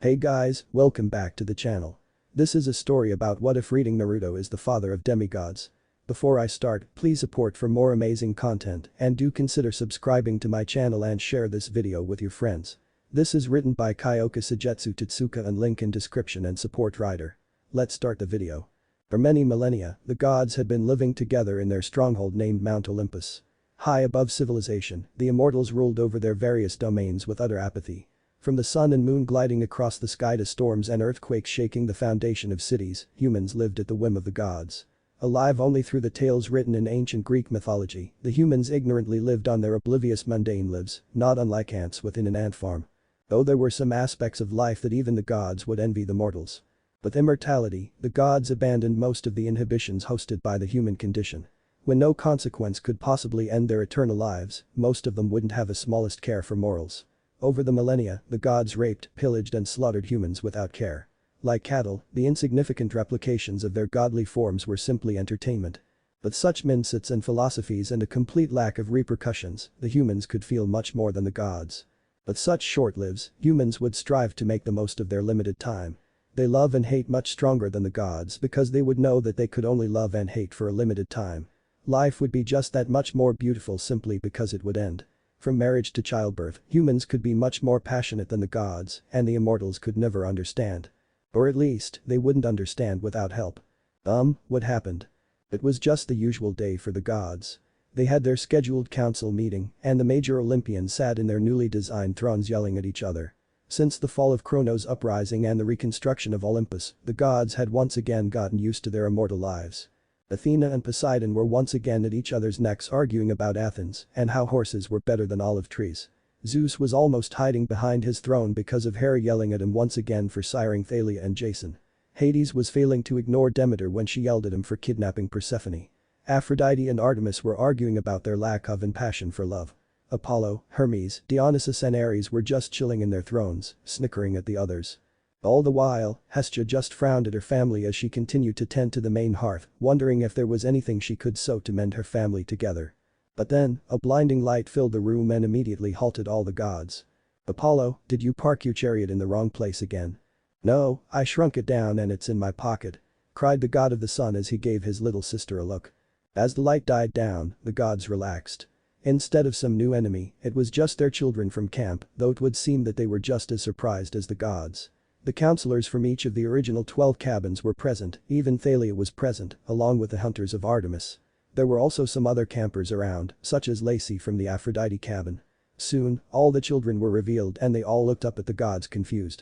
Hey guys, welcome back to the channel. This is a story about what if reading Naruto is the father of demigods. Before I start, please support for more amazing content and do consider subscribing to my channel and share this video with your friends. This is written by Kyoka Suigetsu Totsuka and link in description and support writer. Let's start the video. For many millennia, the gods had been living together in their stronghold named Mount Olympus. High above civilization, the immortals ruled over their various domains with utter apathy. From the sun and moon gliding across the sky to storms and earthquakes shaking the foundation of cities, humans lived at the whim of the gods. Alive only through the tales written in ancient Greek mythology, the humans ignorantly lived on their oblivious mundane lives, not unlike ants within an ant farm. Though there were some aspects of life that even the gods would envy the mortals. With immortality, the gods abandoned most of the inhibitions hosted by the human condition. When no consequence could possibly end their eternal lives, most of them wouldn't have the smallest care for morals. Over the millennia, the gods raped, pillaged and slaughtered humans without care. Like cattle, the insignificant replications of their godly forms were simply entertainment. With such mindsets and philosophies and a complete lack of repercussions, the humans could feel much more than the gods. With such short lives, humans would strive to make the most of their limited time. They love and hate much stronger than the gods because they would know that they could only love and hate for a limited time. Life would be just that much more beautiful simply because it would end. From marriage to childbirth, humans could be much more passionate than the gods, and the immortals could never understand. Or at least, they wouldn't understand without help. What happened? It was just the usual day for the gods. They had their scheduled council meeting, and the major Olympians sat in their newly designed thrones yelling at each other. Since the fall of Kronos' uprising and the reconstruction of Olympus, the gods had once again gotten used to their immortal lives. Athena and Poseidon were once again at each other's necks arguing about Athens and how horses were better than olive trees. Zeus was almost hiding behind his throne because of Hera yelling at him once again for siring Thalia and Jason. Hades was failing to ignore Demeter when she yelled at him for kidnapping Persephone. Aphrodite and Artemis were arguing about their lack of and passion for love. Apollo, Hermes, Dionysus and Ares were just chilling in their thrones, snickering at the others. All the while, Hestia just frowned at her family as she continued to tend to the main hearth, wondering if there was anything she could sew to mend her family together. But then, a blinding light filled the room and immediately halted all the gods. Apollo, did you park your chariot in the wrong place again? No, I shrunk it down and it's in my pocket, cried the god of the sun as he gave his little sister a look. As the light died down, the gods relaxed. Instead of some new enemy, it was just their children from camp, though it would seem that they were just as surprised as the gods. The counselors from each of the original 12 cabins were present, even Thalia was present, along with the hunters of Artemis. There were also some other campers around, such as Lacey from the Aphrodite cabin. Soon, all the children were revealed and they all looked up at the gods confused.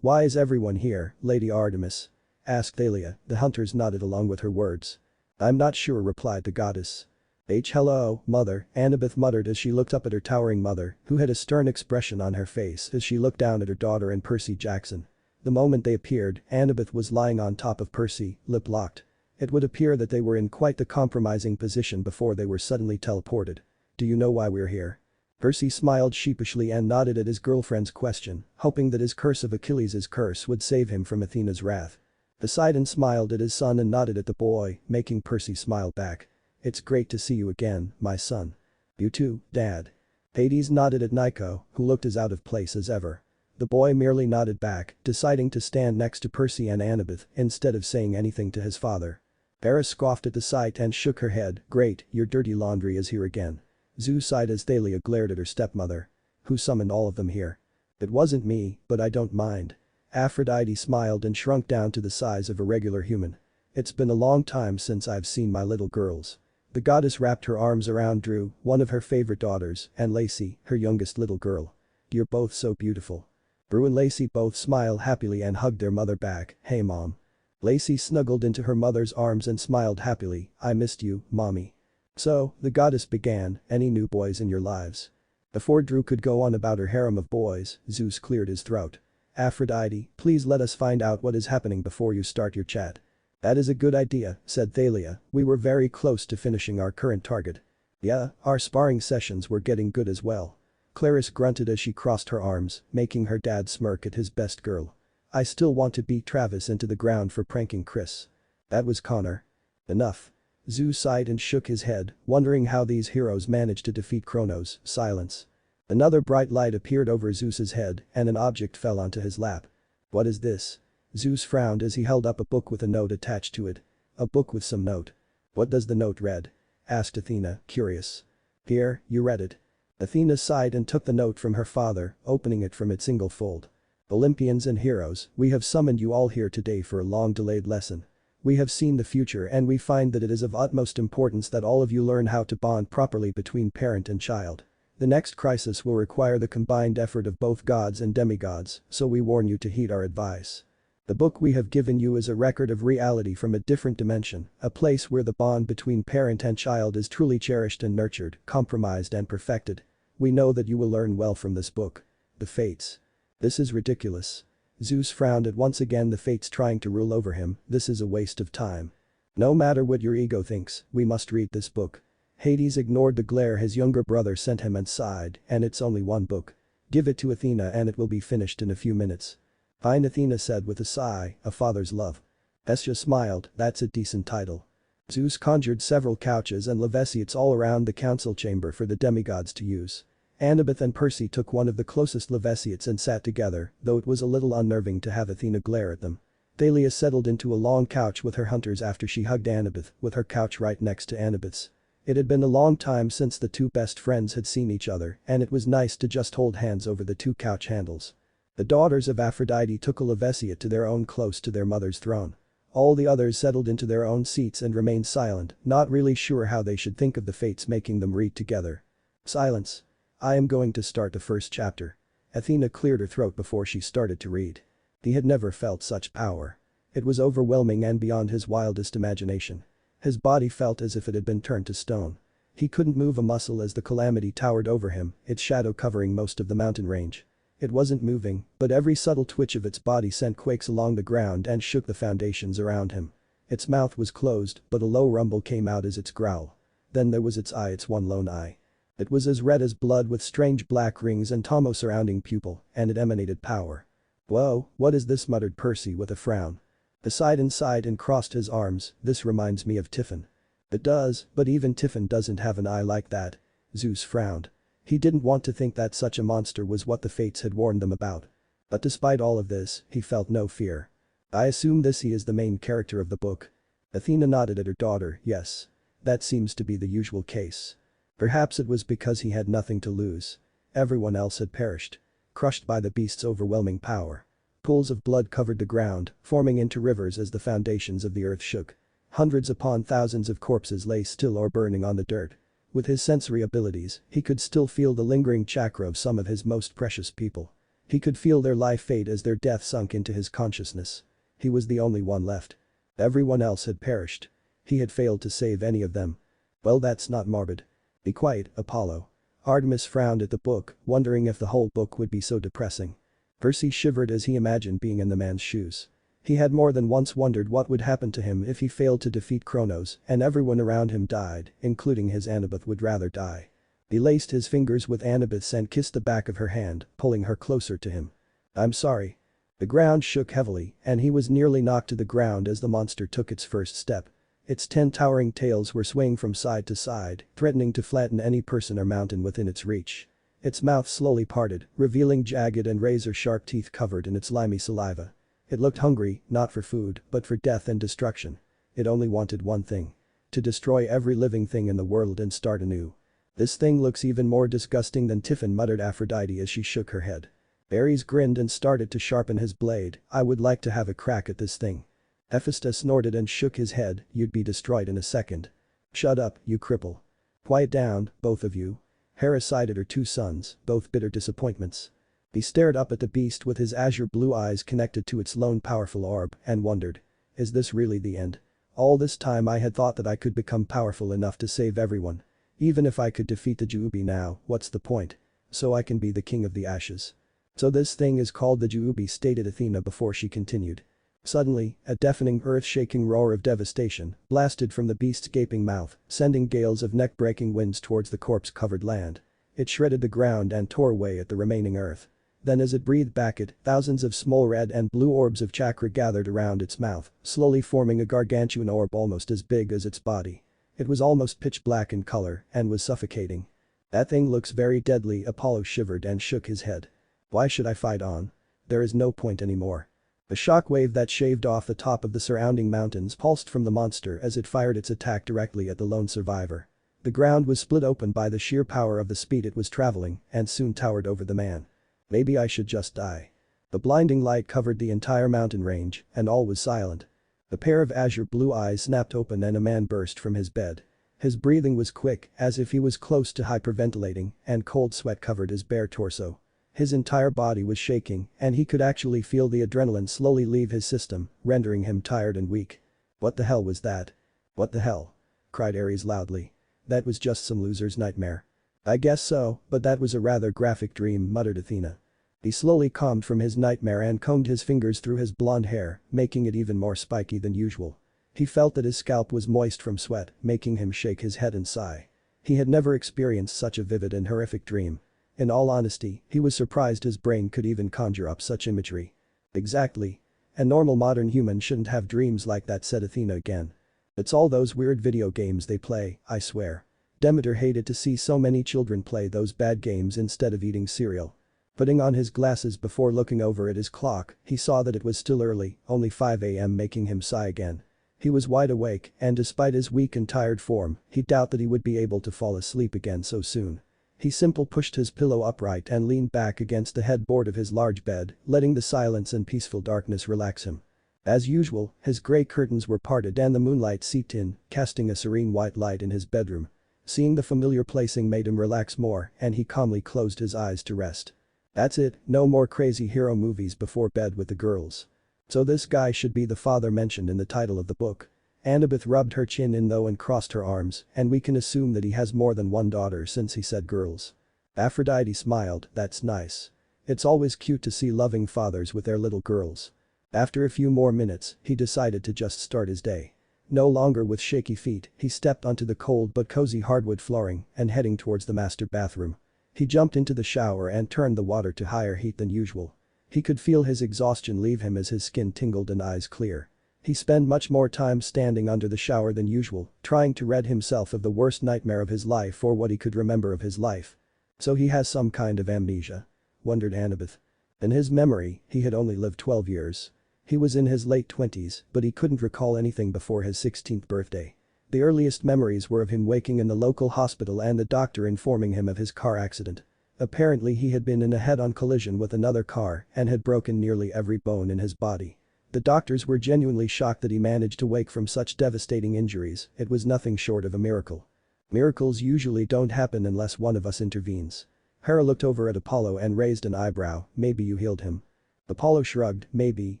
Why is everyone here, Lady Artemis? Asked Thalia, the hunters nodded along with her words. I'm not sure, replied the goddess. Hello, mother, Annabeth muttered as she looked up at her towering mother, who had a stern expression on her face as she looked down at her daughter and Percy Jackson. The moment they appeared, Annabeth was lying on top of Percy, lip locked. It would appear that they were in quite the compromising position before they were suddenly teleported. Do you know why we're here? Percy smiled sheepishly and nodded at his girlfriend's question, hoping that his curse of Achilles' curse would save him from Athena's wrath. Poseidon smiled at his son and nodded at the boy, making Percy smile back. It's great to see you again, my son. You too, Dad. Hades nodded at Nico, who looked as out of place as ever. The boy merely nodded back, deciding to stand next to Percy and Annabeth instead of saying anything to his father. Paris scoffed at the sight and shook her head. Great, your dirty laundry is here again. Zeus sighed as Thalia glared at her stepmother. Who summoned all of them here? It wasn't me, but I don't mind. Aphrodite smiled and shrunk down to the size of a regular human. It's been a long time since I've seen my little girls. The goddess wrapped her arms around Drew, one of her favorite daughters, and Lacey, her youngest little girl. You're both so beautiful. Drew and Lacey both smiled happily and hugged their mother back. Hey mom. Lacey snuggled into her mother's arms and smiled happily. I missed you, mommy. So, the goddess began, any new boys in your lives? Before Drew could go on about her harem of boys, Zeus cleared his throat. Aphrodite, please let us find out what is happening before you start your chat. That is a good idea, said Thalia, we were very close to finishing our current target. Yeah, our sparring sessions were getting good as well. Clarice grunted as she crossed her arms, making her dad smirk at his best girl. I still want to beat Travis into the ground for pranking Chris. That was Connor. Enough. Zeus sighed and shook his head, wondering how these heroes managed to defeat Kronos. Silence. Another bright light appeared over Zeus's head and an object fell onto his lap. What is this? Zeus frowned as he held up a book with a note attached to it. A book with some note. What does the note read? Asked Athena, curious. Here, you read it. Athena sighed and took the note from her father, opening it from its single fold. Olympians and heroes, we have summoned you all here today for a long-delayed lesson. We have seen the future and we find that it is of utmost importance that all of you learn how to bond properly between parent and child. The next crisis will require the combined effort of both gods and demigods, so we warn you to heed our advice. The book we have given you is a record of reality from a different dimension, a place where the bond between parent and child is truly cherished and nurtured, compromised and perfected. We know that you will learn well from this book. The Fates. This is ridiculous. Zeus frowned at once again the Fates trying to rule over him, this is a waste of time. No matter what your ego thinks, we must read this book. Hades ignored the glare his younger brother sent him and sighed, and it's only one book. Give it to Athena and it will be finished in a few minutes. Fine, Athena said with a sigh, a father's love. Hestia smiled, that's a decent title. Zeus conjured several couches and levaceates all around the council chamber for the demigods to use. Annabeth and Percy took one of the closest levaceates and sat together, though it was a little unnerving to have Athena glare at them. Thalia settled into a long couch with her hunters after she hugged Annabeth, with her couch right next to Annabeth's. It had been a long time since the two best friends had seen each other, and it was nice to just hold hands over the two couch handles. The daughters of Aphrodite took a levaceate to their own close to their mother's throne. All the others settled into their own seats and remained silent, not really sure how they should think of the Fates making them read together. Silence. I am going to start the first chapter. Athena cleared her throat before she started to read. He had never felt such power. It was overwhelming and beyond his wildest imagination. His body felt as if it had been turned to stone. He couldn't move a muscle as the calamity towered over him, its shadow covering most of the mountain range. It wasn't moving, but every subtle twitch of its body sent quakes along the ground and shook the foundations around him. Its mouth was closed, but a low rumble came out as its growl. Then there was its eye, its one lone eye. It was as red as blood with strange black rings and Tomo surrounding pupil, and it emanated power. Whoa, what is this, muttered Percy with a frown. He sighed and crossed his arms, this reminds me of Tiffin. It does, but even Tiffin doesn't have an eye like that. Zeus frowned. He didn't want to think that such a monster was what the Fates had warned them about. But despite all of this, he felt no fear. I assume this he is the main character of the book. Athena nodded at her daughter, yes. That seems to be the usual case. Perhaps it was because he had nothing to lose. Everyone else had perished. Crushed by the beast's overwhelming power. Pools of blood covered the ground, forming into rivers as the foundations of the earth shook. Hundreds upon thousands of corpses lay still or burning on the dirt. With his sensory abilities, he could still feel the lingering chakra of some of his most precious people. He could feel their life fade as their death sunk into his consciousness. He was the only one left. Everyone else had perished. He had failed to save any of them. Well, that's not morbid. Be quiet, Apollo. Artemis frowned at the book, wondering if the whole book would be so depressing. Percy shivered as he imagined being in the man's shoes. He had more than once wondered what would happen to him if he failed to defeat Kronos and everyone around him died, including his Annabeth would rather die. He laced his fingers with Annabeth's and kissed the back of her hand, pulling her closer to him. I'm sorry. The ground shook heavily and he was nearly knocked to the ground as the monster took its first step. Its 10 towering tails were swaying from side to side, threatening to flatten any person or mountain within its reach. Its mouth slowly parted, revealing jagged and razor-sharp teeth covered in its slimy saliva. It looked hungry, not for food, but for death and destruction. It only wanted one thing. To destroy every living thing in the world and start anew. This thing looks even more disgusting than Tiffin, muttered Aphrodite as she shook her head. Ares grinned and started to sharpen his blade, I would like to have a crack at this thing. Hephaestus snorted and shook his head, you'd be destroyed in a second. Shut up, you cripple. Quiet down, both of you. Hera sighed at her 2 sons, both bitter disappointments. He stared up at the beast with his azure blue eyes connected to its lone powerful orb and wondered. Is this really the end? All this time I had thought that I could become powerful enough to save everyone. Even if I could defeat the Juubi now, what's the point? So I can be the king of the ashes. So this thing is called the Juubi, stated Athena before she continued. Suddenly, a deafening earth-shaking roar of devastation blasted from the beast's gaping mouth, sending gales of neck-breaking winds towards the corpse-covered land. It shredded the ground and tore away at the remaining earth. Then as it breathed back it, thousands of small red and blue orbs of chakra gathered around its mouth, slowly forming a gargantuan orb almost as big as its body. It was almost pitch black in color and was suffocating. That thing looks very deadly. Apollo shivered and shook his head. Why should I fight on? There is no point anymore. A shockwave that shaved off the top of the surrounding mountains pulsed from the monster as it fired its attack directly at the lone survivor. The ground was split open by the sheer power of the speed it was traveling and soon towered over the man. Maybe I should just die. The blinding light covered the entire mountain range and all was silent. A pair of azure blue eyes snapped open and a man burst from his bed. His breathing was quick as if he was close to hyperventilating and cold sweat covered his bare torso. His entire body was shaking and he could actually feel the adrenaline slowly leave his system, rendering him tired and weak. What the hell was that? What the hell? Cried Ares loudly. That was just some loser's nightmare. I guess so, but that was a rather graphic dream, muttered Athena. He slowly calmed from his nightmare and combed his fingers through his blonde hair, making it even more spiky than usual. He felt that his scalp was moist from sweat, making him shake his head and sigh. He had never experienced such a vivid and horrific dream. In all honesty, he was surprised his brain could even conjure up such imagery. Exactly. A normal modern human shouldn't have dreams like that, said Athena again. It's all those weird video games they play, I swear. Demeter hated to see so many children play those bad games instead of eating cereal. Putting on his glasses before looking over at his clock, he saw that it was still early, only 5 a.m. making him sigh again. He was wide awake and despite his weak and tired form, he doubted that he would be able to fall asleep again so soon. He simply pushed his pillow upright and leaned back against the headboard of his large bed, letting the silence and peaceful darkness relax him. As usual, his grey curtains were parted and the moonlight seeped in, casting a serene white light in his bedroom. Seeing the familiar placing made him relax more and he calmly closed his eyes to rest. That's it, no more crazy hero movies before bed with the girls. So this guy should be the father mentioned in the title of the book. Annabeth rubbed her chin in though and crossed her arms, and we can assume that he has more than one daughter since he said girls. Aphrodite smiled, that's nice. It's always cute to see loving fathers with their little girls. After a few more minutes, he decided to just start his day. No longer with shaky feet, he stepped onto the cold but cozy hardwood flooring and heading towards the master bathroom. He jumped into the shower and turned the water to higher heat than usual. He could feel his exhaustion leave him as his skin tingled and eyes clear. He spent much more time standing under the shower than usual, trying to rid himself of the worst nightmare of his life or what he could remember of his life. So he has some kind of amnesia? Wondered Annabeth. In his memory, he had only lived 12 years. He was in his late 20s, but he couldn't recall anything before his 16th birthday. The earliest memories were of him waking in the local hospital and the doctor informing him of his car accident. Apparently he had been in a head-on collision with another car and had broken nearly every bone in his body. The doctors were genuinely shocked that he managed to wake from such devastating injuries. It was nothing short of a miracle. Miracles usually don't happen unless one of us intervenes. Hera looked over at Apollo and raised an eyebrow, maybe you healed him. Apollo shrugged, maybe,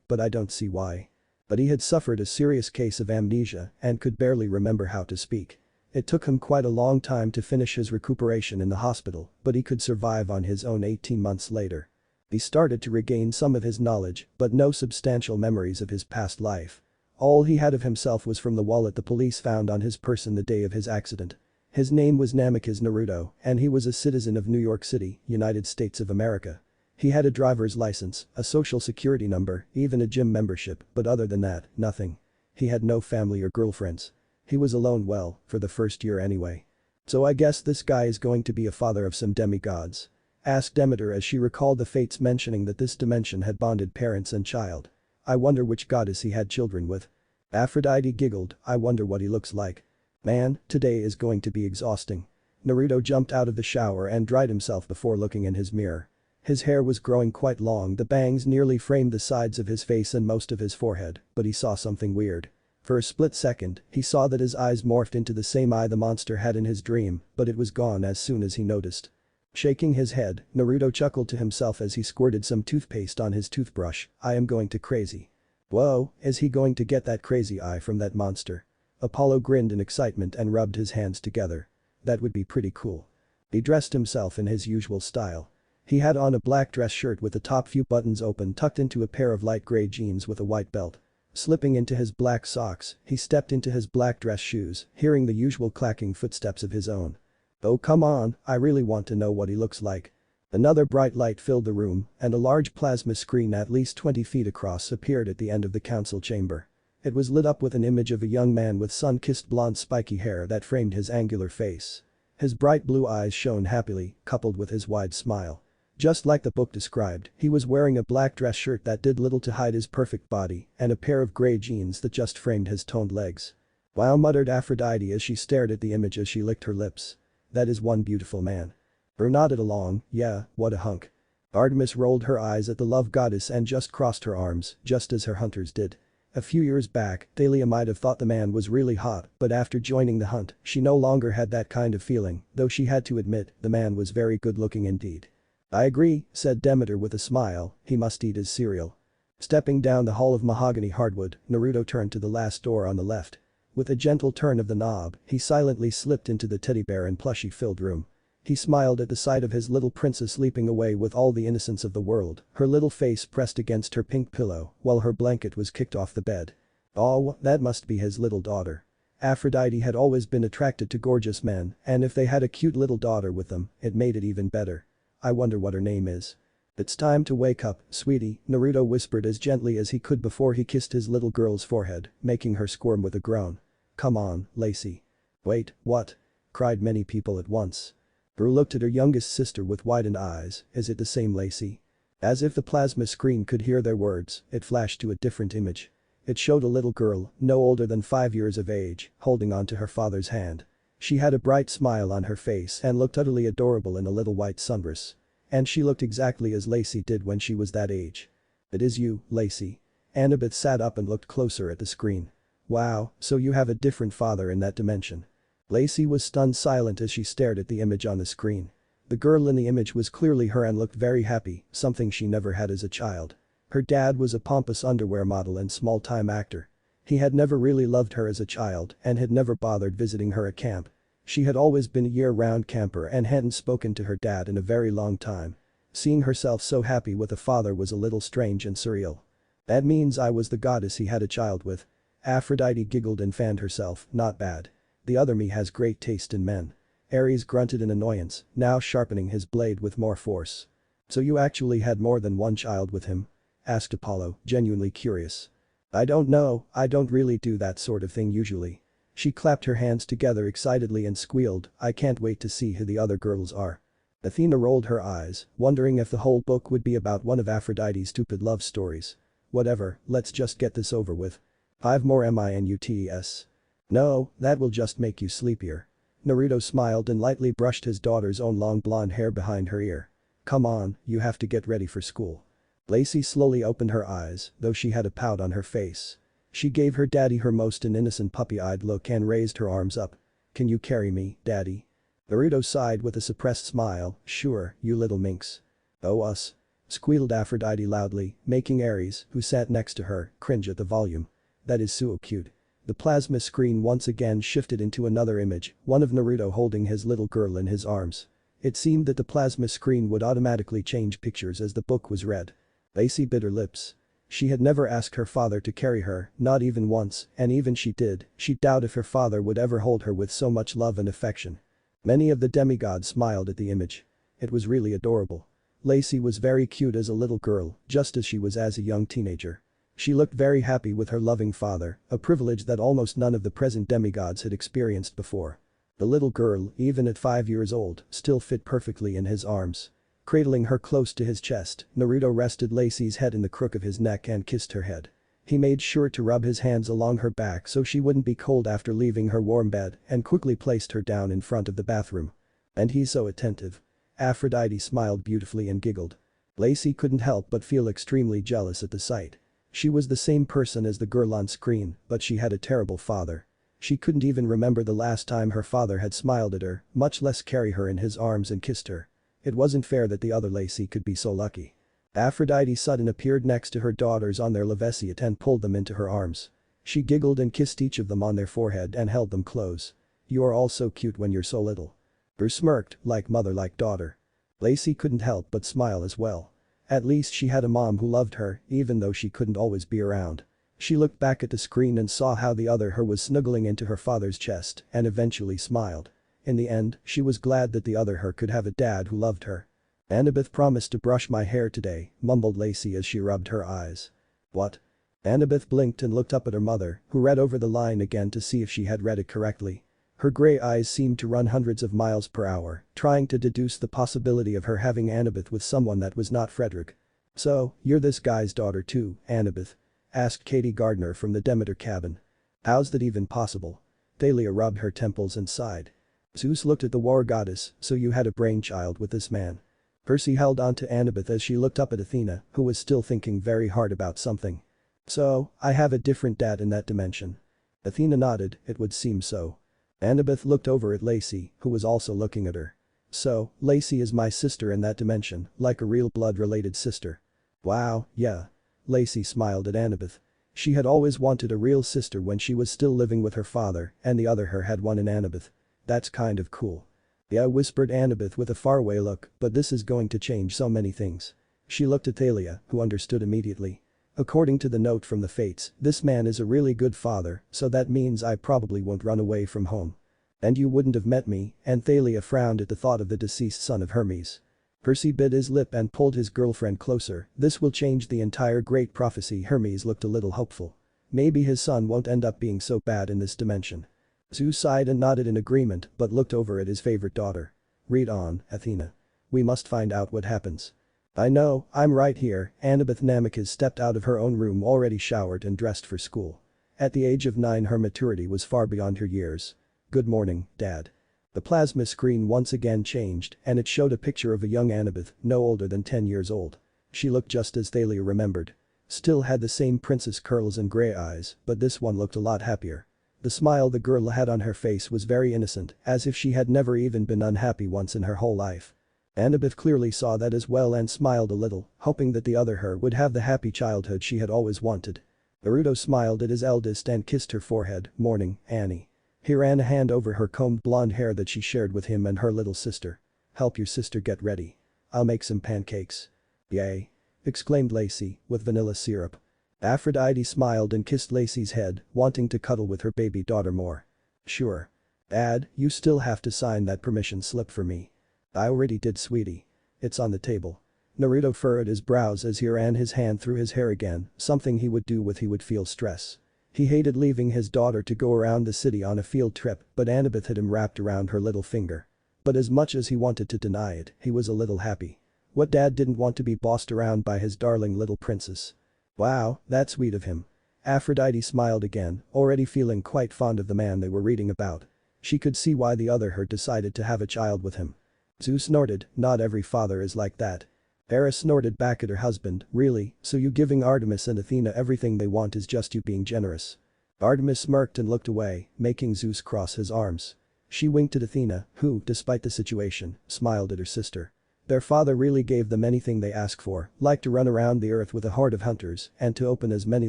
but I don't see why. But he had suffered a serious case of amnesia and could barely remember how to speak. It took him quite a long time to finish his recuperation in the hospital, but he could survive on his own 18 months later. He started to regain some of his knowledge, but no substantial memories of his past life. All he had of himself was from the wallet the police found on his person the day of his accident. His name was Namikaze Naruto, and he was a citizen of New York City, United States of America. He had a driver's license, a social security number, even a gym membership, but other than that, nothing. He had no family or girlfriends. He was alone, well, for the first year anyway. So I guess this guy is going to be a father of some demigods. Asked Demeter as she recalled the fates mentioning that this dimension had bonded parents and child. I wonder which goddess he had children with. Aphrodite giggled, I wonder what he looks like. Man, today is going to be exhausting. Naruto jumped out of the shower and dried himself before looking in his mirror. His hair was growing quite long, the bangs nearly framed the sides of his face and most of his forehead, but he saw something weird. For a split second, he saw that his eyes morphed into the same eye the monster had in his dream, but it was gone as soon as he noticed. Shaking his head, Naruto chuckled to himself as he squirted some toothpaste on his toothbrush, I am going to crazy. Whoa, is he going to get that crazy eye from that monster? Apollo grinned in excitement and rubbed his hands together. That would be pretty cool. He dressed himself in his usual style. He had on a black dress shirt with the top few buttons open tucked into a pair of light gray jeans with a white belt. Slipping into his black socks, he stepped into his black dress shoes, hearing the usual clacking footsteps of his own. Oh come on, I really want to know what he looks like. Another bright light filled the room, and a large plasma screen at least 20 feet across appeared at the end of the council chamber. It was lit up with an image of a young man with sun-kissed blonde spiky hair that framed his angular face. His bright blue eyes shone happily, coupled with his wide smile. Just like the book described, he was wearing a black dress shirt that did little to hide his perfect body and a pair of grey jeans that just framed his toned legs. Wow, muttered Aphrodite as she stared at the image as she licked her lips. That is one beautiful man. Nodded along, yeah, what a hunk. Artemis rolled her eyes at the love goddess and just crossed her arms, just as her hunters did. A few years back, Thalia might have thought the man was really hot, but after joining the hunt, she no longer had that kind of feeling, though she had to admit, the man was very good looking indeed. I agree, said Demeter with a smile, he must eat his cereal. Stepping down the hall of mahogany hardwood, Naruto turned to the last door on the left. With a gentle turn of the knob, he silently slipped into the teddy bear and plushie-filled room. He smiled at the sight of his little princess sleeping away with all the innocence of the world, her little face pressed against her pink pillow, while her blanket was kicked off the bed. Oh, that must be his little daughter. Aphrodite had always been attracted to gorgeous men, and if they had a cute little daughter with them, it made it even better. I wonder what her name is. It's time to wake up, sweetie, Naruto whispered as gently as he could before he kissed his little girl's forehead, making her squirm with a groan. Come on, Lacey. Wait, what? Cried many people at once. Rue looked at her youngest sister with widened eyes, is it the same Lacey? As if the plasma screen could hear their words, it flashed to a different image. It showed a little girl, no older than 5 years of age, holding onto her father's hand. She had a bright smile on her face and looked utterly adorable in a little white sundress. And she looked exactly as Lacey did when she was that age. It is you, Lacey. Annabeth sat up and looked closer at the screen. Wow, so you have a different father in that dimension. Lacey was stunned silent as she stared at the image on the screen. The girl in the image was clearly her and looked very happy, something she never had as a child. Her dad was a pompous underwear model and small-time actor. He had never really loved her as a child and had never bothered visiting her at camp. She had always been a year-round camper and hadn't spoken to her dad in a very long time. Seeing herself so happy with a father was a little strange and surreal. That means I was the goddess he had a child with. Aphrodite giggled and fanned herself, not bad. The other me has great taste in men. Ares grunted in annoyance, now sharpening his blade with more force. So you actually had more than one child with him? Asked Apollo, genuinely curious. I don't know, I don't really do that sort of thing usually. She clapped her hands together excitedly and squealed, I can't wait to see who the other girls are. Athena rolled her eyes, wondering if the whole book would be about one of Aphrodite's stupid love stories. Whatever, let's just get this over with. 5 more minutes. No, that will just make you sleepier. Naruto smiled and lightly brushed his daughter's own long blonde hair behind her ear. Come on, you have to get ready for school. Lacey slowly opened her eyes, though she had a pout on her face. She gave her daddy her most innocent puppy-eyed look and raised her arms up. Can you carry me, daddy? Naruto sighed with a suppressed smile, sure, you little minx. Oh us. Squealed Aphrodite loudly, making Ares, who sat next to her, cringe at the volume. That is so cute. The plasma screen once again shifted into another image, one of Naruto holding his little girl in his arms. It seemed that the plasma screen would automatically change pictures as the book was read. Lacey bit her lips. She had never asked her father to carry her, not even once, and even she did, she'd doubt if her father would ever hold her with so much love and affection. Many of the demigods smiled at the image. It was really adorable. Lacey was very cute as a little girl, just as she was as a young teenager. She looked very happy with her loving father, a privilege that almost none of the present demigods had experienced before. The little girl, even at 5 years old, still fit perfectly in his arms. Cradling her close to his chest, Naruto rested Lacey's head in the crook of his neck and kissed her head. He made sure to rub his hands along her back so she wouldn't be cold after leaving her warm bed and quickly placed her down in front of the bathroom. And he's so attentive. Aphrodite smiled beautifully and giggled. Lacey couldn't help but feel extremely jealous at the sight. She was the same person as the girl on screen, but she had a terrible father. She couldn't even remember the last time her father had smiled at her, much less carry her in his arms and kissed her. It wasn't fair that the other Lacey could be so lucky. Aphrodite suddenly appeared next to her daughters on their levasseur and pulled them into her arms. She giggled and kissed each of them on their forehead and held them close. You are all so cute when you're so little. Rue smirked, like mother like daughter. Lacey couldn't help but smile as well. At least she had a mom who loved her, even though she couldn't always be around. She looked back at the screen and saw how the other her was snuggling into her father's chest and eventually smiled. In the end, she was glad that the other her could have a dad who loved her. Annabeth promised to brush my hair today, mumbled Lacey as she rubbed her eyes. What? Annabeth blinked and looked up at her mother, who read over the line again to see if she had read it correctly. Her grey eyes seemed to run hundreds of miles per hour, trying to deduce the possibility of her having Annabeth with someone that was not Frederick. "So, you're this guy's daughter too, Annabeth?" asked Katie Gardner from the Demeter cabin. "How's that even possible?" Thalia rubbed her temples and sighed. Zeus looked at the war goddess, "So you had a brainchild with this man?" Percy held on to Annabeth as she looked up at Athena, who was still thinking very hard about something. "So, I have a different dad in that dimension." Athena nodded, "It would seem so." Annabeth looked over at Lacey, who was also looking at her. "So, Lacey is my sister in that dimension, like a real blood-related sister." "Wow, yeah." Lacey smiled at Annabeth. She had always wanted a real sister when she was still living with her father, and the other her had one in Annabeth. "That's kind of cool." "Yeah," whispered Annabeth with a faraway look, "but this is going to change so many things." She looked at Thalia, who understood immediately. "According to the note from the fates, this man is a really good father, so that means I probably won't run away from home." "And you wouldn't have met me," and Thalia frowned at the thought of the deceased son of Hermes. Percy bit his lip and pulled his girlfriend closer. "This will change the entire great prophecy." Hermes looked a little hopeful. "Maybe his son won't end up being so bad in this dimension." Zeus sighed and nodded in agreement but looked over at his favorite daughter. "Read on, Athena. We must find out what happens." "I know, I'm right here." Annabeth Namikis stepped out of her own room already showered and dressed for school. At the age of 9 her maturity was far beyond her years. "Good morning, Dad." The plasma screen once again changed and it showed a picture of a young Annabeth, no older than 10 years old. She looked just as Thalia remembered. Still had the same princess curls and grey eyes, but this one looked a lot happier. The smile the girl had on her face was very innocent, as if she had never even been unhappy once in her whole life. Annabeth clearly saw that as well and smiled a little, hoping that the other her would have the happy childhood she had always wanted. Naruto smiled at his eldest and kissed her forehead. "Morning, Annie." He ran a hand over her combed blonde hair that she shared with him and her little sister. "Help your sister get ready. I'll make some pancakes." "Yay!" exclaimed Lacey, with vanilla syrup. Aphrodite smiled and kissed Lacey's head, wanting to cuddle with her baby daughter more. "Sure. Dad, you still have to sign that permission slip for me." "I already did, sweetie. It's on the table." Naruto furrowed his brows as he ran his hand through his hair again, something he would do if he would feel stress. He hated leaving his daughter to go around the city on a field trip, but Annabeth had him wrapped around her little finger. But as much as he wanted to deny it, he was a little happy. What dad didn't want to be bossed around by his darling little princess? "Wow, that's sweet of him." Aphrodite smiled again, already feeling quite fond of the man they were reading about. She could see why the other her decided to have a child with him. Zeus snorted, "Not every father is like that." Eris snorted back at her husband, "Really, so you giving Artemis and Athena everything they want is just you being generous?" Artemis smirked and looked away, making Zeus cross his arms. She winked at Athena, who, despite the situation, smiled at her sister. Their father really gave them anything they asked for, like to run around the earth with a horde of hunters and to open as many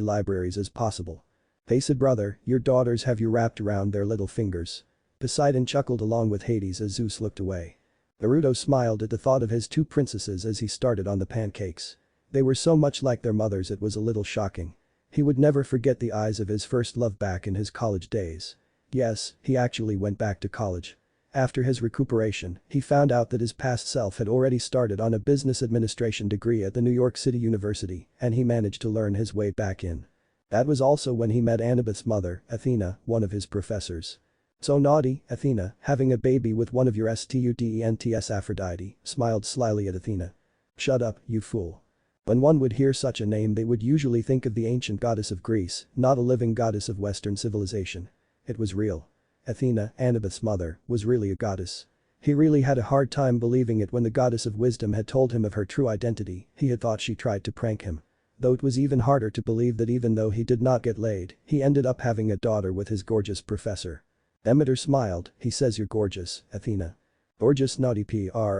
libraries as possible. "Face it, brother, your daughters have you wrapped around their little fingers." Poseidon chuckled along with Hades as Zeus looked away. Naruto smiled at the thought of his two princesses as he started on the pancakes. They were so much like their mothers it was a little shocking. He would never forget the eyes of his first love back in his college days. Yes, he actually went back to college. After his recuperation, he found out that his past self had already started on a business administration degree at the New York City University and he managed to learn his way back in. That was also when he met Annabeth's mother, Athena, one of his professors. "So naughty, Athena, having a baby with one of your students." Aphrodite smiled slyly at Athena. "Shut up, you fool." When one would hear such a name they would usually think of the ancient goddess of Greece, not a living goddess of Western civilization. It was real. Athena, Annabeth's mother, was really a goddess. He really had a hard time believing it when the goddess of wisdom had told him of her true identity. He had thought she tried to prank him. Though it was even harder to believe that even though he did not get laid, he ended up having a daughter with his gorgeous professor. Demeter smiled, "He says you're gorgeous, Athena." "Gorgeous, naughty, professor.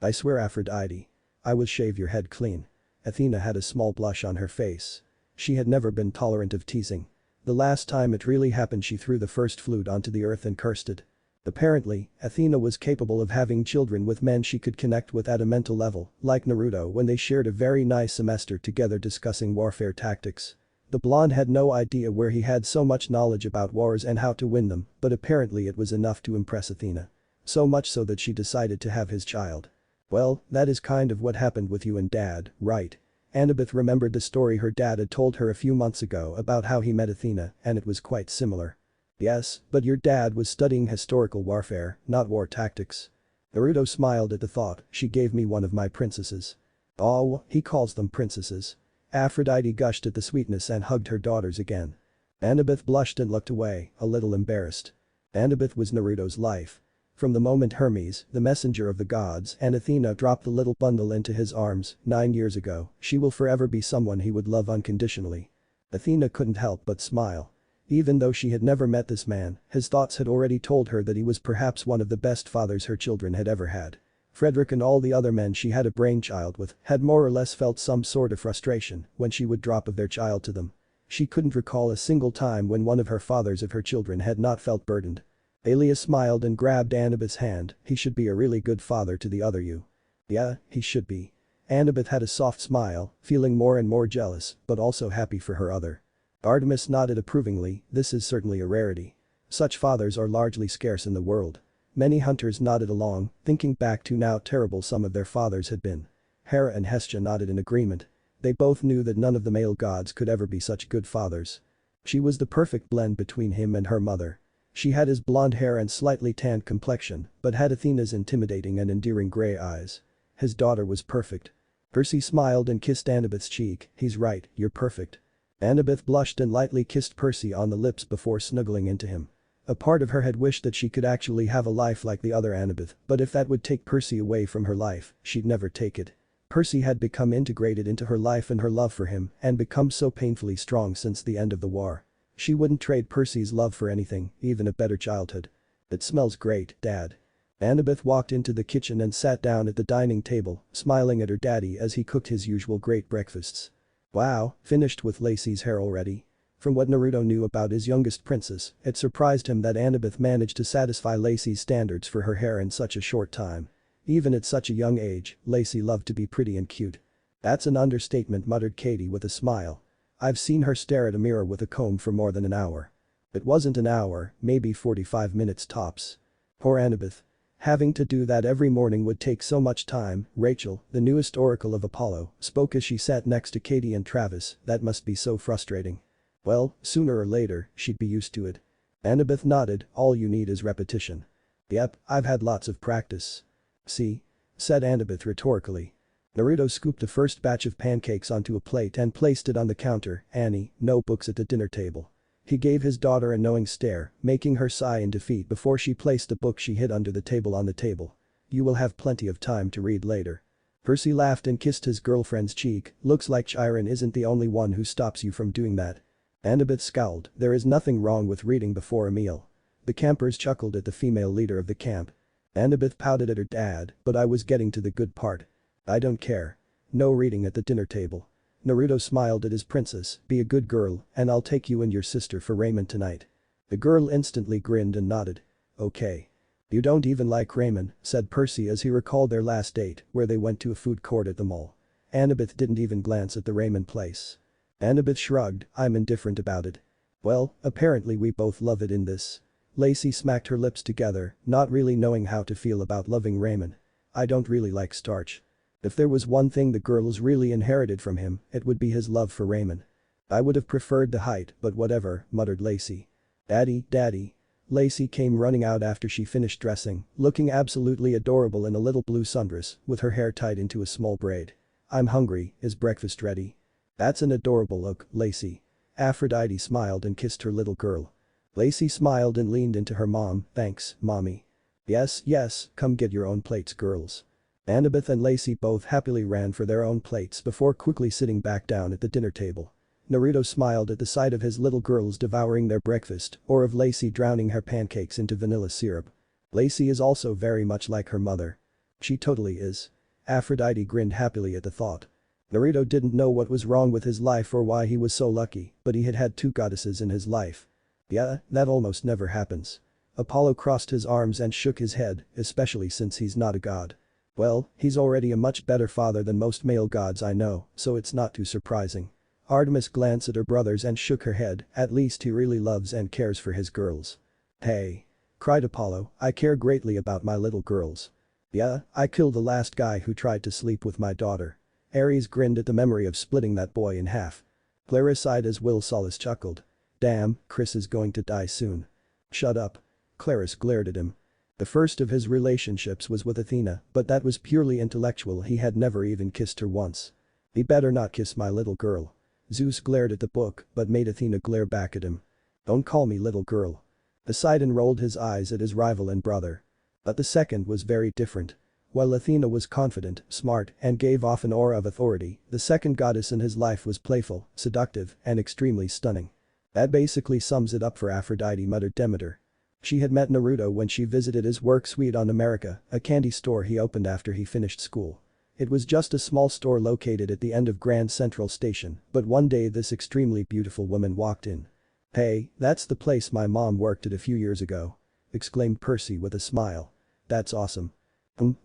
I swear, Aphrodite. I will shave your head clean." Athena had a small blush on her face. She had never been tolerant of teasing. The last time it really happened she threw the first flute onto the earth and cursed it. Apparently, Athena was capable of having children with men she could connect with at a mental level, like Naruto when they shared a very nice semester together discussing warfare tactics. The blonde had no idea where he had so much knowledge about wars and how to win them, but apparently it was enough to impress Athena. So much so that she decided to have his child. "Well, that is kind of what happened with you and Dad, right?" Annabeth remembered the story her dad had told her a few months ago about how he met Athena and it was quite similar. Yes, but your dad was studying historical warfare, not war tactics. Naruto smiled at the thought, she gave me one of my princesses. Oh, he calls them princesses. Aphrodite gushed at the sweetness and hugged her daughters again. Annabeth blushed and looked away, a little embarrassed. Annabeth was Naruto's life. From the moment Hermes, the messenger of the gods, and Athena dropped the little bundle into his arms 9 years ago, she will forever be someone he would love unconditionally. Athena couldn't help but smile. Even though she had never met this man, his thoughts had already told her that he was perhaps one of the best fathers her children had ever had. Frederick and all the other men she had a brainchild with had more or less felt some sort of frustration when she would drop of their child to them. She couldn't recall a single time when one of her fathers of her children had not felt burdened. Alia smiled and grabbed Annabeth's hand, he should be a really good father to the other you. Yeah, he should be. Annabeth had a soft smile, feeling more and more jealous, but also happy for her other. Artemis nodded approvingly, this is certainly a rarity. Such fathers are largely scarce in the world. Many hunters nodded along, thinking back to how terrible some of their fathers had been. Hera and Hestia nodded in agreement. They both knew that none of the male gods could ever be such good fathers. She was the perfect blend between him and her mother. She had his blonde hair and slightly tanned complexion, but had Athena's intimidating and endearing gray eyes. His daughter was perfect. Percy smiled and kissed Annabeth's cheek, he's right, you're perfect. Annabeth blushed and lightly kissed Percy on the lips before snuggling into him. A part of her had wished that she could actually have a life like the other Annabeth, but if that would take Percy away from her life, she'd never take it. Percy had become integrated into her life and her love for him and become so painfully strong since the end of the war. She wouldn't trade Percy's love for anything, even a better childhood. It smells great, Dad. Annabeth walked into the kitchen and sat down at the dining table, smiling at her daddy as he cooked his usual great breakfasts. Wow, finished with Lacey's hair already? From what Naruto knew about his youngest princess, it surprised him that Annabeth managed to satisfy Lacey's standards for her hair in such a short time. Even at such a young age, Lacey loved to be pretty and cute. That's an understatement, muttered Katie with a smile. I've seen her stare at a mirror with a comb for more than an hour. It wasn't an hour, maybe 45 minutes tops. Poor Annabeth. Having to do that every morning would take so much time. Rachel, the newest oracle of Apollo, spoke as she sat next to Katie and Travis, that must be so frustrating. Well, sooner or later, she'd be used to it. Annabeth nodded, all you need is repetition. Yep, I've had lots of practice. See? Said Annabeth rhetorically. Naruto scooped the first batch of pancakes onto a plate and placed it on the counter. Annie, no books at the dinner table. He gave his daughter a knowing stare, making her sigh in defeat before she placed the book she hid under the table on the table. You will have plenty of time to read later. Percy laughed and kissed his girlfriend's cheek, looks like Chiron isn't the only one who stops you from doing that. Annabeth scowled, there is nothing wrong with reading before a meal. The campers chuckled at the female leader of the camp. Annabeth pouted at her dad, but I was getting to the good part. I don't care. No reading at the dinner table. Naruto smiled at his princess, be a good girl, and I'll take you and your sister for ramen tonight. The girl instantly grinned and nodded. Okay. You don't even like ramen, said Percy as he recalled their last date, where they went to a food court at the mall. Annabeth didn't even glance at the ramen place. Annabeth shrugged, I'm indifferent about it. Well, apparently we both love it in this. Lacey smacked her lips together, not really knowing how to feel about loving ramen. I don't really like starch. If there was one thing the girls really inherited from him, it would be his love for ramen. I would have preferred the height, but whatever, muttered Lacey. Daddy. Lacey came running out after she finished dressing, looking absolutely adorable in a little blue sundress, with her hair tied into a small braid. I'm hungry, is breakfast ready? That's an adorable look, Lacey. Aphrodite smiled and kissed her little girl. Lacey smiled and leaned into her mom, thanks, mommy. Yes, come get your own plates, girls. Annabeth and Lacey both happily ran for their own plates before quickly sitting back down at the dinner table. Naruto smiled at the sight of his little girls devouring their breakfast or of Lacey drowning her pancakes into vanilla syrup. Lacey is also very much like her mother. She totally is. Aphrodite grinned happily at the thought. Naruto didn't know what was wrong with his life or why he was so lucky, but he had had 2 goddesses in his life. Yeah, that almost never happens. Apollo crossed his arms and shook his head, especially since he's not a god. Well, he's already a much better father than most male gods I know, so it's not too surprising. Artemis glanced at her brothers and shook her head, at least he really loves and cares for his girls. Hey! Cried Apollo, I care greatly about my little girls. Yeah, I killed the last guy who tried to sleep with my daughter. Ares grinned at the memory of splitting that boy in half. Clara sighed as Will Solis chuckled. Damn, Chris is going to die soon. Shut up. Claris glared at him. The first of his relationships was with Athena, but that was purely intellectual, he had never even kissed her once. He better not kiss my little girl. Zeus glared at the book but made Athena glare back at him. Don't call me little girl. Poseidon rolled his eyes at his rival and brother. But the second was very different. While Athena was confident, smart, and gave off an aura of authority, the second goddess in his life was playful, seductive, and extremely stunning. That basically sums it up for Aphrodite, muttered Demeter. She had met Naruto when she visited his work suite on America, a candy store he opened after he finished school. It was just a small store located at the end of Grand Central Station, but one day this extremely beautiful woman walked in. "Hey, that's the place my mom worked at a few years ago," exclaimed Percy with a smile. "That's awesome."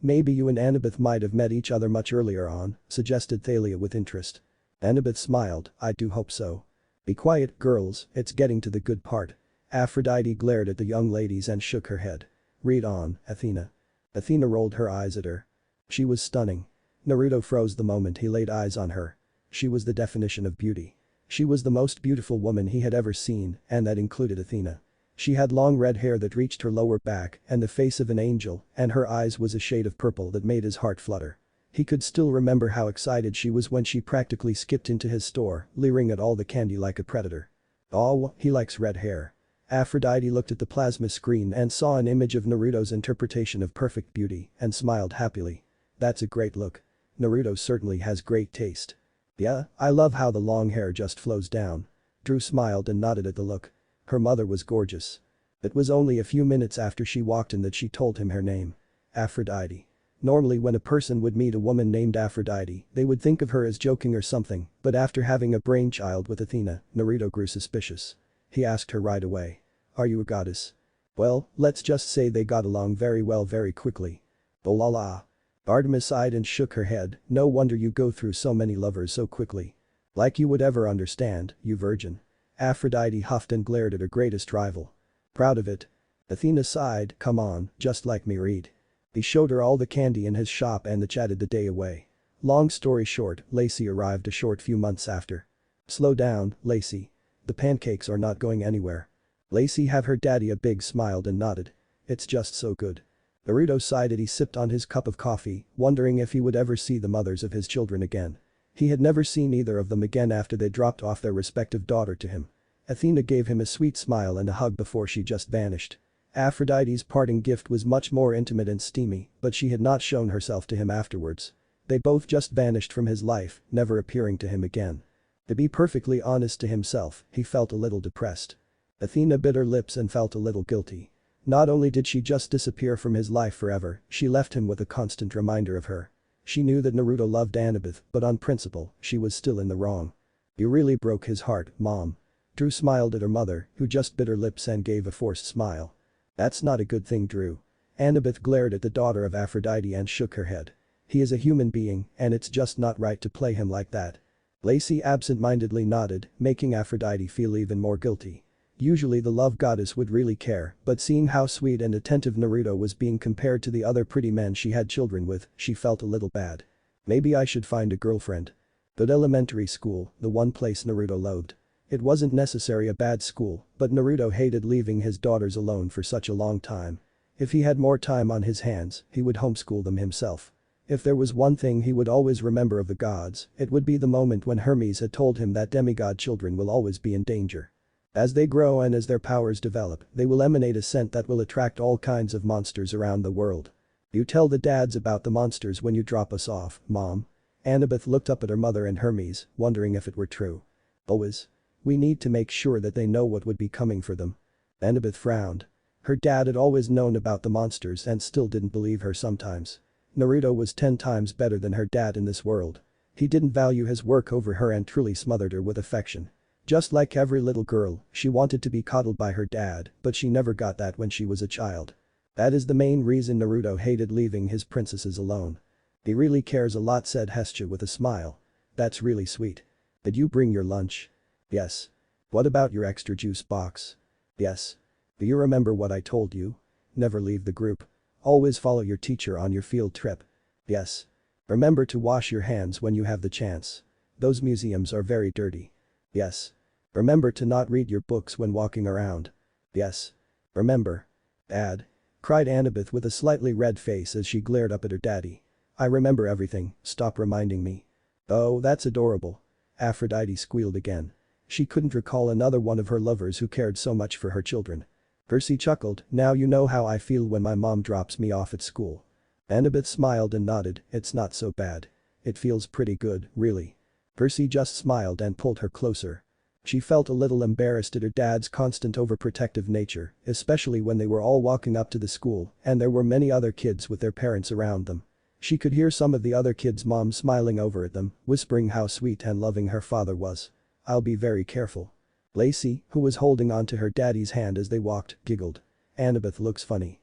Maybe you and Annabeth might have met each other much earlier on," suggested Thalia with interest. Annabeth smiled, "I do hope so." "Be quiet, girls, it's getting to the good part." Aphrodite glared at the young ladies and shook her head. "Read on, Athena." Athena rolled her eyes at her. She was stunning. Naruto froze the moment he laid eyes on her. She was the definition of beauty. She was the most beautiful woman he had ever seen, and that included Athena. She had long red hair that reached her lower back and the face of an angel, and her eyes was a shade of purple that made his heart flutter. He could still remember how excited she was when she practically skipped into his store, leering at all the candy like a predator. "Oh, he likes red hair." Aphrodite looked at the plasma screen and saw an image of Naruto's interpretation of perfect beauty and smiled happily. "That's a great look. Naruto certainly has great taste." "Yeah, I love how the long hair just flows down." Drew smiled and nodded at the look. Her mother was gorgeous. It was only a few minutes after she walked in that she told him her name. Aphrodite. Normally when a person would meet a woman named Aphrodite, they would think of her as joking or something, but after having a brainchild with Athena, Naruto grew suspicious. He asked her right away. "Are you a goddess?" "Well, let's just say they got along very well very quickly." "Oh la la." Artemis sighed and shook her head, "No wonder you go through so many lovers so quickly. Like you would ever understand, you virgin." Aphrodite huffed and glared at her greatest rival. "Proud of it." Athena sighed, "Come on, just like me read." He showed her all the candy in his shop and they chatted the day away. Long story short, Lacey arrived a short few months after. "Slow down, Lacey. The pancakes are not going anywhere." "Lacey have her daddy?" A big smiled and nodded. "It's just so good." Naruto sighed as he sipped on his cup of coffee, wondering if he would ever see the mothers of his children again. He had never seen either of them again after they dropped off their respective daughter to him. Athena gave him a sweet smile and a hug before she just vanished. Aphrodite's parting gift was much more intimate and steamy, but she had not shown herself to him afterwards. They both just vanished from his life, never appearing to him again. To be perfectly honest to himself, he felt a little depressed. Athena bit her lips and felt a little guilty. Not only did she just disappear from his life forever, she left him with a constant reminder of her. She knew that Naruto loved Annabeth, but on principle, she was still in the wrong. "You really broke his heart, Mom." Drew smiled at her mother, who just bit her lips and gave a forced smile. "That's not a good thing, Drew." Annabeth glared at the daughter of Aphrodite and shook her head. "He is a human being, and it's just not right to play him like that." Lacey absent-mindedly nodded, making Aphrodite feel even more guilty. Usually the love goddess would really care, but seeing how sweet and attentive Naruto was being compared to the other pretty men she had children with, she felt a little bad. "Maybe I should find a girlfriend." But elementary school, the one place Naruto loathed. It wasn't necessarily a bad school, but Naruto hated leaving his daughters alone for such a long time. If he had more time on his hands, he would homeschool them himself. If there was one thing he would always remember of the gods, it would be the moment when Hermes had told him that demigod children will always be in danger. As they grow and as their powers develop, they will emanate a scent that will attract all kinds of monsters around the world. "You tell the dads about the monsters when you drop us off, Mom." Annabeth looked up at her mother and Hermes, wondering if it were true. "Always. We need to make sure that they know what would be coming for them." Annabeth frowned. Her dad had always known about the monsters and still didn't believe her sometimes. Naruto was 10 times better than her dad in this world. He didn't value his work over her and truly smothered her with affection. Just like every little girl, she wanted to be coddled by her dad, but she never got that when she was a child. That is the main reason Naruto hated leaving his princesses alone. "He really cares a lot," said Hestia with a smile. "That's really sweet. Did you bring your lunch?" "Yes." "What about your extra juice box?" "Yes." "Do you remember what I told you? Never leave the group. Always follow your teacher on your field trip." "Yes." "Remember to wash your hands when you have the chance. Those museums are very dirty." "Yes." "Remember to not read your books when walking around." "Yes." Remember? Dad? Cried Annabeth with a slightly red face as she glared up at her daddy. I remember everything, stop reminding me. Oh, that's adorable. Aphrodite squealed again. She couldn't recall another one of her lovers who cared so much for her children. Percy chuckled, now you know how I feel when my mom drops me off at school. Annabeth smiled and nodded, it's not so bad. It feels pretty good, really. Percy just smiled and pulled her closer. She felt a little embarrassed at her dad's constant overprotective nature, especially when they were all walking up to the school and there were many other kids with their parents around them. She could hear some of the other kids' moms smiling over at them, whispering how sweet and loving her father was. I'll be very careful. Lacey, who was holding onto her daddy's hand as they walked, giggled. Annabeth looks funny.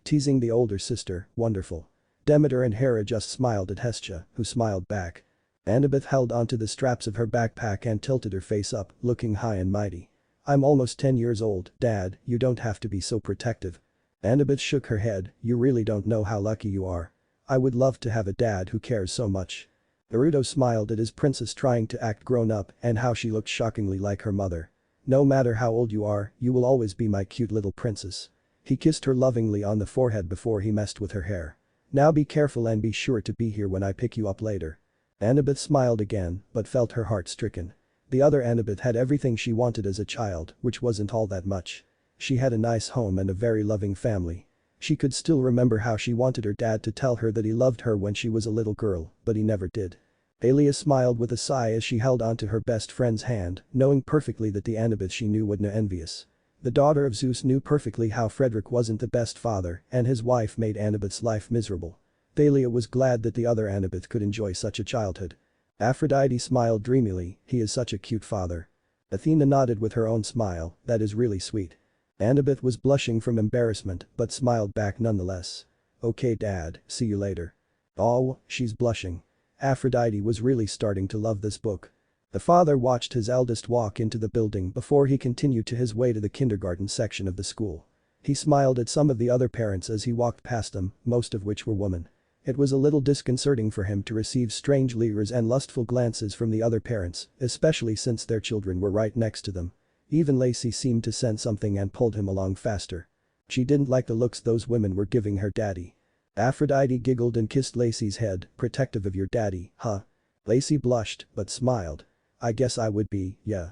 Teasing the older sister, wonderful. Demeter and Hera just smiled at Hestia, who smiled back. Annabeth held onto the straps of her backpack and tilted her face up, looking high and mighty. I'm almost 10 years old, Dad, you don't have to be so protective. Annabeth shook her head, you really don't know how lucky you are. I would love to have a dad who cares so much. Naruto smiled at his princess trying to act grown up and how she looked shockingly like her mother. No matter how old you are, you will always be my cute little princess. He kissed her lovingly on the forehead before he messed with her hair. Now be careful and be sure to be here when I pick you up later. Annabeth smiled again, but felt her heart stricken. The other Annabeth had everything she wanted as a child, which wasn't all that much. She had a nice home and a very loving family. She could still remember how she wanted her dad to tell her that he loved her when she was a little girl, but he never did. Aelia smiled with a sigh as she held onto her best friend's hand, knowing perfectly that the Annabeth she knew would be envious. The daughter of Zeus knew perfectly how Frederick wasn't the best father and his wife made Annabeth's life miserable. Thalia was glad that the other Annabeth could enjoy such a childhood. Aphrodite smiled dreamily, he is such a cute father. Athena nodded with her own smile, that is really sweet. Annabeth was blushing from embarrassment but smiled back nonetheless. Okay Dad, see you later. Oh, she's blushing. Aphrodite was really starting to love this book. The father watched his eldest walk into the building before he continued to his way to the kindergarten section of the school. He smiled at some of the other parents as he walked past them, most of which were women. It was a little disconcerting for him to receive strange leers and lustful glances from the other parents, especially since their children were right next to them. Even Lacey seemed to sense something and pulled him along faster. She didn't like the looks those women were giving her daddy. Aphrodite giggled and kissed Lacey's head, protective of your daddy, huh? Lacey blushed, but smiled. I guess I would be, yeah.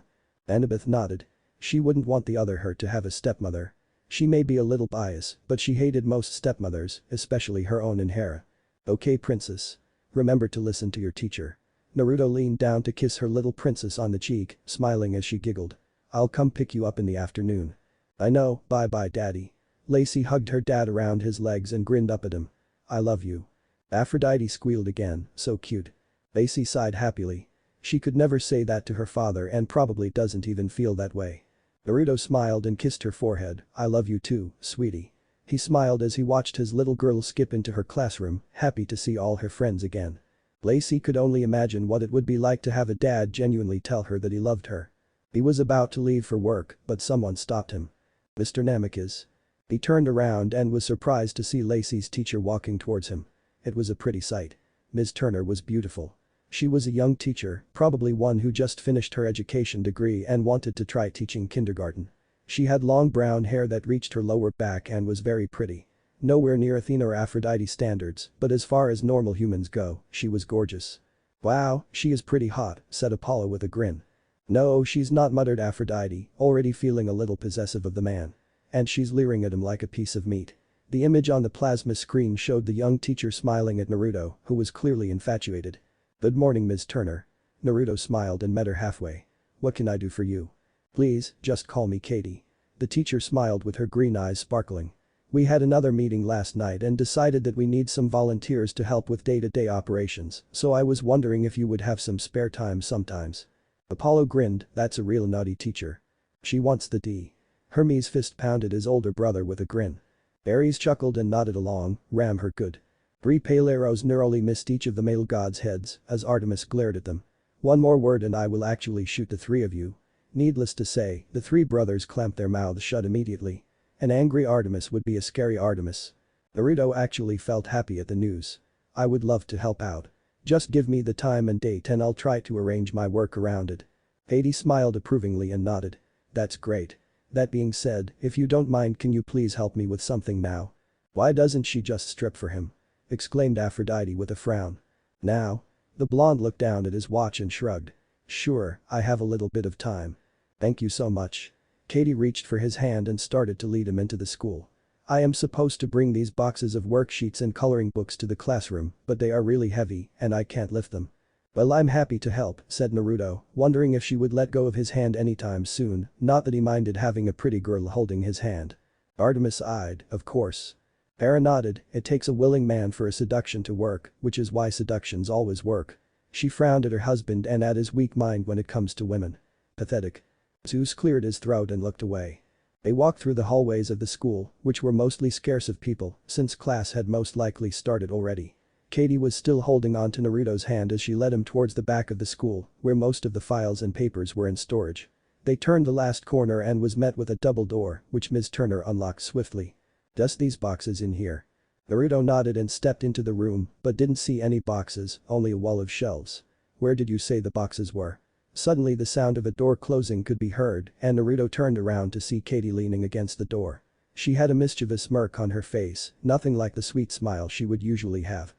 Annabeth nodded. She wouldn't want the other her to have a stepmother. She may be a little biased, but she hated most stepmothers, especially her own and Hera. Okay princess. Remember to listen to your teacher. Naruto leaned down to kiss her little princess on the cheek, smiling as she giggled. I'll come pick you up in the afternoon. I know, bye-bye daddy. Lacey hugged her dad around his legs and grinned up at him. I love you. Aphrodite squealed again, so cute. Lacey sighed happily. She could never say that to her father and probably doesn't even feel that way. Naruto smiled and kissed her forehead, I love you too, sweetie. He smiled as he watched his little girl skip into her classroom, happy to see all her friends again. Lacey could only imagine what it would be like to have a dad genuinely tell her that he loved her. He was about to leave for work, but someone stopped him. Mr. Namikaze. He turned around and was surprised to see Lacey's teacher walking towards him. It was a pretty sight. Ms. Turner was beautiful. She was a young teacher, probably one who just finished her education degree and wanted to try teaching kindergarten. She had long brown hair that reached her lower back and was very pretty. Nowhere near Athena or Aphrodite standards, but as far as normal humans go, she was gorgeous. Wow, she is pretty hot, said Apollo with a grin. No, she's not, muttered Aphrodite, already feeling a little possessive of the man. And she's leering at him like a piece of meat. The image on the plasma screen showed the young teacher smiling at Naruto, who was clearly infatuated. Good morning Ms. Turner. Naruto smiled and met her halfway. What can I do for you? Please, just call me Katie. The teacher smiled with her green eyes sparkling. We had another meeting last night and decided that we need some volunteers to help with day-to-day operations, so I was wondering if you would have some spare time sometimes. Apollo grinned, that's a real naughty teacher. She wants the D. Hermes fist pounded his older brother with a grin. Ares chuckled and nodded along, ram her good. 3 pale arrows narrowly missed each of the male gods' heads as Artemis glared at them. One more word and I will actually shoot the 3 of you. Needless to say, the 3 brothers clamped their mouths shut immediately. An angry Artemis would be a scary Artemis. Naruto actually felt happy at the news. I would love to help out. Just give me the time and date and I'll try to arrange my work around it. Hades smiled approvingly and nodded. That's great. That being said, if you don't mind, can you please help me with something now? Why doesn't she just strip for him? Exclaimed Aphrodite with a frown. Now? The blonde looked down at his watch and shrugged. Sure, I have a little bit of time. Thank you so much. Katie reached for his hand and started to lead him into the school. I am supposed to bring these boxes of worksheets and coloring books to the classroom, but they are really heavy and I can't lift them. Well, I'm happy to help, said Naruto, wondering if she would let go of his hand anytime soon, not that he minded having a pretty girl holding his hand. Artemis eyed, of course. Hera nodded, it takes a willing man for a seduction to work, which is why seductions always work. She frowned at her husband and at his weak mind when it comes to women. Pathetic. Zeus cleared his throat and looked away. They walked through the hallways of the school, which were mostly scarce of people, since class had most likely started already. Katie was still holding on to Naruto's hand as she led him towards the back of the school, where most of the files and papers were in storage. They turned the last corner and was met with a double door, which Ms. Turner unlocked swiftly. Dust these boxes in here. Naruto nodded and stepped into the room, but didn't see any boxes, only a wall of shelves. Where did you say the boxes were? Suddenly the sound of a door closing could be heard, and Naruto turned around to see Katie leaning against the door. She had a mischievous smirk on her face, nothing like the sweet smile she would usually have.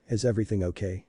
Is everything okay?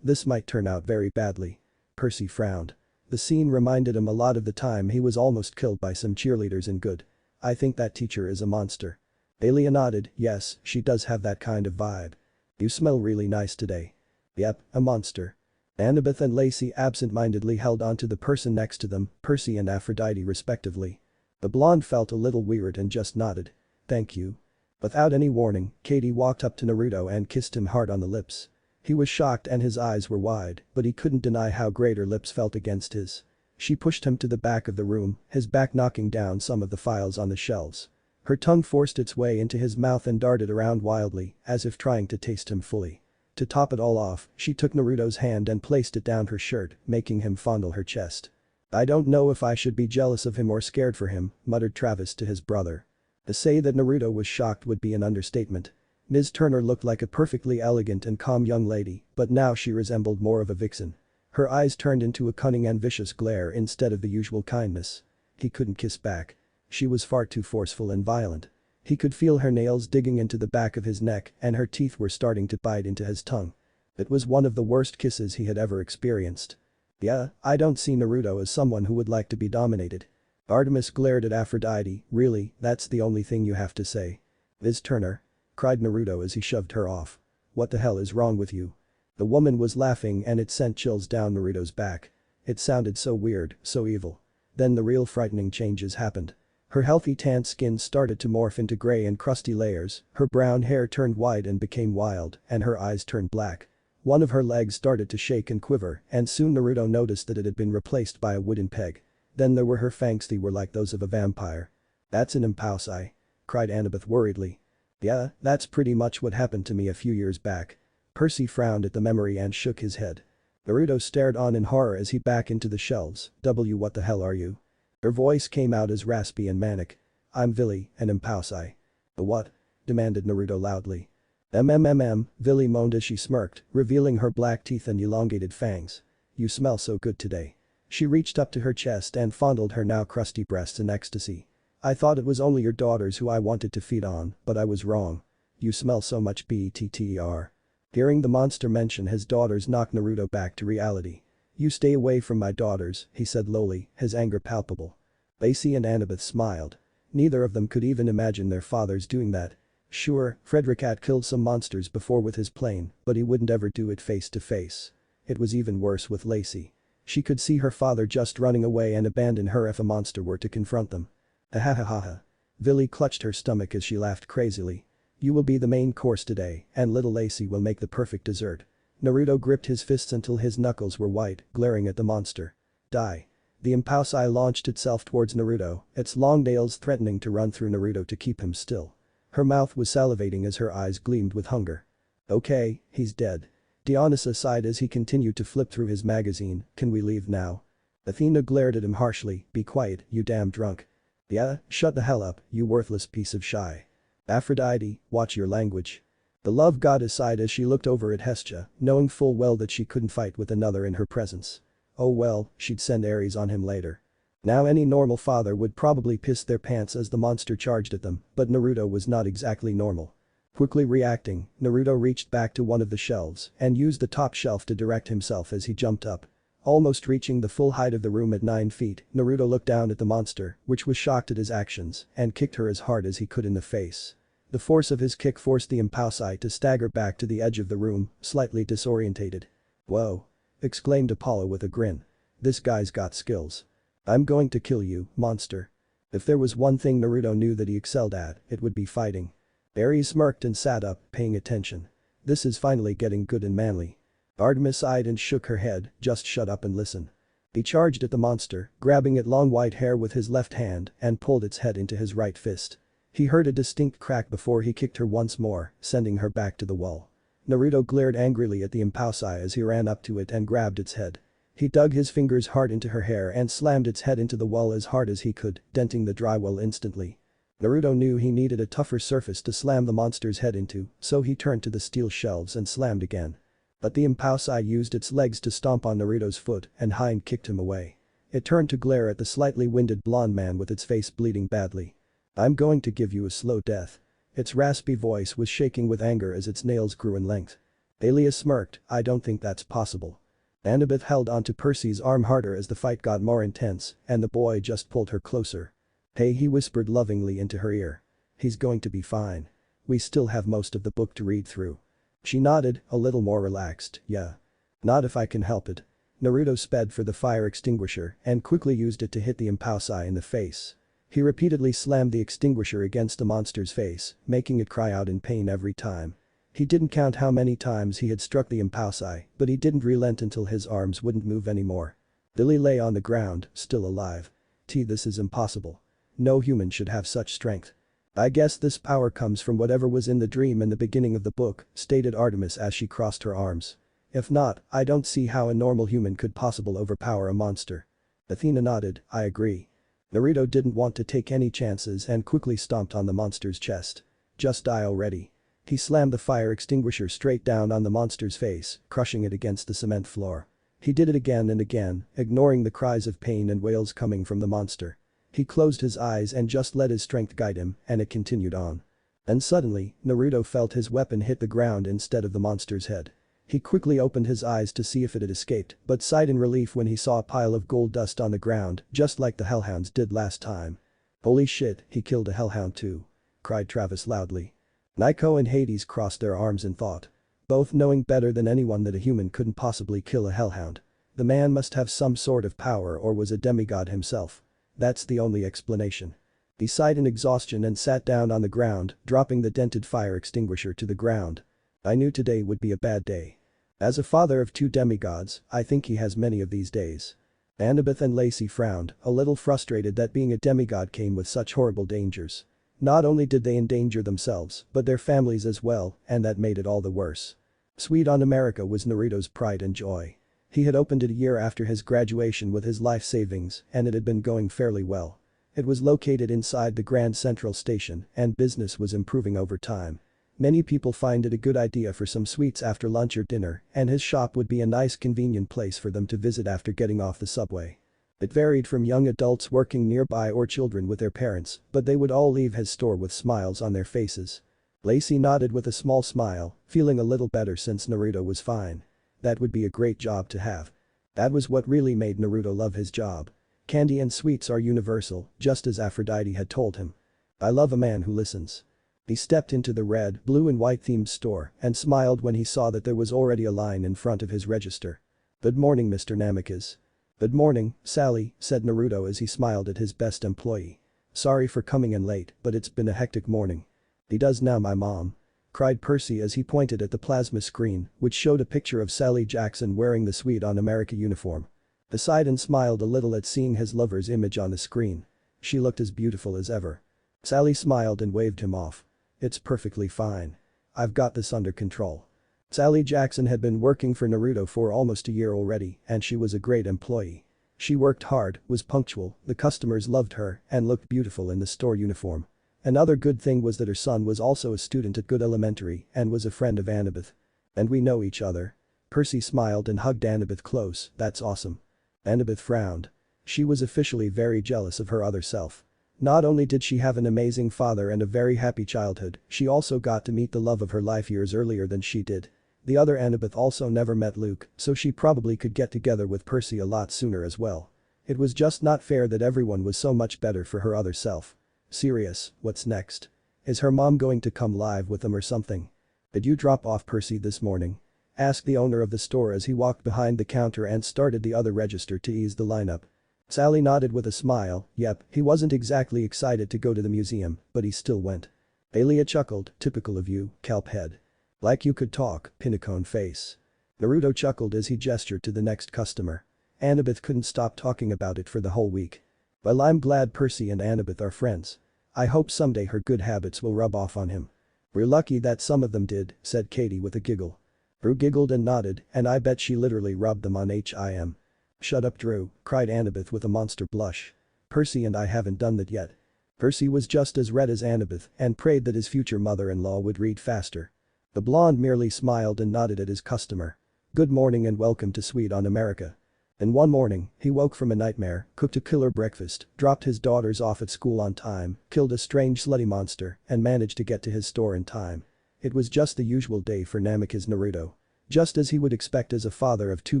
This might turn out very badly. Percy frowned. The scene reminded him a lot of the time he was almost killed by some cheerleaders in Good. I think that teacher is a monster. Alia nodded, yes, she does have that kind of vibe. You smell really nice today. Yep, a monster. Annabeth and Lacey absent-mindedly held onto the person next to them, Percy and Aphrodite respectively. The blonde felt a little weird and just nodded. Thank you. Without any warning, Katie walked up to Naruto and kissed him hard on the lips. He was shocked and his eyes were wide, but he couldn't deny how great her lips felt against his. She pushed him to the back of the room, his back knocking down some of the files on the shelves. Her tongue forced its way into his mouth and darted around wildly, as if trying to taste him fully. To top it all off, she took Naruto's hand and placed it down her shirt, making him fondle her chest. I don't know if I should be jealous of him or scared for him, muttered Travis to his brother. To say that Naruto was shocked would be an understatement. Ms. Turner looked like a perfectly elegant and calm young lady, but now she resembled more of a vixen. Her eyes turned into a cunning and vicious glare instead of the usual kindness. He couldn't kiss back. She was far too forceful and violent. He could feel her nails digging into the back of his neck and her teeth were starting to bite into his tongue. It was one of the worst kisses he had ever experienced. Yeah, I don't see Naruto as someone who would like to be dominated. Artemis glared at Aphrodite, really, that's the only thing you have to say. Ms. Turner? Cried Naruto as he shoved her off. What the hell is wrong with you? The woman was laughing and it sent chills down Naruto's back. It sounded so weird, so evil. Then the real frightening changes happened. Her healthy tan skin started to morph into gray and crusty layers, her brown hair turned white and became wild, and her eyes turned black. One of her legs started to shake and quiver, and soon Naruto noticed that it had been replaced by a wooden peg. Then there were her fangs, they were like those of a vampire. That's an impausai. Cried Annabeth worriedly. Yeah, that's pretty much what happened to me a few years back. Percy frowned at the memory and shook his head. Naruto stared on in horror as he backed into the shelves. What the hell are you? Her voice came out as raspy and manic. I'm Villy, an impausai. The what? Demanded Naruto loudly. Villy moaned as she smirked, revealing her black teeth and elongated fangs. You smell so good today. She reached up to her chest and fondled her now crusty breasts in ecstasy. I thought it was only your daughters who I wanted to feed on, but I was wrong. You smell so much better. Hearing the monster mention his daughters knocked Naruto back to reality. You stay away from my daughters, he said lowly, his anger palpable. Lacey and Annabeth smiled. Neither of them could even imagine their fathers doing that. Sure, Frederick had killed some monsters before with his plane, but he wouldn't ever do it face to face. It was even worse with Lacey. She could see her father just running away and abandon her if a monster were to confront them. Ha. Villy clutched her stomach as she laughed crazily. You will be the main course today, and little Lacey will make the perfect dessert. Naruto gripped his fists until his knuckles were white, glaring at the monster. Die. The impausai launched itself towards Naruto, its long nails threatening to run through Naruto to keep him still. Her mouth was salivating as her eyes gleamed with hunger. Okay, he's dead. Dionysus sighed as he continued to flip through his magazine. Can we leave now? Athena glared at him harshly. Be quiet, you damn drunk. Yeah, shut the hell up, you worthless piece of shy. Aphrodite, watch your language. The love goddess sighed as she looked over at Hestia, knowing full well that she couldn't fight with another in her presence. Oh well, she'd send Ares on him later. Now any normal father would probably piss their pants as the monster charged at them, but Naruto was not exactly normal. Quickly reacting, Naruto reached back to one of the shelves and used the top shelf to direct himself as he jumped up. Almost reaching the full height of the room at 9 feet, Naruto looked down at the monster, which was shocked at his actions, and kicked her as hard as he could in the face. The force of his kick forced the Impausai to stagger back to the edge of the room, slightly disorientated. "Whoa!" exclaimed Apollo with a grin. "This guy's got skills. I'm going to kill you, monster." If there was one thing Naruto knew that he excelled at, it would be fighting. Aries smirked and sat up, paying attention. This is finally getting good and manly. Artemis sighed and shook her head, "Just shut up and listen." He charged at the monster, grabbing its long white hair with his left hand and pulled its head into his right fist. He heard a distinct crack before he kicked her once more, sending her back to the wall. Naruto glared angrily at the Impausai as he ran up to it and grabbed its head. He dug his fingers hard into her hair and slammed its head into the wall as hard as he could, denting the drywall instantly. Naruto knew he needed a tougher surface to slam the monster's head into, so he turned to the steel shelves and slammed again. But the Impausai used its legs to stomp on Naruto's foot and hind kicked him away. It turned to glare at the slightly winded blonde man with its face bleeding badly. "I'm going to give you a slow death." Its raspy voice was shaking with anger as its nails grew in length. Alias smirked, "I don't think that's possible." Annabeth held onto Percy's arm harder as the fight got more intense, and the boy just pulled her closer. "Hey," he whispered lovingly into her ear. "He's going to be fine. We still have most of the book to read through." She nodded, a little more relaxed, "Yeah. Not if I can help it." Naruto sped for the fire extinguisher and quickly used it to hit the Impausai in the face. He repeatedly slammed the extinguisher against the monster's face, making it cry out in pain every time. He didn't count how many times he had struck the Impausai, but he didn't relent until his arms wouldn't move anymore. Lily lay on the ground, still alive. This is impossible. No human should have such strength. "I guess this power comes from whatever was in the dream in the beginning of the book," stated Artemis as she crossed her arms. "If not, I don't see how a normal human could possibly overpower a monster." Athena nodded, "I agree." Naruto didn't want to take any chances and quickly stomped on the monster's chest. "Just die already." He slammed the fire extinguisher straight down on the monster's face, crushing it against the cement floor. He did it again and again, ignoring the cries of pain and wails coming from the monster. He closed his eyes and just let his strength guide him, and it continued on. And suddenly, Naruto felt his weapon hit the ground instead of the monster's head. He quickly opened his eyes to see if it had escaped, but sighed in relief when he saw a pile of gold dust on the ground, just like the hellhounds did last time. "Holy shit, he killed a hellhound too," cried Travis loudly. Nico and Hades crossed their arms in thought. Both knowing better than anyone that a human couldn't possibly kill a hellhound. The man must have some sort of power or was a demigod himself. That's the only explanation. He sighed in exhaustion and sat down on the ground, dropping the dented fire extinguisher to the ground. "I knew today would be a bad day. As a father of 2 demigods, I think he has many of these days." Annabeth and Lacey frowned, a little frustrated that being a demigod came with such horrible dangers. Not only did they endanger themselves, but their families as well, and that made it all the worse. Sweet on America was Naruto's pride and joy. He had opened it a year after his graduation with his life savings, and it had been going fairly well. It was located inside the Grand Central Station, and business was improving over time. Many people find it a good idea for some sweets after lunch or dinner, and his shop would be a nice convenient place for them to visit after getting off the subway. It varied from young adults working nearby or children with their parents, but they would all leave his store with smiles on their faces. Lacey nodded with a small smile, feeling a little better since Naruto was fine. That would be a great job to have. That was what really made Naruto love his job. Candy and sweets are universal, just as Aphrodite had told him. "I love a man who listens." He stepped into the red, blue and white themed store and smiled when he saw that there was already a line in front of his register. "Good morning, Mr. Namikaze." "Good morning, Sally," said Naruto as he smiled at his best employee. "Sorry for coming in late, but it's been a hectic morning." "He does now, my mom," cried Percy as he pointed at the plasma screen, which showed a picture of Sally Jackson wearing the Sweet on America uniform. He sighed and smiled a little at seeing his lover's image on the screen. She looked as beautiful as ever. Sally smiled and waved him off. "It's perfectly fine. I've got this under control." Sally Jackson had been working for Naruto for almost a year already, and she was a great employee. She worked hard, was punctual, the customers loved her, and looked beautiful in the store uniform. Another good thing was that her son was also a student at Good Elementary and was a friend of Annabeth. "And we know each other." Percy smiled and hugged Annabeth close. "That's awesome." Annabeth frowned. She was officially very jealous of her other self. Not only did she have an amazing father and a very happy childhood, she also got to meet the love of her life years earlier than she did. The other Annabeth also never met Luke, so she probably could get together with Percy a lot sooner as well. It was just not fair that everyone was so much better for her other self. Serious, what's next? Is her mom going to come live with them or something? Did you drop off Percy this morning? Asked the owner of the store as he walked behind the counter and started the other register to ease the lineup. Sally nodded with a smile. Yep, he wasn't exactly excited to go to the museum, but he still went. Alia chuckled, typical of you, kelphead. Like you could talk, pinicone face. Naruto chuckled as he gestured to the next customer. Annabeth couldn't stop talking about it for the whole week. Well, I'm glad Percy and Annabeth are friends. I hope someday her good habits will rub off on him. We're lucky that some of them did, said Katie with a giggle. Drew giggled and nodded, and I bet she literally rubbed them on him. Shut up, Drew, cried Annabeth with a monster blush. Percy and I haven't done that yet. Percy was just as red as Annabeth and prayed that his future mother-in-law would read faster. The blonde merely smiled and nodded at his customer. Good morning and welcome to Sweet on America. Then one morning, he woke from a nightmare, cooked a killer breakfast, dropped his daughters off at school on time, killed a strange slutty monster, and managed to get to his store in time. It was just the usual day for Namikaze Naruto. Just as he would expect as a father of two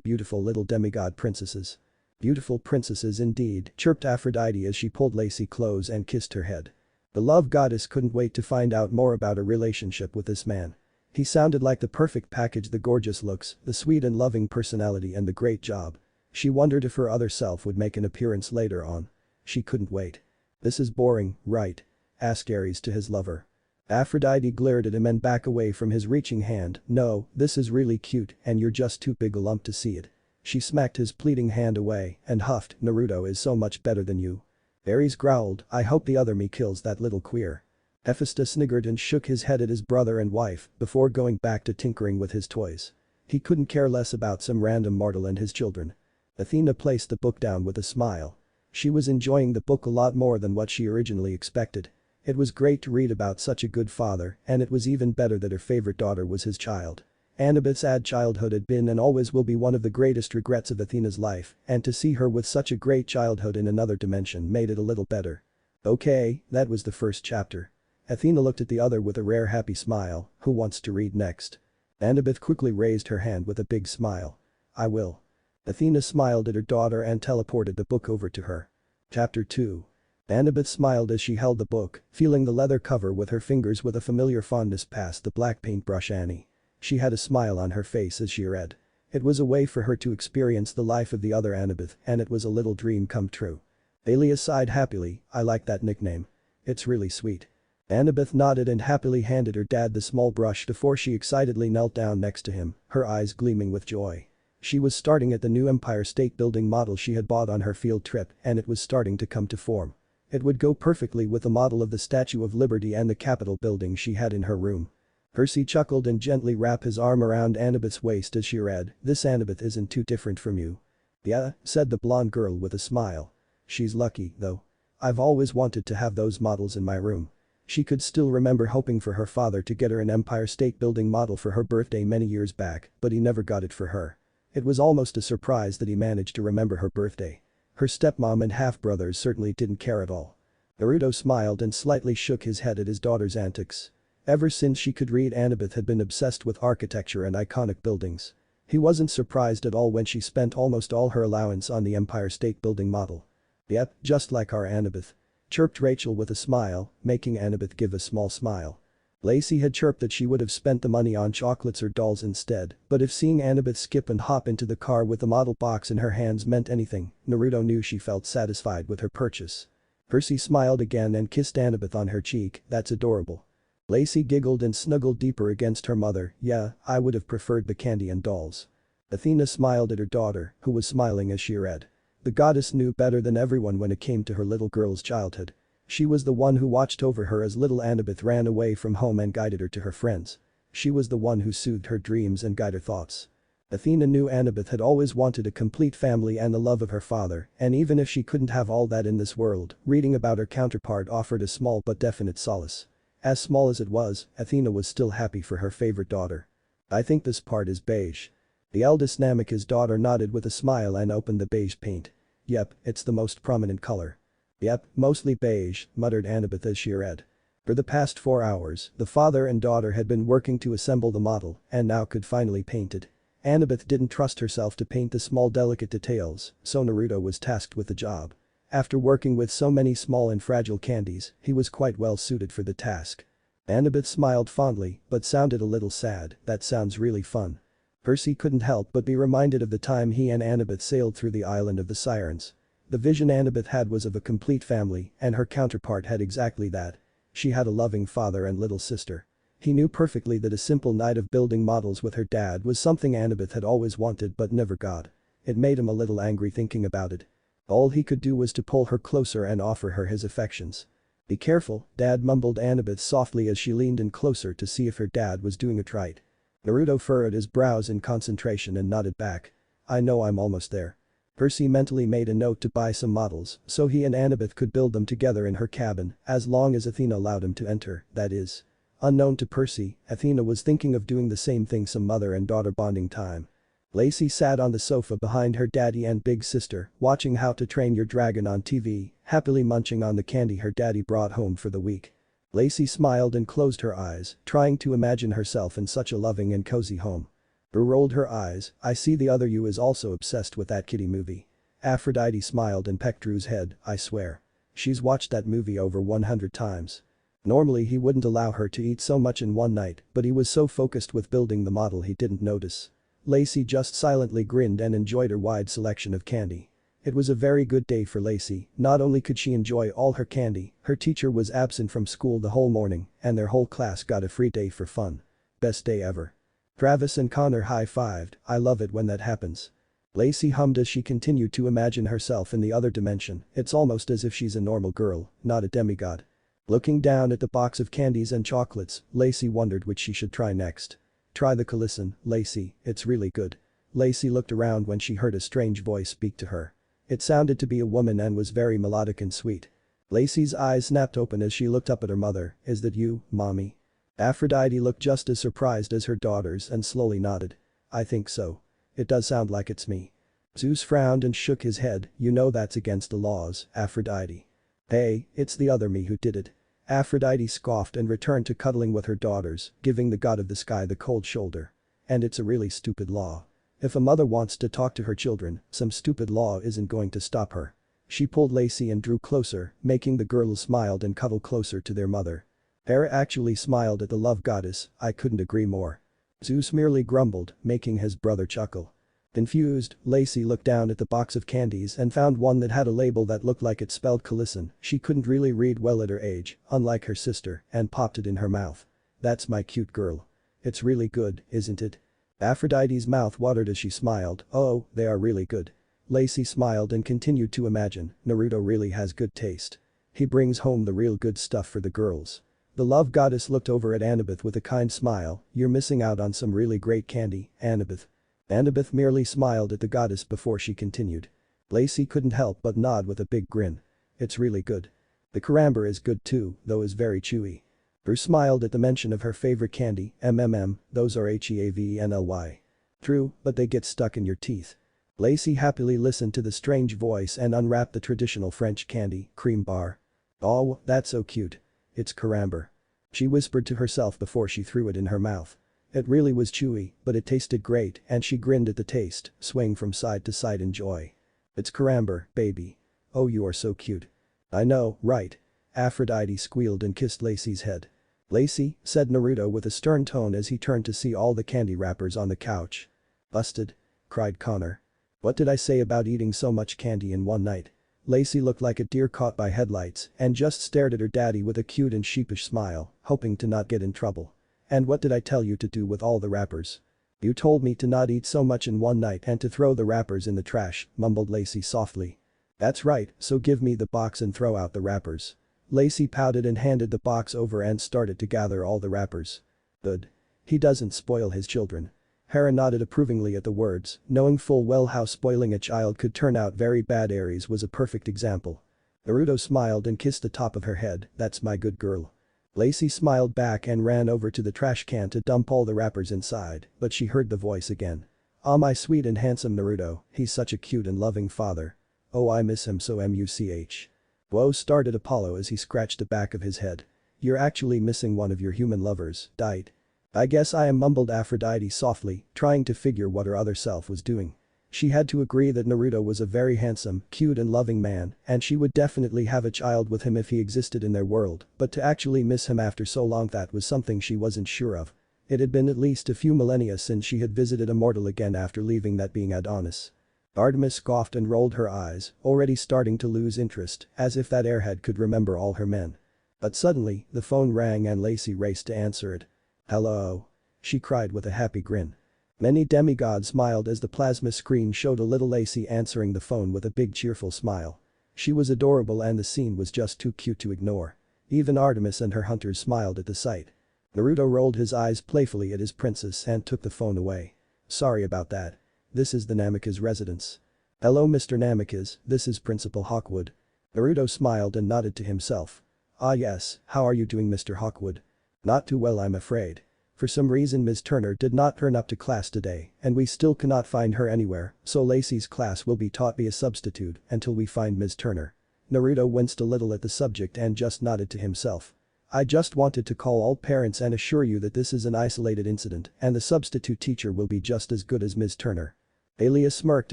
beautiful little demigod princesses. Beautiful princesses indeed, chirped Aphrodite as she pulled Lacey close and kissed her head. The love goddess couldn't wait to find out more about her relationship with this man. He sounded like the perfect package, the gorgeous looks, the sweet and loving personality and the great job. She wondered if her other self would make an appearance later on. She couldn't wait. This is boring, right? Asked Ares to his lover. Aphrodite glared at him and back away from his reaching hand. No, this is really cute and you're just too big a lump to see it. She smacked his pleading hand away and huffed, Naruto is so much better than you. Ares growled, I hope the other me kills that little queer. Hephaestus sniggered and shook his head at his brother and wife before going back to tinkering with his toys. He couldn't care less about some random mortal and his children. Athena placed the book down with a smile. She was enjoying the book a lot more than what she originally expected. It was great to read about such a good father, and it was even better that her favorite daughter was his child. Annabeth's sad childhood had been and always will be one of the greatest regrets of Athena's life, and to see her with such a great childhood in another dimension made it a little better. Okay, that was the first chapter. Athena looked at the other with a rare happy smile. Who wants to read next? Annabeth quickly raised her hand with a big smile. I will. Athena smiled at her daughter and teleported the book over to her. Chapter 2. Annabeth smiled as she held the book, feeling the leather cover with her fingers with a familiar fondness past the black paintbrush Annie. She had a smile on her face as she read. It was a way for her to experience the life of the other Annabeth, and it was a little dream come true. Alia sighed happily, I like that nickname. It's really sweet. Annabeth nodded and happily handed her dad the small brush before she excitedly knelt down next to him, her eyes gleaming with joy. She was starting at the new Empire State Building model she had bought on her field trip and it was starting to come to form. It would go perfectly with the model of the Statue of Liberty and the Capitol building she had in her room. Percy chuckled and gently wrapped his arm around Annabeth's waist as she read, this Annabeth isn't too different from you. Yeah, said the blonde girl with a smile. She's lucky, though. I've always wanted to have those models in my room. She could still remember hoping for her father to get her an Empire State Building model for her birthday many years back, but he never got it for her. It was almost a surprise that he managed to remember her birthday. Her stepmom and half-brothers certainly didn't care at all. Naruto smiled and slightly shook his head at his daughter's antics. Ever since she could read, Annabeth had been obsessed with architecture and iconic buildings. He wasn't surprised at all when she spent almost all her allowance on the Empire State Building model. Yep, just like our Annabeth. Chirped Rachel with a smile, making Annabeth give a small smile. Lacey had chirped that she would have spent the money on chocolates or dolls instead, but if seeing Annabeth skip and hop into the car with the model box in her hands meant anything, Naruto knew she felt satisfied with her purchase. Percy smiled again and kissed Annabeth on her cheek, that's adorable. Lacey giggled and snuggled deeper against her mother, yeah, I would have preferred the candy and dolls. Athena smiled at her daughter, who was smiling as she read. The goddess knew better than everyone when it came to her little girl's childhood. She was the one who watched over her as little Annabeth ran away from home and guided her to her friends. She was the one who soothed her dreams and guided her thoughts. Athena knew Annabeth had always wanted a complete family and the love of her father, and even if she couldn't have all that in this world, reading about her counterpart offered a small but definite solace. As small as it was, Athena was still happy for her favorite daughter. I think this part is beige. The eldest Namikaze's daughter nodded with a smile and opened the beige paint. Yep, it's the most prominent color. Yep, mostly beige, muttered Annabeth as she read. For the past 4 hours, the father and daughter had been working to assemble the model and now could finally paint it. Annabeth didn't trust herself to paint the small delicate details, so Naruto was tasked with the job. After working with so many small and fragile candies, he was quite well suited for the task. Annabeth smiled fondly, but sounded a little sad. That sounds really fun. Percy couldn't help but be reminded of the time he and Annabeth sailed through the island of the Sirens. The vision Annabeth had was of a complete family, and her counterpart had exactly that. She had a loving father and little sister. He knew perfectly that a simple night of building models with her dad was something Annabeth had always wanted but never got. It made him a little angry thinking about it. All he could do was to pull her closer and offer her his affections. "Be careful," Dad mumbled Annabeth softly as she leaned in closer to see if her dad was doing it right. Naruto furrowed his brows in concentration and nodded back. "I know, I'm almost there." Percy mentally made a note to buy some models so he and Annabeth could build them together in her cabin as long as Athena allowed him to enter, that is. Unknown to Percy, Athena was thinking of doing the same thing, some mother and daughter bonding time. Lacey sat on the sofa behind her daddy and big sister, watching How to Train Your Dragon on TV, happily munching on the candy her daddy brought home for the week. Lacey smiled and closed her eyes, trying to imagine herself in such a loving and cozy home. Rue rolled her eyes. "I see the other you is also obsessed with that kitty movie." Aphrodite smiled and pecked Rue's head. "I swear. She's watched that movie over 100 times. Normally he wouldn't allow her to eat so much in one night, but he was so focused with building the model he didn't notice." Lacey just silently grinned and enjoyed her wide selection of candy. It was a very good day for Lacey. Not only could she enjoy all her candy, her teacher was absent from school the whole morning and their whole class got a free day for fun. Best day ever. Travis and Connor high-fived. "I love it when that happens." Lacey hummed as she continued to imagine herself in the other dimension. It's almost as if she's a normal girl, not a demigod. Looking down at the box of candies and chocolates, Lacey wondered which she should try next. "Try the Calisson, Lacey, it's really good." Lacey looked around when she heard a strange voice speak to her. It sounded to be a woman and was very melodic and sweet. Lacey's eyes snapped open as she looked up at her mother. "Is that you, mommy?" Aphrodite looked just as surprised as her daughters and slowly nodded. "I think so. It does sound like it's me." Zeus frowned and shook his head. "You know that's against the laws, Aphrodite." "Hey, it's the other me who did it." Aphrodite scoffed and returned to cuddling with her daughters, giving the god of the sky the cold shoulder. "And it's a really stupid law. If a mother wants to talk to her children, some stupid law isn't going to stop her." She pulled Lacey and drew closer, making the girls smile and cuddle closer to their mother. Hera actually smiled at the love goddess. "I couldn't agree more." Zeus merely grumbled, making his brother chuckle. Confused, Lacey looked down at the box of candies and found one that had a label that looked like it spelled Calisson. She couldn't really read well at her age, unlike her sister, and popped it in her mouth. "That's my cute girl. It's really good, isn't it?" Aphrodite's mouth watered as she smiled. "Oh, they are really good." Lacey smiled and continued to imagine, Naruto really has good taste. He brings home the real good stuff for the girls. The love goddess looked over at Annabeth with a kind smile. "You're missing out on some really great candy, Annabeth." Annabeth merely smiled at the goddess before she continued. Lacey couldn't help but nod with a big grin. "It's really good. The carambar is good too, though is very chewy." Rue smiled at the mention of her favorite candy, those are HEAVENLY. "True, but they get stuck in your teeth." Lacey happily listened to the strange voice and unwrapped the traditional French candy, cream bar. "Oh, that's so cute. It's carambar." She whispered to herself before she threw it in her mouth. It really was chewy, but it tasted great and she grinned at the taste, swaying from side to side in joy. "It's carambar, baby. Oh, you are so cute." "I know, right?" Aphrodite squealed and kissed Lacey's head. "Lacey," said Naruto with a stern tone as he turned to see all the candy wrappers on the couch. "Busted," cried Connor. "What did I say about eating so much candy in one night?" Lacey looked like a deer caught by headlights and just stared at her daddy with a cute and sheepish smile, hoping to not get in trouble. "And what did I tell you to do with all the wrappers?" "You told me to not eat so much in one night and to throw the wrappers in the trash," mumbled Lacey softly. "That's right, so give me the box and throw out the wrappers." Lacey pouted and handed the box over and started to gather all the wrappers. "Good. He doesn't spoil his children." Hera nodded approvingly at the words, knowing full well how spoiling a child could turn out very bad. Aries was a perfect example. Naruto smiled and kissed the top of her head. "That's my good girl." Lacey smiled back and ran over to the trash can to dump all the wrappers inside, but she heard the voice again. "Ah, my sweet and handsome Naruto, he's such a cute and loving father." Oh, I miss him so much. Whoa, started Apollo as he scratched the back of his head. You're actually missing one of your human lovers, died. I guess I am, mumbled Aphrodite softly, trying to figure what her other self was doing. She had to agree that Naruto was a very handsome, cute and loving man, and she would definitely have a child with him if he existed in their world, but to actually miss him after so long, that was something she wasn't sure of. It had been at least a few millennia since she had visited a mortal again after leaving that being Adonis. Artemis scoffed and rolled her eyes, already starting to lose interest, as if that airhead could remember all her men. But suddenly, the phone rang and Lacey raced to answer it. "Hello?" she cried with a happy grin. Many demigods smiled as the plasma screen showed a little Lacey answering the phone with a big cheerful smile. She was adorable and the scene was just too cute to ignore. Even Artemis and her hunters smiled at the sight. Naruto rolled his eyes playfully at his princess and took the phone away. "Sorry about that. This is the Namikaze residence." "Hello Mr. Namikaze, this is Principal Hawkwood." Naruto smiled and nodded to himself. "Ah yes, how are you doing Mr. Hawkwood?" "Not too well I'm afraid. For some reason Ms. Turner did not turn up to class today and we still cannot find her anywhere, so Lacey's class will be taught by a substitute until we find Ms. Turner." Naruto winced a little at the subject and just nodded to himself. "I just wanted to call all parents and assure you that this is an isolated incident and the substitute teacher will be just as good as Ms. Turner." Alia smirked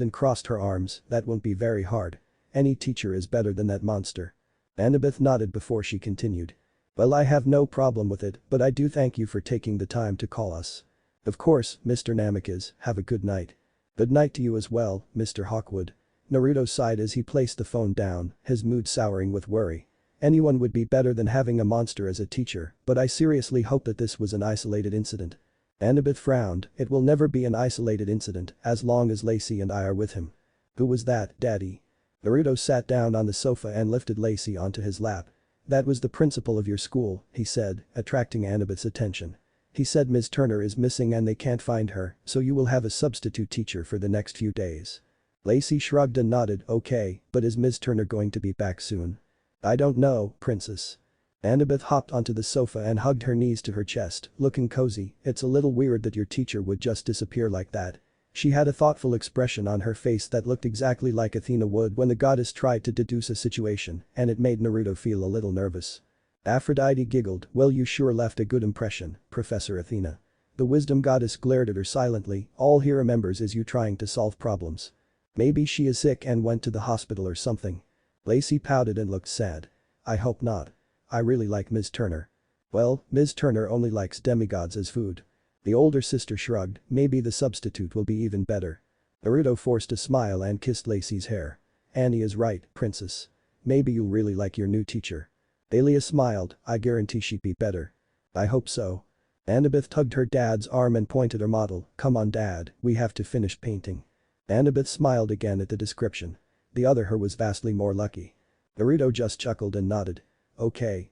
and crossed her arms, "That won't be very hard. Any teacher is better than that monster." Annabeth nodded before she continued. "Well, I have no problem with it, but I do thank you for taking the time to call us." "Of course, Mr. Namikaze, have a good night." "Good night to you as well, Mr. Hawkwood." Naruto sighed as he placed the phone down, his mood souring with worry. "Anyone would be better than having a monster as a teacher, but I seriously hope that this was an isolated incident." Annabeth frowned, "It will never be an isolated incident as long as Lacey and I are with him." "Who was that, Daddy?" Naruto sat down on the sofa and lifted Lacey onto his lap. "That was the principal of your school," he said, attracting Annabeth's attention. "He said Ms. Turner is missing and they can't find her, so you will have a substitute teacher for the next few days." Lacey shrugged and nodded, "Okay, but is Ms. Turner going to be back soon?" "I don't know, Princess." Annabeth hopped onto the sofa and hugged her knees to her chest, looking cozy. "It's a little weird that your teacher would just disappear like that." She had a thoughtful expression on her face that looked exactly like Athena would when the goddess tried to deduce a situation, and it made Naruto feel a little nervous. Aphrodite giggled, "Well, you sure left a good impression, Professor Athena." The wisdom goddess glared at her silently, "All he remembers is you trying to solve problems. Maybe she is sick and went to the hospital or something." Lacey pouted and looked sad. "I hope not. I really like Ms. Turner." "Well, Ms. Turner only likes demigods as food." The older sister shrugged, "Maybe the substitute will be even better." Naruto forced a smile and kissed Lacey's hair. "Annie is right, Princess. Maybe you'll really like your new teacher." Alia smiled, "I guarantee she'd be better." "I hope so." Annabeth tugged her dad's arm and pointed her model, "Come on Dad, we have to finish painting." Annabeth smiled again at the description. The other her was vastly more lucky. Naruto just chuckled and nodded. Okay.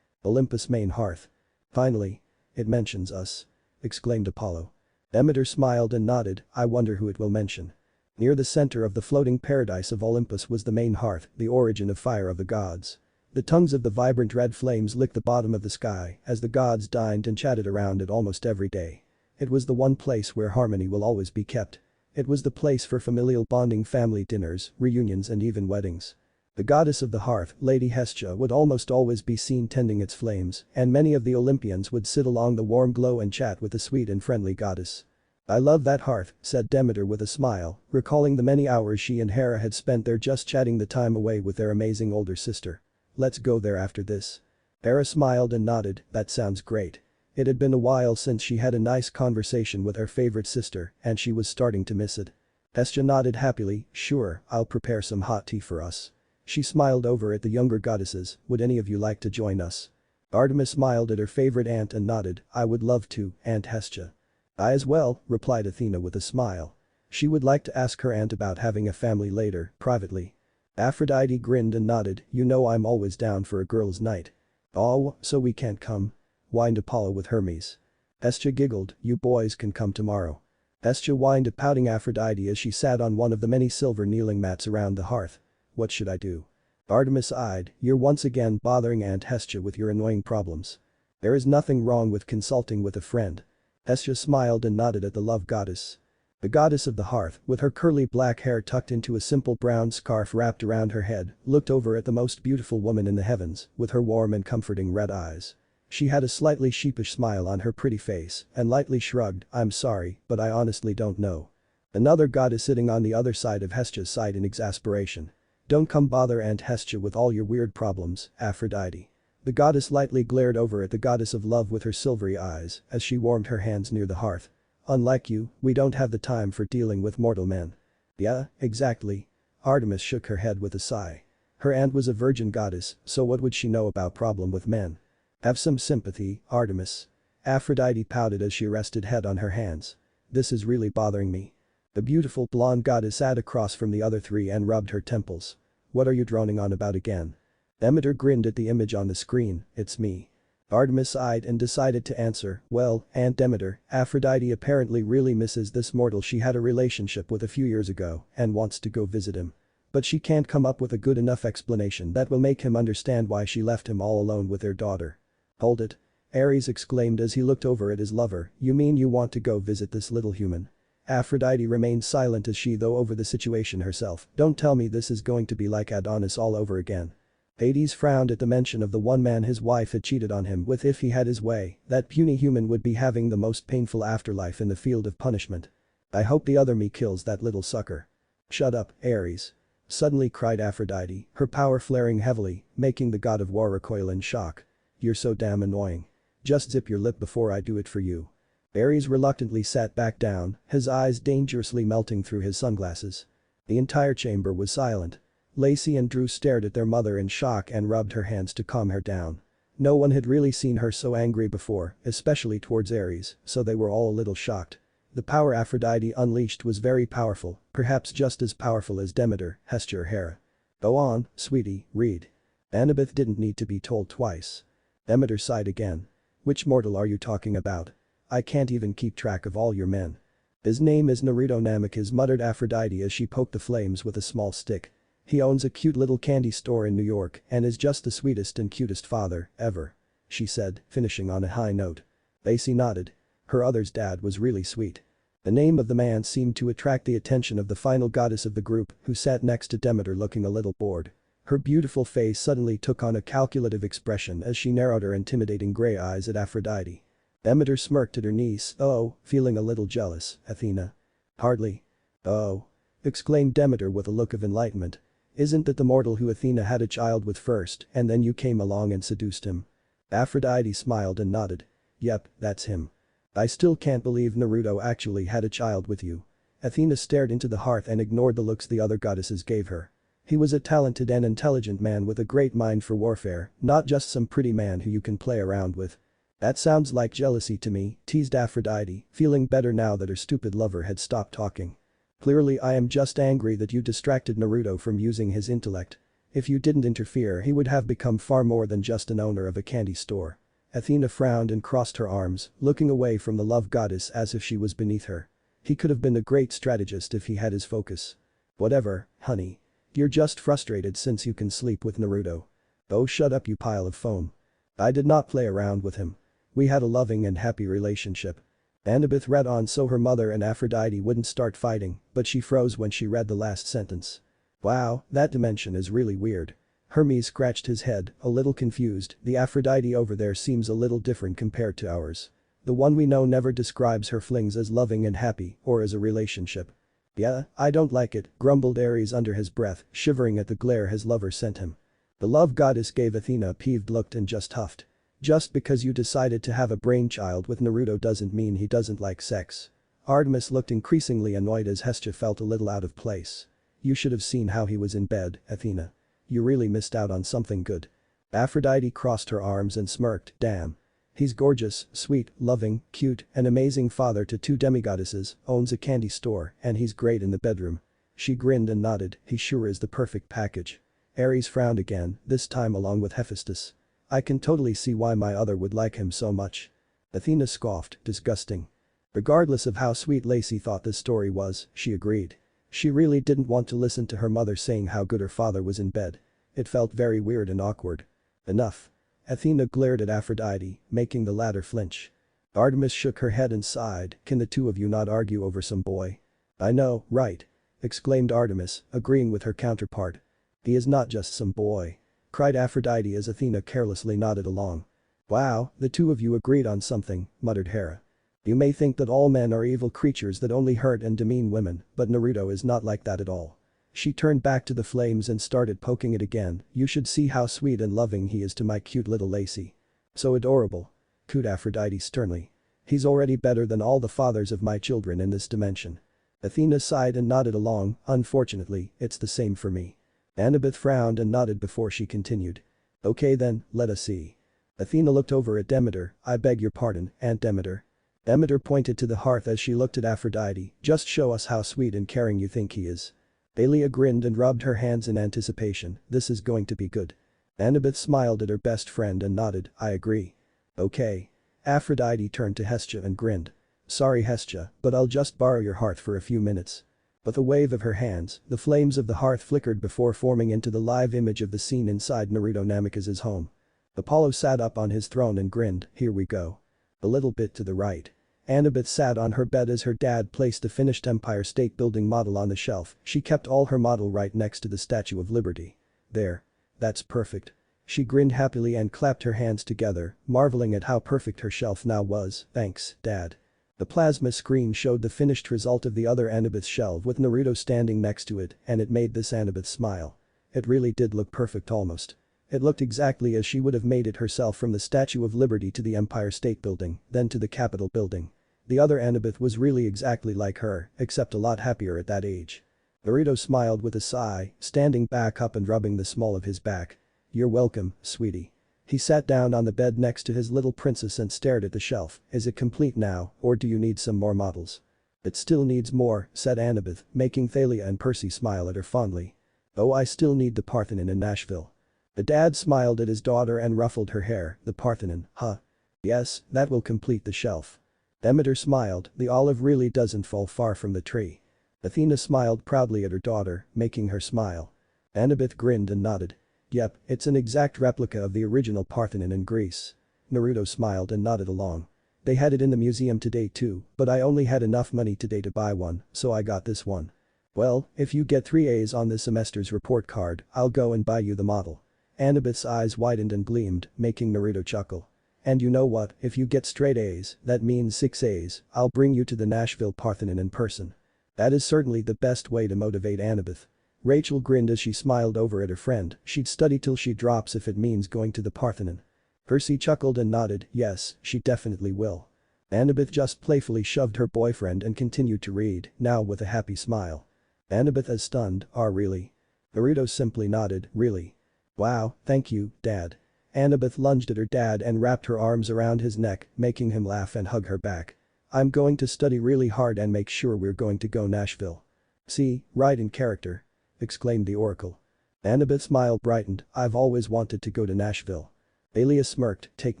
Olympus main hearth. "Finally. It mentions us," exclaimed Apollo. Demeter smiled and nodded, "I wonder who it will mention." Near the center of the floating paradise of Olympus was the main hearth, the origin of fire of the gods. The tongues of the vibrant red flames licked the bottom of the sky as the gods dined and chatted around it almost every day. It was the one place where harmony will always be kept. It was the place for familial bonding, family dinners, reunions and even weddings. The goddess of the hearth, Lady Hestia, would almost always be seen tending its flames, and many of the Olympians would sit along the warm glow and chat with the sweet and friendly goddess. "I love that hearth," said Demeter with a smile, recalling the many hours she and Hera had spent there just chatting the time away with their amazing older sister. "Let's go there after this." Hera smiled and nodded, "That sounds great." It had been a while since she had a nice conversation with her favorite sister, and she was starting to miss it. Hestia nodded happily, "Sure, I'll prepare some hot tea for us." She smiled over at the younger goddesses, "Would any of you like to join us?" Artemis smiled at her favorite aunt and nodded, "I would love to, Aunt Hestia." "I as well," replied Athena with a smile. She would like to ask her aunt about having a family later, privately. Aphrodite grinned and nodded, "You know I'm always down for a girls' night." "Oh, so we can't come?" whined Apollo with Hermes. Hestia giggled, "You boys can come tomorrow." Hestia whined at pouting Aphrodite as she sat on one of the many silver kneeling mats around the hearth. "What should I do?" Artemis eyed, "You're once again bothering Aunt Hestia with your annoying problems." "There is nothing wrong with consulting with a friend." Hestia smiled and nodded at the love goddess. The goddess of the hearth, with her curly black hair tucked into a simple brown scarf wrapped around her head, looked over at the most beautiful woman in the heavens, with her warm and comforting red eyes. She had a slightly sheepish smile on her pretty face and lightly shrugged, "I'm sorry, but I honestly don't know." Another goddess sitting on the other side of Hestia's sighed in exasperation. "Don't come bother Aunt Hestia with all your weird problems, Aphrodite." The goddess lightly glared over at the goddess of love with her silvery eyes as she warmed her hands near the hearth. "Unlike you, we don't have the time for dealing with mortal men." "Yeah, exactly." Artemis shook her head with a sigh. Her aunt was a virgin goddess, so what would she know about problem with men? "Have some sympathy, Artemis." Aphrodite pouted as she rested head on her hands. "This is really bothering me." The beautiful blonde goddess sat across from the other three and rubbed her temples. "What are you droning on about again?" Demeter grinned at the image on the screen. "It's me." Artemis sighed and decided to answer, "Well, Aunt Demeter, Aphrodite apparently really misses this mortal she had a relationship with a few years ago and wants to go visit him. But she can't come up with a good enough explanation that will make him understand why she left him all alone with their daughter." "Hold it." Ares exclaimed as he looked over at his lover, "You mean you want to go visit this little human?" Aphrodite remained silent as she thought over the situation herself. "Don't tell me this is going to be like Adonis all over again." Hades frowned at the mention of the one man his wife had cheated on him with. If he had his way, that puny human would be having the most painful afterlife in the field of punishment. "I hope the other me kills that little sucker." "Shut up, Ares." Suddenly cried Aphrodite, her power flaring heavily, making the god of war recoil in shock. "You're so damn annoying. Just zip your lip before I do it for you." Ares reluctantly sat back down, his eyes dangerously melting through his sunglasses. The entire chamber was silent. Lacey and Drew stared at their mother in shock and rubbed her hands to calm her down. No one had really seen her so angry before, especially towards Ares, so they were all a little shocked. The power Aphrodite unleashed was very powerful, perhaps just as powerful as Demeter, Hestia or Hera. "Go on, sweetie, read." Annabeth didn't need to be told twice. Demeter sighed again. "Which mortal are you talking about? I can't even keep track of all your men." "His name is Naruto Namikaze," muttered Aphrodite as she poked the flames with a small stick. "He owns a cute little candy store in New York and is just the sweetest and cutest father, ever," she said, finishing on a high note. Lacey nodded. Her other's dad was really sweet. The name of the man seemed to attract the attention of the final goddess of the group, who sat next to Demeter looking a little bored. Her beautiful face suddenly took on a calculative expression as she narrowed her intimidating gray eyes at Aphrodite. Demeter smirked at her niece. "Oh, feeling a little jealous, Athena?" "Hardly." "Oh." exclaimed Demeter with a look of enlightenment. "Isn't that the mortal who Athena had a child with first and then you came along and seduced him?" Aphrodite smiled and nodded. "Yep, that's him. I still can't believe Naruto actually had a child with you." Athena stared into the hearth and ignored the looks the other goddesses gave her. "He was a talented and intelligent man with a great mind for warfare, not just some pretty man who you can play around with." "That sounds like jealousy to me," teased Aphrodite, feeling better now that her stupid lover had stopped talking. "Clearly I am just angry that you distracted Naruto from using his intellect. If you didn't interfere he would have become far more than just an owner of a candy store." Athena frowned and crossed her arms, looking away from the love goddess as if she was beneath her. "He could have been a great strategist if he had his focus." "Whatever, honey. You're just frustrated since you can sleep with Naruto." "Oh, shut up, you pile of foam. I did not play around with him. We had a loving and happy relationship." Annabeth read on so her mother and Aphrodite wouldn't start fighting, but she froze when she read the last sentence. "Wow, that dimension is really weird." Hermes scratched his head, a little confused. "The Aphrodite over there seems a little different compared to ours. The one we know never describes her flings as loving and happy or as a relationship." "Yeah, I don't like it," grumbled Ares under his breath, shivering at the glare his lover sent him. The love goddess gave Athena a peeved look and just huffed. "Just because you decided to have a brainchild with Naruto doesn't mean he doesn't like sex." Artemis looked increasingly annoyed as Hestia felt a little out of place. "You should have seen how he was in bed, Athena. You really missed out on something good." Aphrodite crossed her arms and smirked. "Damn. He's gorgeous, sweet, loving, cute, an amazing father to two demigoddesses, owns a candy store, and he's great in the bedroom." She grinned and nodded. "He sure is the perfect package." Ares frowned again, this time along with Hephaestus. "I can totally see why my other would like him so much." Athena scoffed, "Disgusting." Regardless of how sweet Lacey thought this story was, she agreed. She really didn't want to listen to her mother saying how good her father was in bed. It felt very weird and awkward. "Enough." Athena glared at Aphrodite, making the latter flinch. Artemis shook her head and sighed. "Can the two of you not argue over some boy?" I know, right? Exclaimed Artemis, agreeing with her counterpart. He is not just some boy. Cried Aphrodite as Athena carelessly nodded along. Wow, the two of you agreed on something, muttered Hera. You may think that all men are evil creatures that only hurt and demean women, but Naruto is not like that at all. She turned back to the flames and started poking it again. You should see how sweet and loving he is to my cute little Lacey. So adorable. Cooed Aphrodite sternly. He's already better than all the fathers of my children in this dimension. Athena sighed and nodded along. Unfortunately, it's the same for me. Annabeth frowned and nodded before she continued. Okay then, let us see. Athena looked over at Demeter. I beg your pardon, Aunt Demeter. Demeter pointed to the hearth as she looked at Aphrodite. Just show us how sweet and caring you think he is. Aelia grinned and rubbed her hands in anticipation. This is going to be good. Annabeth smiled at her best friend and nodded. I agree. Okay. Aphrodite turned to Hestia and grinned. Sorry Hestia, but I'll just borrow your hearth for a few minutes. With a wave of her hands, the flames of the hearth flickered before forming into the live image of the scene inside Naruto Namikaze's home. Apollo sat up on his throne and grinned. Here we go. A little bit to the right. Annabeth sat on her bed as her dad placed the finished Empire State Building model on the shelf. She kept all her model right next to the Statue of Liberty. There. That's perfect. She grinned happily and clapped her hands together, marveling at how perfect her shelf now was. Thanks, Dad. The plasma screen showed the finished result of the other Annabeth shelf with Naruto standing next to it, and it made this Annabeth smile. It really did look perfect almost. It looked exactly as she would have made it herself from the Statue of Liberty to the Empire State Building, then to the Capitol Building. The other Annabeth was really exactly like her, except a lot happier at that age. Naruto smiled with a sigh, standing back up and rubbing the small of his back. You're welcome, sweetie. He sat down on the bed next to his little princess and stared at the shelf. Is it complete now, or do you need some more models? It still needs more, said Annabeth, making Thalia and Percy smile at her fondly. Oh, I still need the Parthenon in Nashville. The dad smiled at his daughter and ruffled her hair. The Parthenon, huh? Yes, that will complete the shelf. Demeter smiled. The olive really doesn't fall far from the tree. Athena smiled proudly at her daughter, making her smile. Annabeth grinned and nodded. Yep, it's an exact replica of the original Parthenon in Greece. Naruto smiled and nodded along. They had it in the museum today too, but I only had enough money today to buy one, so I got this one. Well, if you get 3 A's on this semester's report card, I'll go and buy you the model. Annabeth's eyes widened and gleamed, making Naruto chuckle. And you know what, if you get straight A's, that means 6 A's, I'll bring you to the Nashville Parthenon in person. That is certainly the best way to motivate Annabeth. Rachel grinned as she smiled over at her friend. She'd study till she drops if it means going to the Parthenon. Percy chuckled and nodded. Yes, she definitely will. Annabeth just playfully shoved her boyfriend and continued to read, now with a happy smile. Annabeth as stunned. Really? Naruto simply nodded. Really? Wow, thank you, Dad. Annabeth lunged at her dad and wrapped her arms around his neck, making him laugh and hug her back. I'm going to study really hard and make sure we're going to go Nashville. See, right in character. Exclaimed the Oracle. Annabeth's smile brightened. I've always wanted to go to Nashville. Aelia smirked. Take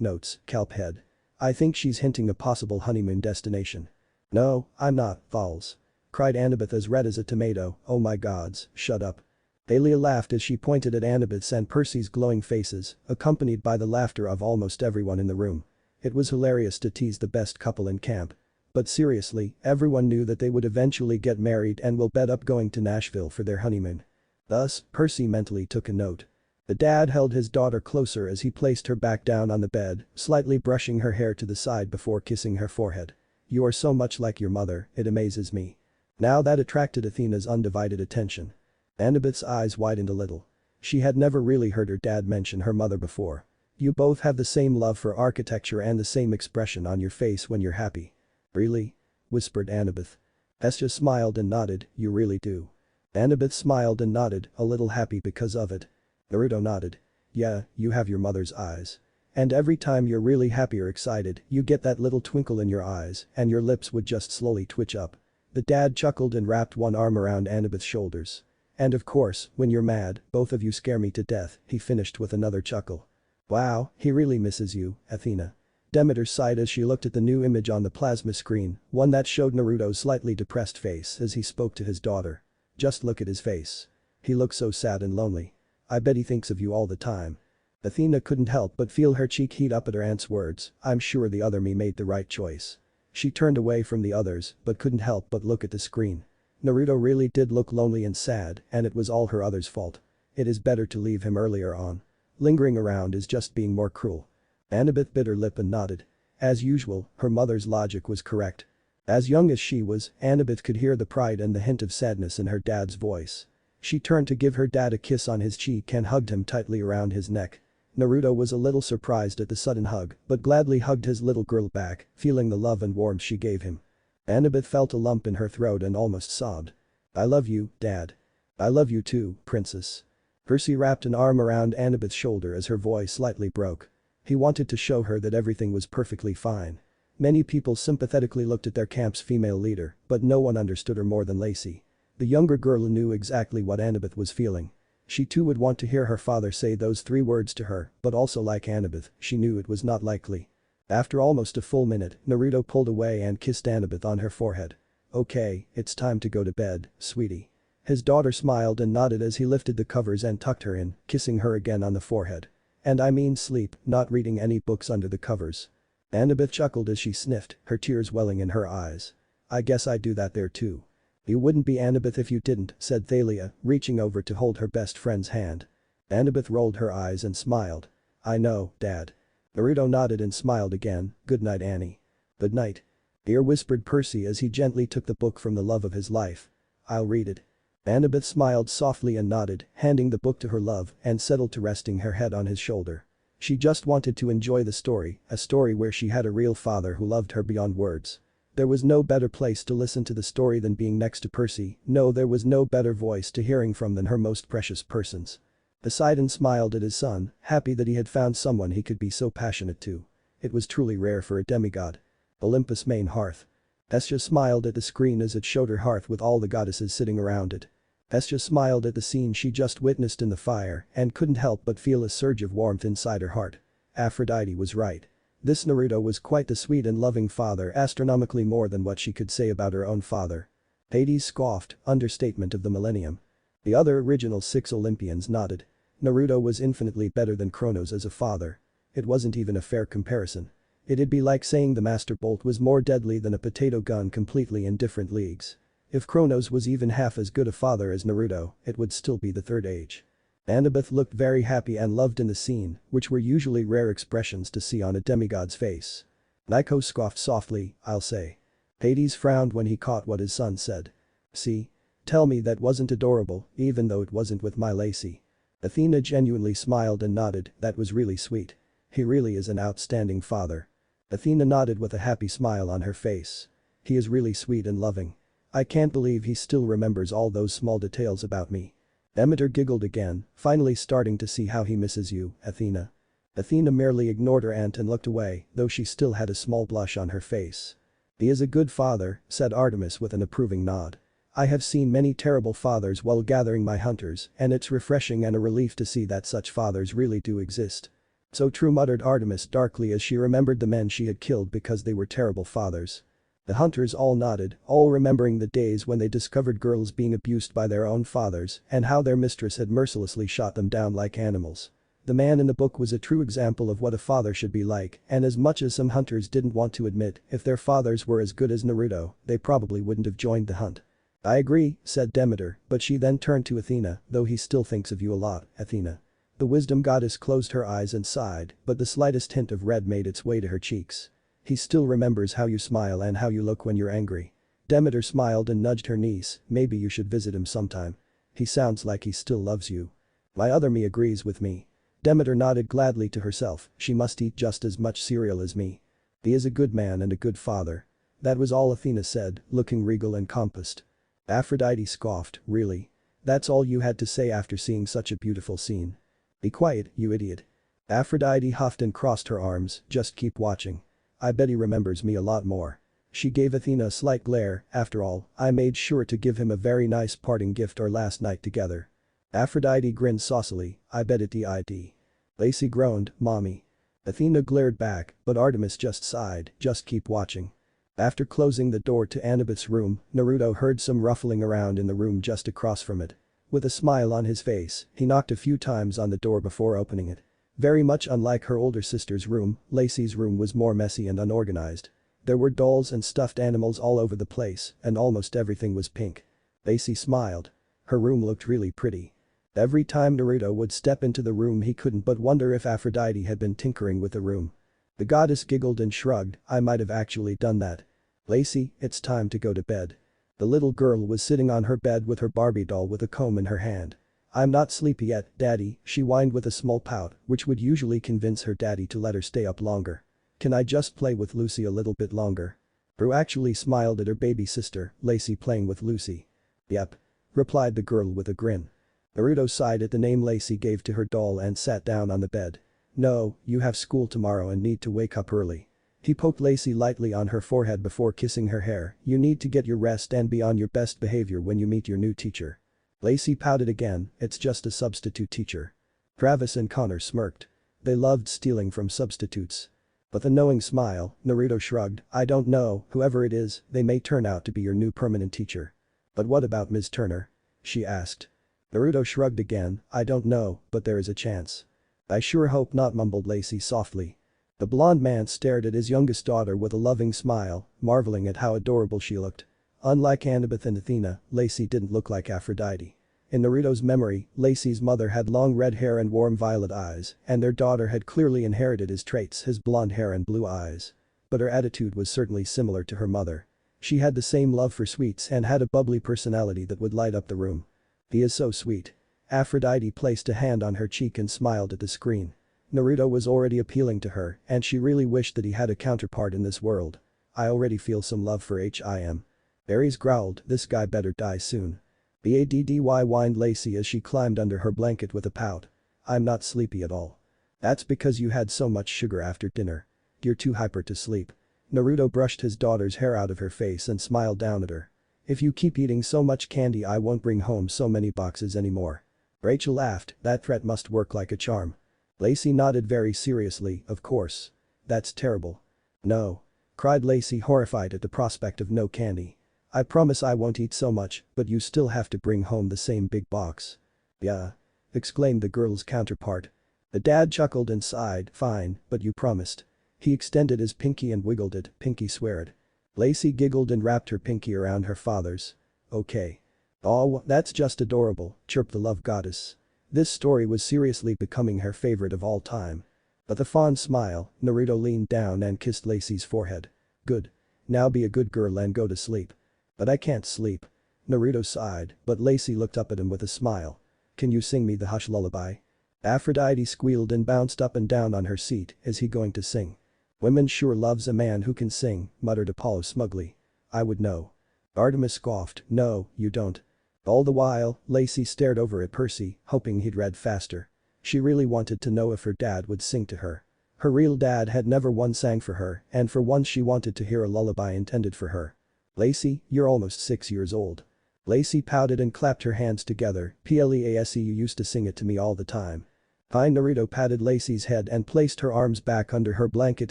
notes, Calphead. I think she's hinting a possible honeymoon destination. No, I'm not, Falls. Cried Annabeth as red as a tomato. Oh my gods, shut up. Aelia laughed as she pointed at Annabeth's and Percy's glowing faces, accompanied by the laughter of almost everyone in the room. It was hilarious to tease the best couple in camp. But seriously, everyone knew that they would eventually get married and will bet up going to Nashville for their honeymoon. Thus, Percy mentally took a note. The dad held his daughter closer as he placed her back down on the bed, slightly brushing her hair to the side before kissing her forehead. You are so much like your mother, it amazes me. Now that attracted Athena's undivided attention. Annabeth's eyes widened a little. She had never really heard her dad mention her mother before. You both have the same love for architecture and the same expression on your face when you're happy. Really? Whispered Annabeth. Hestia smiled and nodded. You really do. Annabeth smiled and nodded, a little happy because of it. Naruto nodded. Yeah, you have your mother's eyes. And every time you're really happy or excited, you get that little twinkle in your eyes, and your lips would just slowly twitch up. The dad chuckled and wrapped one arm around Annabeth's shoulders. And of course, when you're mad, both of you scare me to death, he finished with another chuckle. Wow, he really misses you, Athena. Demeter sighed as she looked at the new image on the plasma screen, one that showed Naruto's slightly depressed face as he spoke to his daughter. Just look at his face. He looks so sad and lonely. I bet he thinks of you all the time. Athena couldn't help but feel her cheek heat up at her aunt's words. I'm sure the other me made the right choice. She turned away from the others but couldn't help but look at the screen. Naruto really did look lonely and sad, and it was all her other's fault. It is better to leave him earlier on. Lingering around is just being more cruel. Annabeth bit her lip and nodded. As usual, her mother's logic was correct. As young as she was, Annabeth could hear the pride and the hint of sadness in her dad's voice. She turned to give her dad a kiss on his cheek and hugged him tightly around his neck. Naruto was a little surprised at the sudden hug, but gladly hugged his little girl back, feeling the love and warmth she gave him. Annabeth felt a lump in her throat and almost sobbed. "I love you, Dad. I love you too, Princess." Percy wrapped an arm around Annabeth's shoulder as her voice slightly broke. He wanted to show her that everything was perfectly fine. Many people sympathetically looked at their camp's female leader, but no one understood her more than Lacey. The younger girl knew exactly what Annabeth was feeling. She too would want to hear her father say those 3 words to her, but also like Annabeth, she knew it was not likely. After almost a full minute, Naruto pulled away and kissed Annabeth on her forehead. "Okay, it's time to go to bed, sweetie." His daughter smiled and nodded as he lifted the covers and tucked her in, kissing her again on the forehead. "And I mean sleep, not reading any books under the covers." Annabeth chuckled as she sniffed, her tears welling in her eyes. "I guess I'd do that there too." "You wouldn't be Annabeth if you didn't," said Thalia, reaching over to hold her best friend's hand. Annabeth rolled her eyes and smiled. "I know, Dad." Naruto nodded and smiled again. "Good night, Annie." "Good night." Dear, whispered Percy as he gently took the book from the love of his life. "I'll read it." Annabeth smiled softly and nodded, handing the book to her love and settled to resting her head on his shoulder. She just wanted to enjoy the story, a story where she had a real father who loved her beyond words. There was no better place to listen to the story than being next to Percy, no, there was no better voice to hearing from than her most precious persons. Poseidon smiled at his son, happy that he had found someone he could be so passionate to. It was truly rare for a demigod. Olympus' main hearth. Hestia smiled at the screen as it showed her hearth with all the goddesses sitting around it. Hestia smiled at the scene she just witnessed in the fire and couldn't help but feel a surge of warmth inside her heart. Aphrodite was right. This Naruto was quite the sweet and loving father, astronomically more than what she could say about her own father. Hades scoffed, understatement of the millennium. The other original 6 Olympians nodded. Naruto was infinitely better than Kronos as a father. It wasn't even a fair comparison. It'd be like saying the Master Bolt was more deadly than a potato gun, completely in different leagues. If Kronos was even half as good a father as Naruto, it would still be the third age. Annabeth looked very happy and loved in the scene, which were usually rare expressions to see on a demigod's face. Nico scoffed softly, "I'll say." Hades frowned when he caught what his son said. "See? Tell me that wasn't adorable, even though it wasn't with my Lacey." Athena genuinely smiled and nodded, "That was really sweet. He really is an outstanding father." Athena nodded with a happy smile on her face. "He is really sweet and loving. I can't believe he still remembers all those small details about me." Demeter giggled again, finally starting to see how he misses you, Athena. Athena merely ignored her aunt and looked away, though she still had a small blush on her face. "He is a good father," said Artemis with an approving nod. "I have seen many terrible fathers while gathering my hunters, and it's refreshing and a relief to see that such fathers really do exist." "So true," muttered Artemis darkly as she remembered the men she had killed because they were terrible fathers. The hunters all nodded, all remembering the days when they discovered girls being abused by their own fathers and how their mistress had mercilessly shot them down like animals. The man in the book was a true example of what a father should be like, and as much as some hunters didn't want to admit, if their fathers were as good as Naruto, they probably wouldn't have joined the hunt. "I agree," said Demeter, but she then turned to Athena, "Though he still thinks of you a lot, Athena." The wisdom goddess closed her eyes and sighed, but the slightest hint of red made its way to her cheeks. "He still remembers how you smile and how you look when you're angry." Demeter smiled and nudged her niece, "Maybe you should visit him sometime. He sounds like he still loves you." "My other me agrees with me." Demeter nodded gladly to herself, "She must eat just as much cereal as me. He is a good man and a good father." That was all Athena said, looking regal and compassed. Aphrodite scoffed, "Really? That's all you had to say after seeing such a beautiful scene? Be quiet, you idiot." Aphrodite huffed and crossed her arms, "Just keep watching. I bet he remembers me a lot more." She gave Athena a slight glare, "After all, I made sure to give him a very nice parting gift our last night together." Aphrodite grinned saucily, "I bet it did." Lacey groaned, "Mommy." Athena glared back, but Artemis just sighed, "Just keep watching." After closing the door to Annabeth's room, Naruto heard some ruffling around in the room just across from it. With a smile on his face, he knocked a few times on the door before opening it. Very much unlike her older sister's room, Lacey's room was more messy and unorganized. There were dolls and stuffed animals all over the place, and almost everything was pink. Lacey smiled. Her room looked really pretty. Every time Naruto would step into the room he couldn't but wonder if Aphrodite had been tinkering with the room. The goddess giggled and shrugged, I might have actually done that. Lacey, it's time to go to bed. The little girl was sitting on her bed with her Barbie doll with a comb in her hand. I'm not sleepy yet, daddy, she whined with a small pout, which would usually convince her daddy to let her stay up longer. Can I just play with Lucy a little bit longer? Rue actually smiled at her baby sister, Lacey playing with Lucy. Yep. Replied the girl with a grin. Naruto sighed at the name Lacey gave to her doll and sat down on the bed. No, you have school tomorrow and need to wake up early. He poked Lacey lightly on her forehead before kissing her hair, you need to get your rest and be on your best behavior when you meet your new teacher. Lacey pouted again, it's just a substitute teacher. Travis and Connor smirked. They loved stealing from substitutes. With a knowing smile, Naruto shrugged, I don't know, whoever it is, they may turn out to be your new permanent teacher. But what about Ms. Turner? She asked. Naruto shrugged again, I don't know, but there is a chance. I sure hope not, mumbled Lacey softly. The blonde man stared at his youngest daughter with a loving smile, marveling at how adorable she looked. Unlike Annabeth and Athena, Lacey didn't look like Aphrodite. In Naruto's memory, Lacey's mother had long red hair and warm violet eyes, and their daughter had clearly inherited his traits, his blonde hair and blue eyes. But her attitude was certainly similar to her mother. She had the same love for sweets and had a bubbly personality that would light up the room. He is so sweet. Aphrodite placed a hand on her cheek and smiled at the screen. Naruto was already appealing to her, and she really wished that he had a counterpart in this world. I already feel some love for him. Aries growled, this guy better die soon. Baddy whined Lacey as she climbed under her blanket with a pout. I'm not sleepy at all. That's because you had so much sugar after dinner. You're too hyper to sleep. Naruto brushed his daughter's hair out of her face and smiled down at her. If you keep eating so much candy I won't bring home so many boxes anymore. Rachel laughed, that threat must work like a charm. Lacey nodded very seriously, of course. That's terrible. No. Cried Lacey horrified at the prospect of no candy. I promise I won't eat so much, but you still have to bring home the same big box. Yeah. Exclaimed the girl's counterpart. The dad chuckled and sighed, fine, but you promised. He extended his pinky and wiggled it, pinky sweared. Lacey giggled and wrapped her pinky around her father's. Okay. Oh, that's just adorable, chirped the love goddess. This story was seriously becoming her favorite of all time. With a fond smile, Naruto leaned down and kissed Lacey's forehead. Good. Now be a good girl and go to sleep. But I can't sleep. Naruto sighed, but Lacey looked up at him with a smile. Can you sing me the hush lullaby? Aphrodite squealed and bounced up and down on her seat, is he going to sing? Women sure loves a man who can sing, muttered Apollo smugly. I would know. Artemis scoffed, no, you don't. All the while, Lacey stared over at Percy, hoping he'd read faster. She really wanted to know if her dad would sing to her. Her real dad had never once sang for her, and for once she wanted to hear a lullaby intended for her. Lacey, you're almost 6 years old. Lacey pouted and clapped her hands together, please you used to sing it to me all the time. Fine. Naruto patted Lacey's head and placed her arms back under her blanket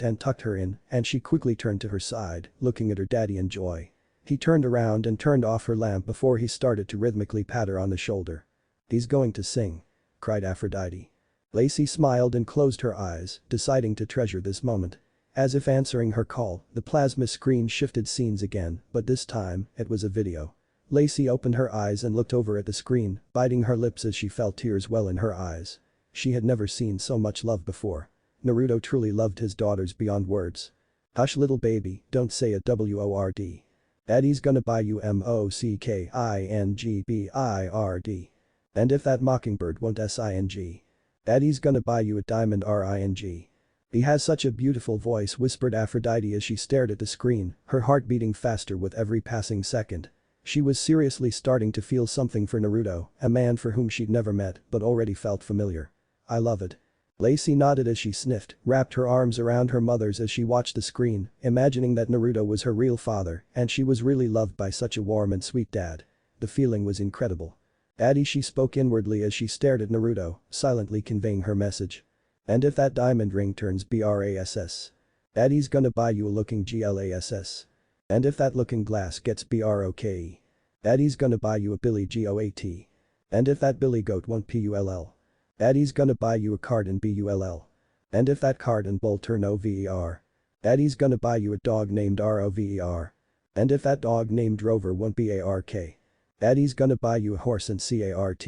and tucked her in, and she quickly turned to her side, looking at her daddy in joy. He turned around and turned off her lamp before he started to rhythmically pat her on the shoulder. He's going to sing. Cried Aphrodite. Lacey smiled and closed her eyes, deciding to treasure this moment. As if answering her call, the plasma screen shifted scenes again, but this time, it was a video. Lacey opened her eyes and looked over at the screen, biting her lips as she felt tears well in her eyes. She had never seen so much love before. Naruto truly loved his daughters beyond words. Hush little baby, don't say a word. Daddy's gonna buy you mockkingbird. And if that mockingbird won't sing. Daddy's gonna buy you a diamond ring. He has such a beautiful voice, whispered Aphrodite as she stared at the screen, her heart beating faster with every passing second. She was seriously starting to feel something for Naruto, a man for whom she'd never met but already felt familiar. I love it. Lacey nodded as she sniffed, wrapped her arms around her mother's as she watched the screen, imagining that Naruto was her real father and she was really loved by such a warm and sweet dad. The feeling was incredible. Daddy, she spoke inwardly as she stared at Naruto, silently conveying her message. And if that diamond ring turns brass. Daddy's gonna buy you a looking glass. And if that looking glass gets broke. Daddy's gonna buy you a billy goat. And if that billy goat won't pull. Daddy's gonna buy you a card in bull. And if that card and bull turn over. Daddy's gonna buy you a dog named rover. And if that dog named Rover won't bark. Daddy's gonna buy you a horse and cart.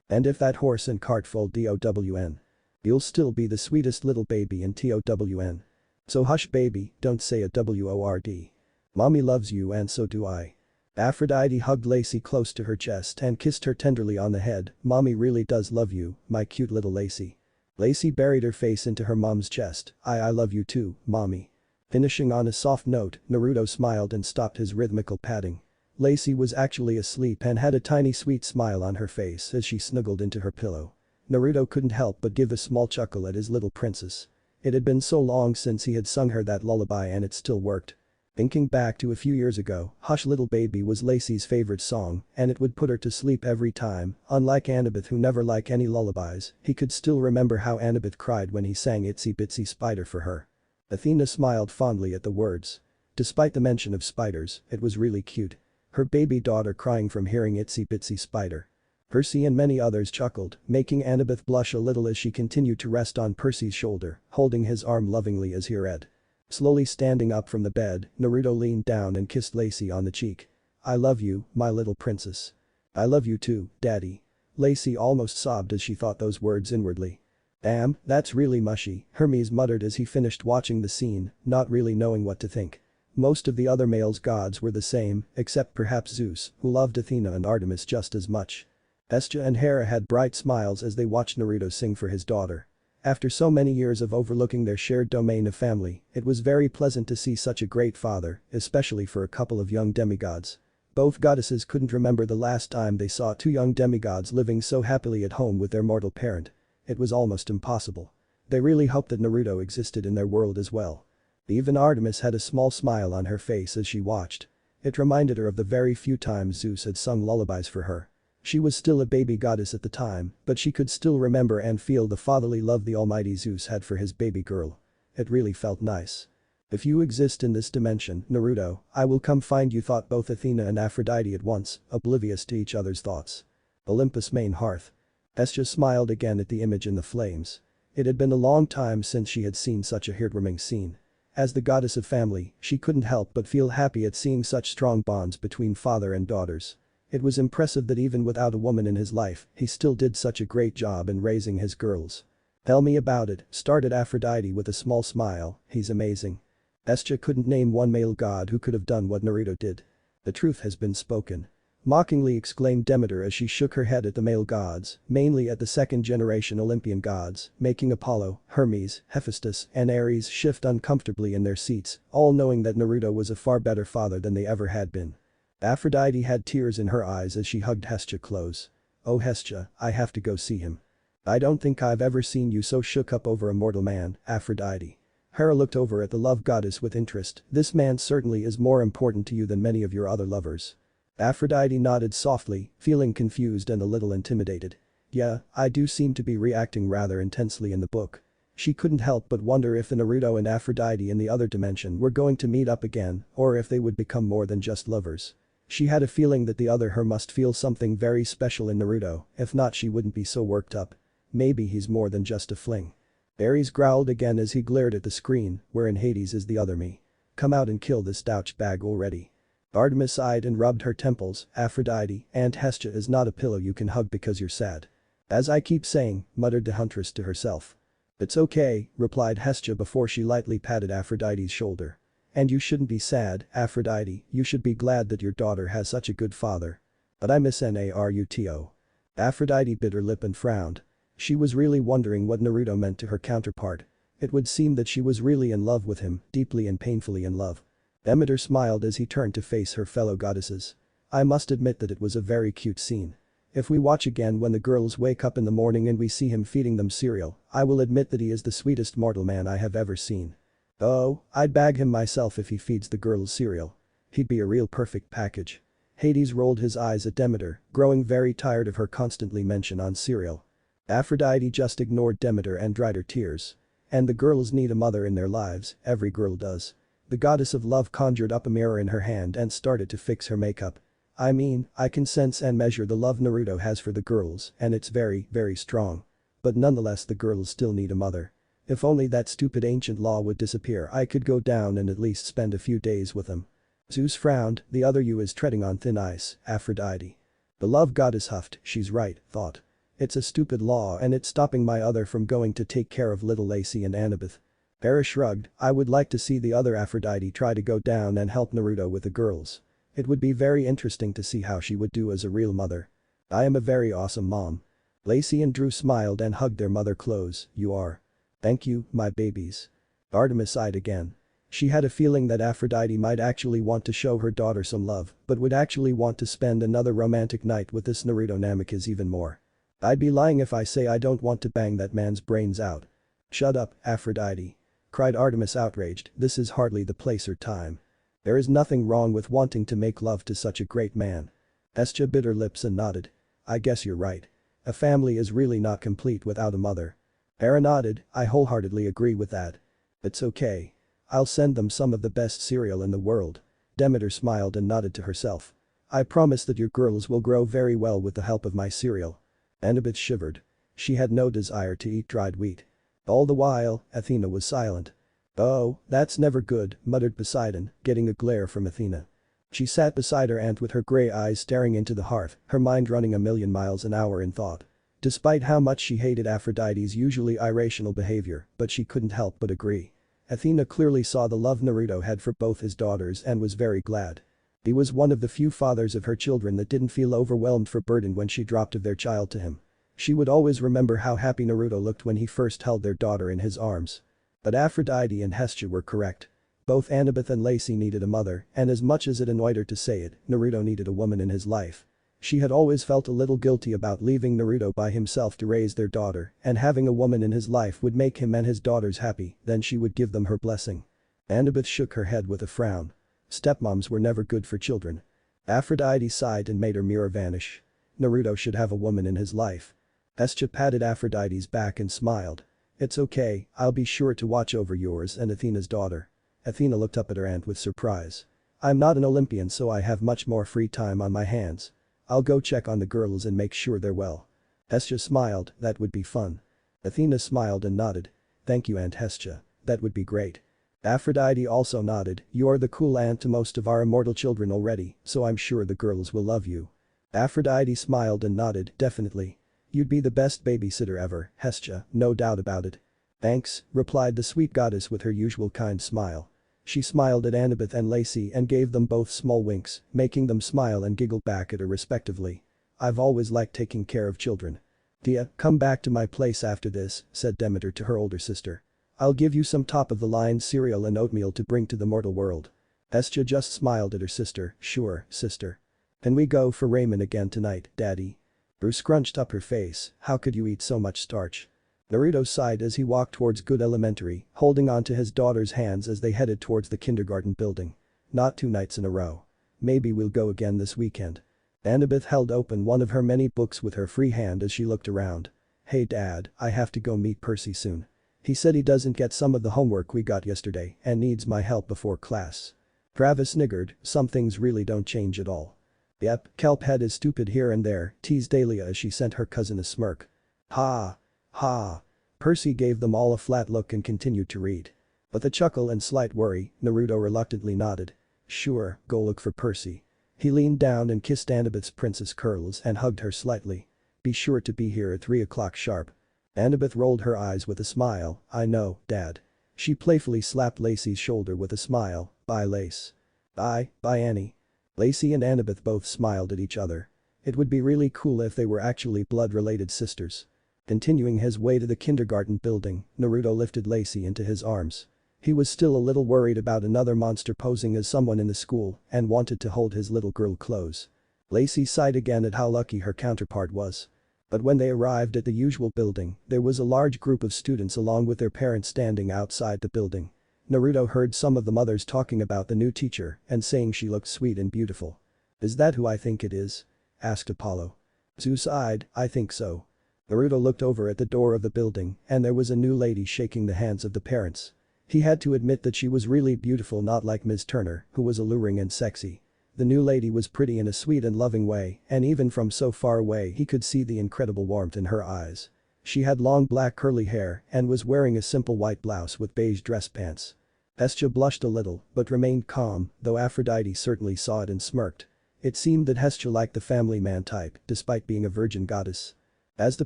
And if that horse and cart fold DOWN. You'll still be the sweetest little baby in TOWN. So hush baby, don't say a WORD. Mommy loves you and so do I. Aphrodite hugged Lacey close to her chest and kissed her tenderly on the head. Mommy really does love you, my cute little Lacey. Lacey buried her face into her mom's chest. I love you too, mommy. Finishing on a soft note, Naruto smiled and stopped his rhythmical patting. Lacey was actually asleep and had a tiny sweet smile on her face as she snuggled into her pillow. Naruto couldn't help but give a small chuckle at his little princess. It had been so long since he had sung her that lullaby and it still worked. Thinking back to a few years ago, Hush Little Baby was Lacey's favorite song and it would put her to sleep every time. Unlike Annabeth who never liked any lullabies, he could still remember how Annabeth cried when he sang Itsy Bitsy Spider for her. Athena smiled fondly at the words. Despite the mention of spiders, it was really cute. Her baby daughter crying from hearing Itsy Bitsy Spider. Percy and many others chuckled, making Annabeth blush a little as she continued to rest on Percy's shoulder, holding his arm lovingly as he read. Slowly standing up from the bed, Naruto leaned down and kissed Lacey on the cheek. I love you, my little princess. I love you too, daddy. Lacey almost sobbed as she thought those words inwardly. Damn, that's really mushy, Hermes muttered as he finished watching the scene, not really knowing what to think. Most of the other male gods were the same, except perhaps Zeus, who loved Athena and Artemis just as much. Hestia and Hera had bright smiles as they watched Naruto sing for his daughter. After so many years of overlooking their shared domain of family, it was very pleasant to see such a great father, especially for a couple of young demigods. Both goddesses couldn't remember the last time they saw two young demigods living so happily at home with their mortal parent. It was almost impossible. They really hoped that Naruto existed in their world as well. Even Artemis had a small smile on her face as she watched. It reminded her of the very few times Zeus had sung lullabies for her. She was still a baby goddess at the time, but she could still remember and feel the fatherly love the almighty Zeus had for his baby girl. It really felt nice. If you exist in this dimension, Naruto, I will come find you, thought both Athena and Aphrodite at once, oblivious to each other's thoughts. Olympus' main hearth. Hestia smiled again at the image in the flames. It had been a long time since she had seen such a heartwarming scene. As the goddess of family, she couldn't help but feel happy at seeing such strong bonds between father and daughters. It was impressive that even without a woman in his life, he still did such a great job in raising his girls. Tell me about it, started Aphrodite with a small smile. He's amazing. Hestia couldn't name one male god who could have done what Naruto did. The truth has been spoken. Mockingly exclaimed Demeter as she shook her head at the male gods, mainly at the second-generation Olympian gods, making Apollo, Hermes, Hephaestus, and Ares shift uncomfortably in their seats, all knowing that Naruto was a far better father than they ever had been. Aphrodite had tears in her eyes as she hugged Hestia close. Oh Hestia, I have to go see him. I don't think I've ever seen you so shook up over a mortal man, Aphrodite. Hera looked over at the love goddess with interest. This man certainly is more important to you than many of your other lovers. Aphrodite nodded softly, feeling confused and a little intimidated. Yeah, I do seem to be reacting rather intensely in the book. She couldn't help but wonder if the Naruto and Aphrodite in the other dimension were going to meet up again or if they would become more than just lovers. She had a feeling that the other her must feel something very special in Naruto, if not she wouldn't be so worked up. Maybe he's more than just a fling. Ares growled again as he glared at the screen, where in Hades is the other me. Come out and kill this douchebag already. Artemis sighed and rubbed her temples. Aphrodite, Aunt Hestia is not a pillow you can hug because you're sad. As I keep saying, muttered the huntress to herself. It's okay, replied Hestia before she lightly patted Aphrodite's shoulder. And you shouldn't be sad, Aphrodite, you should be glad that your daughter has such a good father. But I miss Naruto. Aphrodite bit her lip and frowned. She was really wondering what Naruto meant to her counterpart. It would seem that she was really in love with him, deeply and painfully in love. Demeter smiled as he turned to face her fellow goddesses. I must admit that it was a very cute scene. If we watch again when the girls wake up in the morning and we see him feeding them cereal, I will admit that he is the sweetest mortal man I have ever seen. Oh, I'd bag him myself if he feeds the girls cereal. He'd be a real perfect package. Hades rolled his eyes at Demeter, growing very tired of her constantly mention on cereal. Aphrodite just ignored Demeter and dried her tears. And the girls need a mother in their lives, every girl does. The goddess of love conjured up a mirror in her hand and started to fix her makeup. I mean, I can sense and measure the love Naruto has for the girls and it's very, very strong. But nonetheless the girls still need a mother. If only that stupid ancient law would disappear I could go down and at least spend a few days with them. Zeus frowned, the other you is treading on thin ice, Aphrodite. The love goddess huffed, she's right, thought. It's a stupid law and it's stopping my other from going to take care of little Lacey and Annabeth. Hera shrugged, I would like to see the other Aphrodite try to go down and help Naruto with the girls. It would be very interesting to see how she would do as a real mother. I am a very awesome mom. Lacey and Drew smiled and hugged their mother close, you are. Thank you, my babies. Artemis sighed again. She had a feeling that Aphrodite might actually want to show her daughter some love, but would actually want to spend another romantic night with this Naruto Namikaze even more. I'd be lying if I say I don't want to bang that man's brains out. Shut up, Aphrodite. Cried Artemis outraged, this is hardly the place or time. There is nothing wrong with wanting to make love to such a great man. Hestia bit her lips and nodded. I guess you're right. A family is really not complete without a mother. Hera nodded, I wholeheartedly agree with that. It's okay. I'll send them some of the best cereal in the world. Demeter smiled and nodded to herself. I promise that your girls will grow very well with the help of my cereal. Annabeth shivered. She had no desire to eat dried wheat. All the while, Athena was silent. Oh, that's never good, muttered Poseidon, getting a glare from Athena. She sat beside her aunt with her gray eyes staring into the hearth, her mind running a million miles an hour in thought. Despite how much she hated Aphrodite's usually irrational behavior, but she couldn't help but agree. Athena clearly saw the love Naruto had for both his daughters and was very glad. He was one of the few fathers of her children that didn't feel overwhelmed for burden when she dropped of their child to him. She would always remember how happy Naruto looked when he first held their daughter in his arms. But Aphrodite and Hestia were correct. Both Annabeth and Lacey needed a mother, and as much as it annoyed her to say it, Naruto needed a woman in his life. She had always felt a little guilty about leaving Naruto by himself to raise their daughter, and having a woman in his life would make him and his daughters happy, then she would give them her blessing. Annabeth shook her head with a frown. Stepmoms were never good for children. Aphrodite sighed and made her mirror vanish. Naruto should have a woman in his life. Hestia patted Aphrodite's back and smiled. It's okay, I'll be sure to watch over yours and Athena's daughter. Athena looked up at her aunt with surprise. I'm not an Olympian so I have much more free time on my hands. I'll go check on the girls and make sure they're well. Hestia smiled, that would be fun. Athena smiled and nodded. Thank you Aunt Hestia, that would be great. Aphrodite also nodded, you're the cool aunt to most of our immortal children already, so I'm sure the girls will love you. Aphrodite smiled and nodded, definitely. You'd be the best babysitter ever, Hestia, no doubt about it. Thanks, replied the sweet goddess with her usual kind smile. She smiled at Annabeth and Lacey and gave them both small winks, making them smile and giggle back at her respectively. I've always liked taking care of children. Rhea, come back to my place after this, said Demeter to her older sister. I'll give you some top-of-the-line cereal and oatmeal to bring to the mortal world. Hestia just smiled at her sister, sure, sister. Can we go for ramen again tonight, daddy? Drew scrunched up her face, how could you eat so much starch? Naruto sighed as he walked towards Good Elementary, holding on to his daughter's hands as they headed towards the kindergarten building. Not 2 nights in a row. Maybe we'll go again this weekend. Annabeth held open one of her many books with her free hand as she looked around. Hey dad, I have to go meet Percy soon. He said he doesn't get some of the homework we got yesterday and needs my help before class. Travis sniggered, some things really don't change at all. Yep, Kelphead is stupid here and there, teased Dahlia as she sent her cousin a smirk. Ha. Ha. Percy gave them all a flat look and continued to read. With a chuckle and slight worry, Naruto reluctantly nodded. Sure, go look for Percy. He leaned down and kissed Annabeth's princess curls and hugged her slightly. Be sure to be here at 3 o'clock sharp. Annabeth rolled her eyes with a smile, I know, Dad. She playfully slapped Lacey's shoulder with a smile, bye Lace. Bye Annie. Lacey and Annabeth both smiled at each other. It would be really cool if they were actually blood-related sisters. Continuing his way to the kindergarten building, Naruto lifted Lacey into his arms. He was still a little worried about another monster posing as someone in the school and wanted to hold his little girl close. Lacey sighed again at how lucky her counterpart was. But when they arrived at the usual building, there was a large group of students along with their parents standing outside the building. Naruto heard some of the mothers talking about the new teacher and saying she looked sweet and beautiful. Is that who I think it is? Asked Apollo. Zeus sighed, I think so. Naruto looked over at the door of the building and there was a new lady shaking the hands of the parents. He had to admit that she was really beautiful, not like Ms. Turner, who was alluring and sexy. The new lady was pretty in a sweet and loving way, and even from so far away he could see the incredible warmth in her eyes. She had long black curly hair and was wearing a simple white blouse with beige dress pants. Hestia blushed a little but remained calm, though Aphrodite certainly saw it and smirked. It seemed that Hestia liked the family man type, despite being a virgin goddess. As the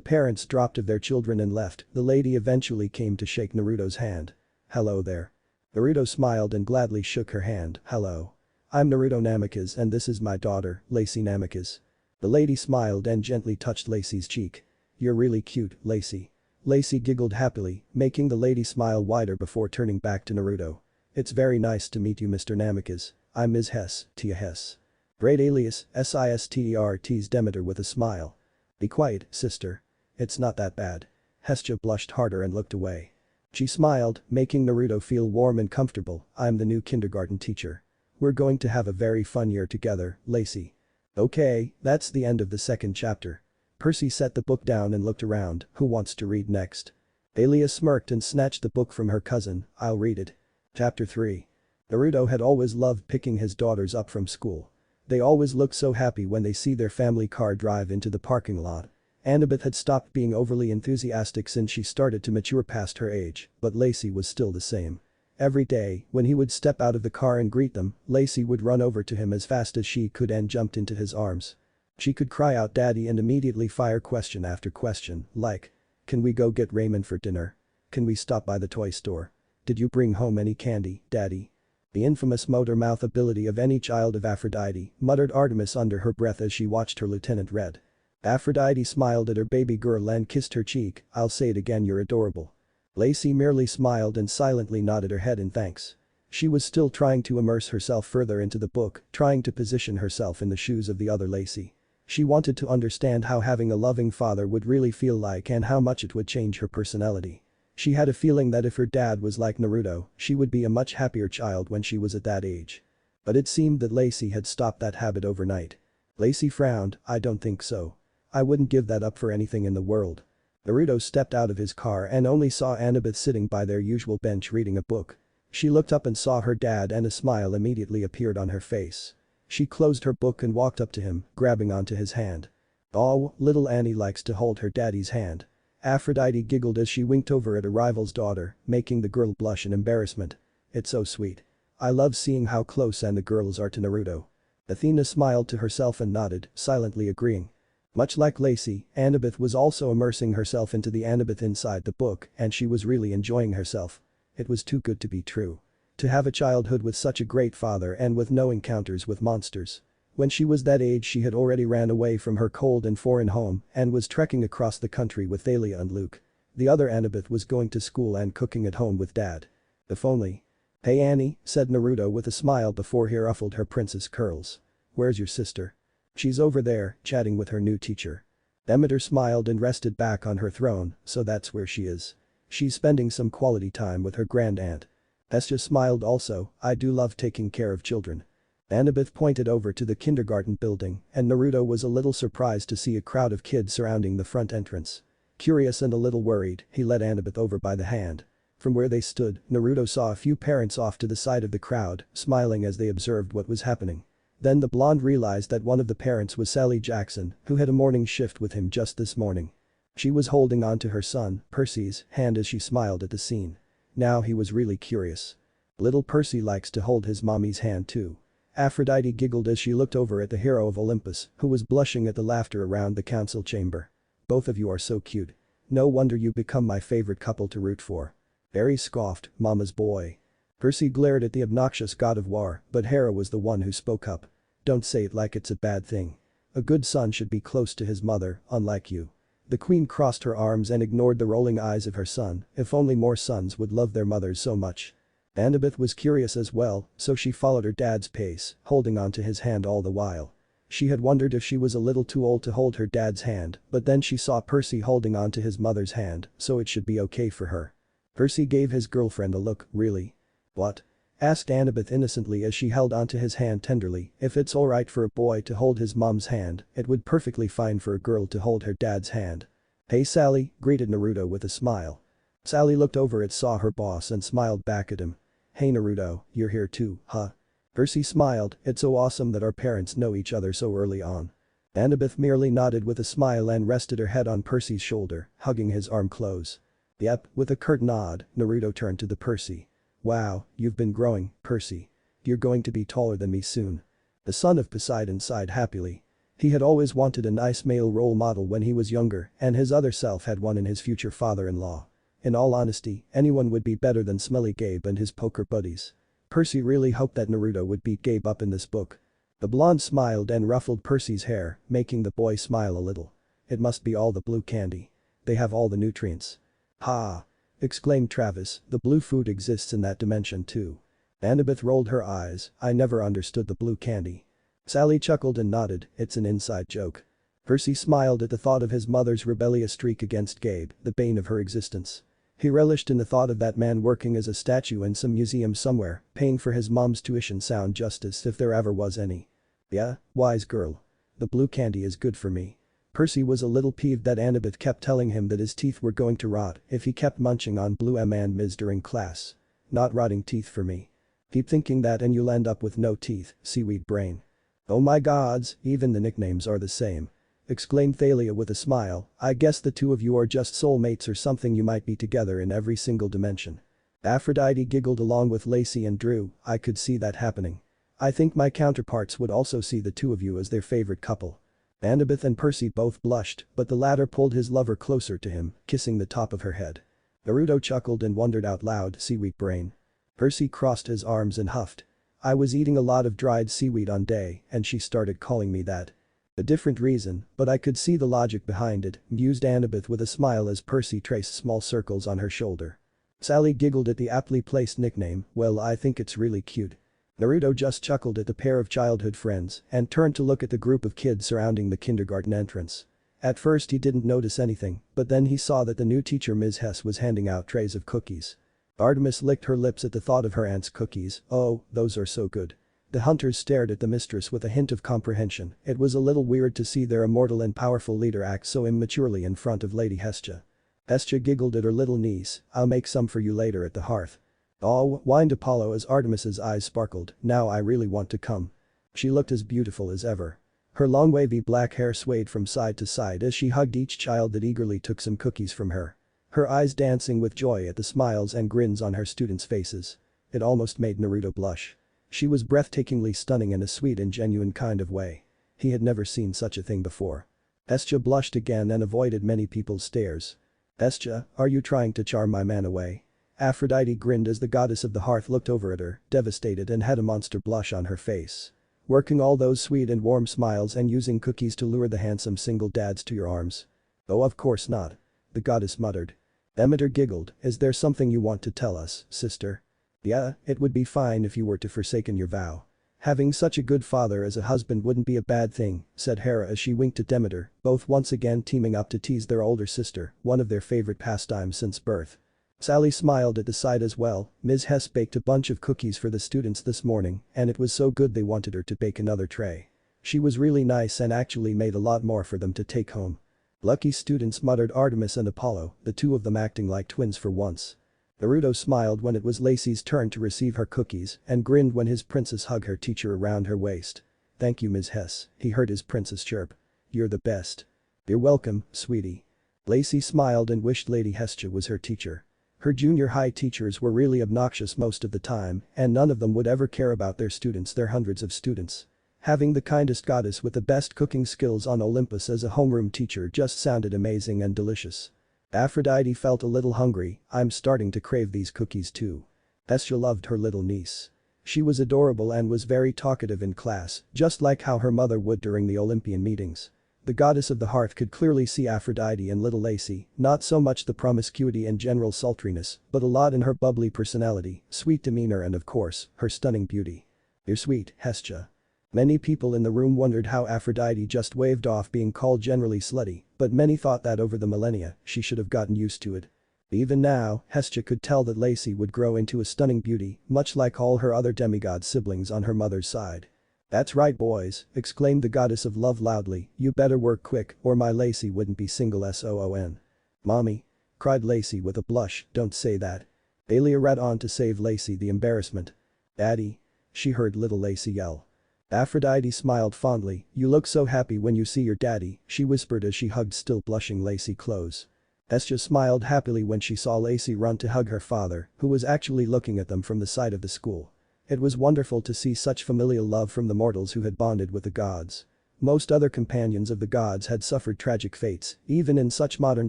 parents dropped of their children and left, the lady eventually came to shake Naruto's hand. "Hello there." Naruto smiled and gladly shook her hand. "Hello. I'm Naruto Namikaze and this is my daughter, Lacey Namikaze." The lady smiled and gently touched Lacey's cheek. "You're really cute, Lacey." Lacey giggled happily, making the lady smile wider before turning back to Naruto. "It's very nice to meet you, Mr. Namikaze. I'm Ms. Tia Hess." "Great alias, Sister," Demeter with a smile. "Be quiet, sister. It's not that bad." Hestia blushed harder and looked away. She smiled, making Naruto feel warm and comfortable. "I'm the new kindergarten teacher. We're going to have a very fun year together, Lacey." Okay, that's the end of the second chapter. Percy set the book down and looked around. Who wants to read next? Alia smirked and snatched the book from her cousin. "I'll read it." Chapter 3. Naruto had always loved picking his daughters up from school. They always looked so happy when they see their family car drive into the parking lot. Annabeth had stopped being overly enthusiastic since she started to mature past her age, but Lacey was still the same. Every day, when he would step out of the car and greet them, Lacey would run over to him as fast as she could and jumped into his arms. She could cry out daddy and immediately fire question after question, like, "Can we go get ramen for dinner? Can we stop by the toy store? Did you bring home any candy, daddy?" The infamous motor mouth ability of any child of Aphrodite, muttered Artemis under her breath as she watched her Lieutenant Red. Aphrodite smiled at her baby girl and kissed her cheek. "I'll say it again, you're adorable." Lacey merely smiled and silently nodded her head in thanks. She was still trying to immerse herself further into the book, trying to position herself in the shoes of the other Lacey. She wanted to understand how having a loving father would really feel like and how much it would change her personality. She had a feeling that if her dad was like Naruto, she would be a much happier child when she was at that age. But it seemed that Lacey had stopped that habit overnight. Lacey frowned. "I don't think so. I wouldn't give that up for anything in the world." Naruto stepped out of his car and only saw Annabeth sitting by their usual bench reading a book. She looked up and saw her dad and a smile immediately appeared on her face. She closed her book and walked up to him, grabbing onto his hand. "Oh, little Annie likes to hold her daddy's hand." Aphrodite giggled as she winked over at a rival's daughter, making the girl blush in embarrassment. "It's so sweet. I love seeing how close and the girls are to Naruto." Athena smiled to herself and nodded, silently agreeing. Much like Lacey, Annabeth was also immersing herself into the Annabeth inside the book and she was really enjoying herself. It was too good to be true. To have a childhood with such a great father and with no encounters with monsters. When she was that age she had already ran away from her cold and foreign home and was trekking across the country with Thalia and Luke. The other Annabeth was going to school and cooking at home with dad. If only. "Hey Annie," said Naruto with a smile before he ruffled her princess curls. "Where's your sister?" "She's over there, chatting with her new teacher." Demeter smiled and rested back on her throne, "So that's where she is. She's spending some quality time with her grand aunt." Hestia smiled also. "I do love taking care of children." Annabeth pointed over to the kindergarten building and Naruto was a little surprised to see a crowd of kids surrounding the front entrance. Curious and a little worried, he led Annabeth over by the hand. From where they stood, Naruto saw a few parents off to the side of the crowd, smiling as they observed what was happening. Then the blonde realized that one of the parents was Sally Jackson, who had a morning shift with him just this morning. She was holding on to her son, Percy's, hand as she smiled at the scene. Now he was really curious. Little Percy likes to hold his mommy's hand too. Aphrodite giggled as she looked over at the hero of Olympus, who was blushing at the laughter around the council chamber. "Both of you are so cute. No wonder you become my favorite couple to root for." Ares scoffed, "Mama's boy." Percy glared at the obnoxious god of war, but Hera was the one who spoke up. "Don't say it like it's a bad thing. A good son should be close to his mother, unlike you." The queen crossed her arms and ignored the rolling eyes of her son. If only more sons would love their mothers so much. Annabeth was curious as well, so she followed her dad's pace, holding onto his hand all the while. She had wondered if she was a little too old to hold her dad's hand, but then she saw Percy holding onto his mother's hand, so it should be okay for her. Percy gave his girlfriend a look. "Really?" "What?" asked Annabeth innocently as she held onto his hand tenderly. If it's alright for a boy to hold his mom's hand, it would perfectly fine for a girl to hold her dad's hand. "Hey Sally," greeted Naruto with a smile. Sally looked over at saw her boss and smiled back at him. "Hey Naruto, you're here too, huh?" Percy smiled. "It's so awesome that our parents know each other so early on." Annabeth merely nodded with a smile and rested her head on Percy's shoulder, hugging his arm close. "Yep," with a curt nod, Naruto turned to the Percy. "Wow, you've been growing, Percy. You're going to be taller than me soon." The son of Poseidon sighed happily. He had always wanted a nice male role model when he was younger, and his other self had one in his future father-in-law. In all honesty, anyone would be better than smelly Gabe and his poker buddies. Percy really hoped that Naruto would beat Gabe up in this book. The blonde smiled and ruffled Percy's hair, making the boy smile a little. It must be all the blue candy. They have all the nutrients. Ha! Exclaimed Travis, the blue food exists in that dimension too. Annabeth rolled her eyes, I never understood the blue candy. Sally chuckled and nodded, it's an inside joke. Percy smiled at the thought of his mother's rebellious streak against Gabe, the bane of her existence. He relished in the thought of that man working as a statue in some museum somewhere, paying for his mom's tuition. Sound justice if there ever was any. Yeah, wise girl. The blue candy is good for me. Percy was a little peeved that Annabeth kept telling him that his teeth were going to rot if he kept munching on blue M&Ms during class. Not rotting teeth for me. Keep thinking that and you'll end up with no teeth, seaweed brain. Oh my gods, even the nicknames are the same. Exclaimed Thalia with a smile, I guess the two of you are just soulmates or something, you might be together in every single dimension. Aphrodite giggled along with Lacey and Drew, I could see that happening. I think my counterparts would also see the two of you as their favorite couple. Annabeth and Percy both blushed, but the latter pulled his lover closer to him, kissing the top of her head. Naruto chuckled and wondered out loud, seaweed brain. Percy crossed his arms and huffed. I was eating a lot of dried seaweed on day and she started calling me that. A different reason, but I could see the logic behind it, mused Annabeth with a smile as Percy traced small circles on her shoulder. Sally giggled at the aptly placed nickname, well I think it's really cute. Naruto just chuckled at the pair of childhood friends and turned to look at the group of kids surrounding the kindergarten entrance. At first he didn't notice anything, but then he saw that the new teacher Ms. Hess was handing out trays of cookies. Artemis licked her lips at the thought of her aunt's cookies, oh, those are so good. The hunters stared at the mistress with a hint of comprehension, it was a little weird to see their immortal and powerful leader act so immaturely in front of Lady Hestia. Hestia giggled at her little niece, I'll make some for you later at the hearth. Oh, whined Apollo as Artemis's eyes sparkled, now I really want to come. She looked as beautiful as ever. Her long wavy black hair swayed from side to side as she hugged each child that eagerly took some cookies from her. Her eyes dancing with joy at the smiles and grins on her students' faces. It almost made Naruto blush. She was breathtakingly stunning in a sweet and genuine kind of way. He had never seen such a thing before. Hestia blushed again and avoided many people's stares. Hestia, are you trying to charm my man away? Aphrodite grinned as the goddess of the hearth looked over at her, devastated, and had a monster blush on her face. Working all those sweet and warm smiles and using cookies to lure the handsome single dads to your arms. Oh of course not. The goddess muttered. Demeter giggled, is there something you want to tell us, sister? Yeah, it would be fine if you were to forsaken your vow. Having such a good father as a husband wouldn't be a bad thing, said Hera as she winked at Demeter, both once again teaming up to tease their older sister, one of their favorite pastimes since birth. Sally smiled at the sight as well, Ms. Hess baked a bunch of cookies for the students this morning and it was so good they wanted her to bake another tray. She was really nice and actually made a lot more for them to take home. Lucky students, muttered Artemis and Apollo, the two of them acting like twins for once. Naruto smiled when it was Lacey's turn to receive her cookies and grinned when his princess hugged her teacher around her waist. Thank you Ms. Hess, he heard his princess chirp. You're the best. You're welcome, sweetie. Lacey smiled and wished Lady Hestia was her teacher. Her junior high teachers were really obnoxious most of the time and none of them would ever care about their students, their hundreds of students. Having the kindest goddess with the best cooking skills on Olympus as a homeroom teacher just sounded amazing and delicious. Aphrodite felt a little hungry, I'm starting to crave these cookies too. Hestia loved her little niece. She was adorable and was very talkative in class, just like how her mother would during the Olympian meetings. The goddess of the hearth could clearly see Aphrodite in little Lacey, not so much the promiscuity and general sultriness, but a lot in her bubbly personality, sweet demeanor and of course, her stunning beauty. You're sweet, Hestia. Many people in the room wondered how Aphrodite just waved off being called generally slutty, but many thought that over the millennia, she should have gotten used to it. Even now, Hestia could tell that Lacey would grow into a stunning beauty, much like all her other demigod siblings on her mother's side. That's right boys, exclaimed the goddess of love loudly, you better work quick or my Lacey wouldn't be single soon. Mommy. Cried Lacey with a blush, don't say that. Alia ran on to save Lacey the embarrassment. Daddy. She heard little Lacey yell. Aphrodite smiled fondly, you look so happy when you see your daddy, she whispered as she hugged still blushing Lacey close. Hestia smiled happily when she saw Lacey run to hug her father, who was actually looking at them from the side of the school. It was wonderful to see such familial love from the mortals who had bonded with the gods. Most other companions of the gods had suffered tragic fates, even in such modern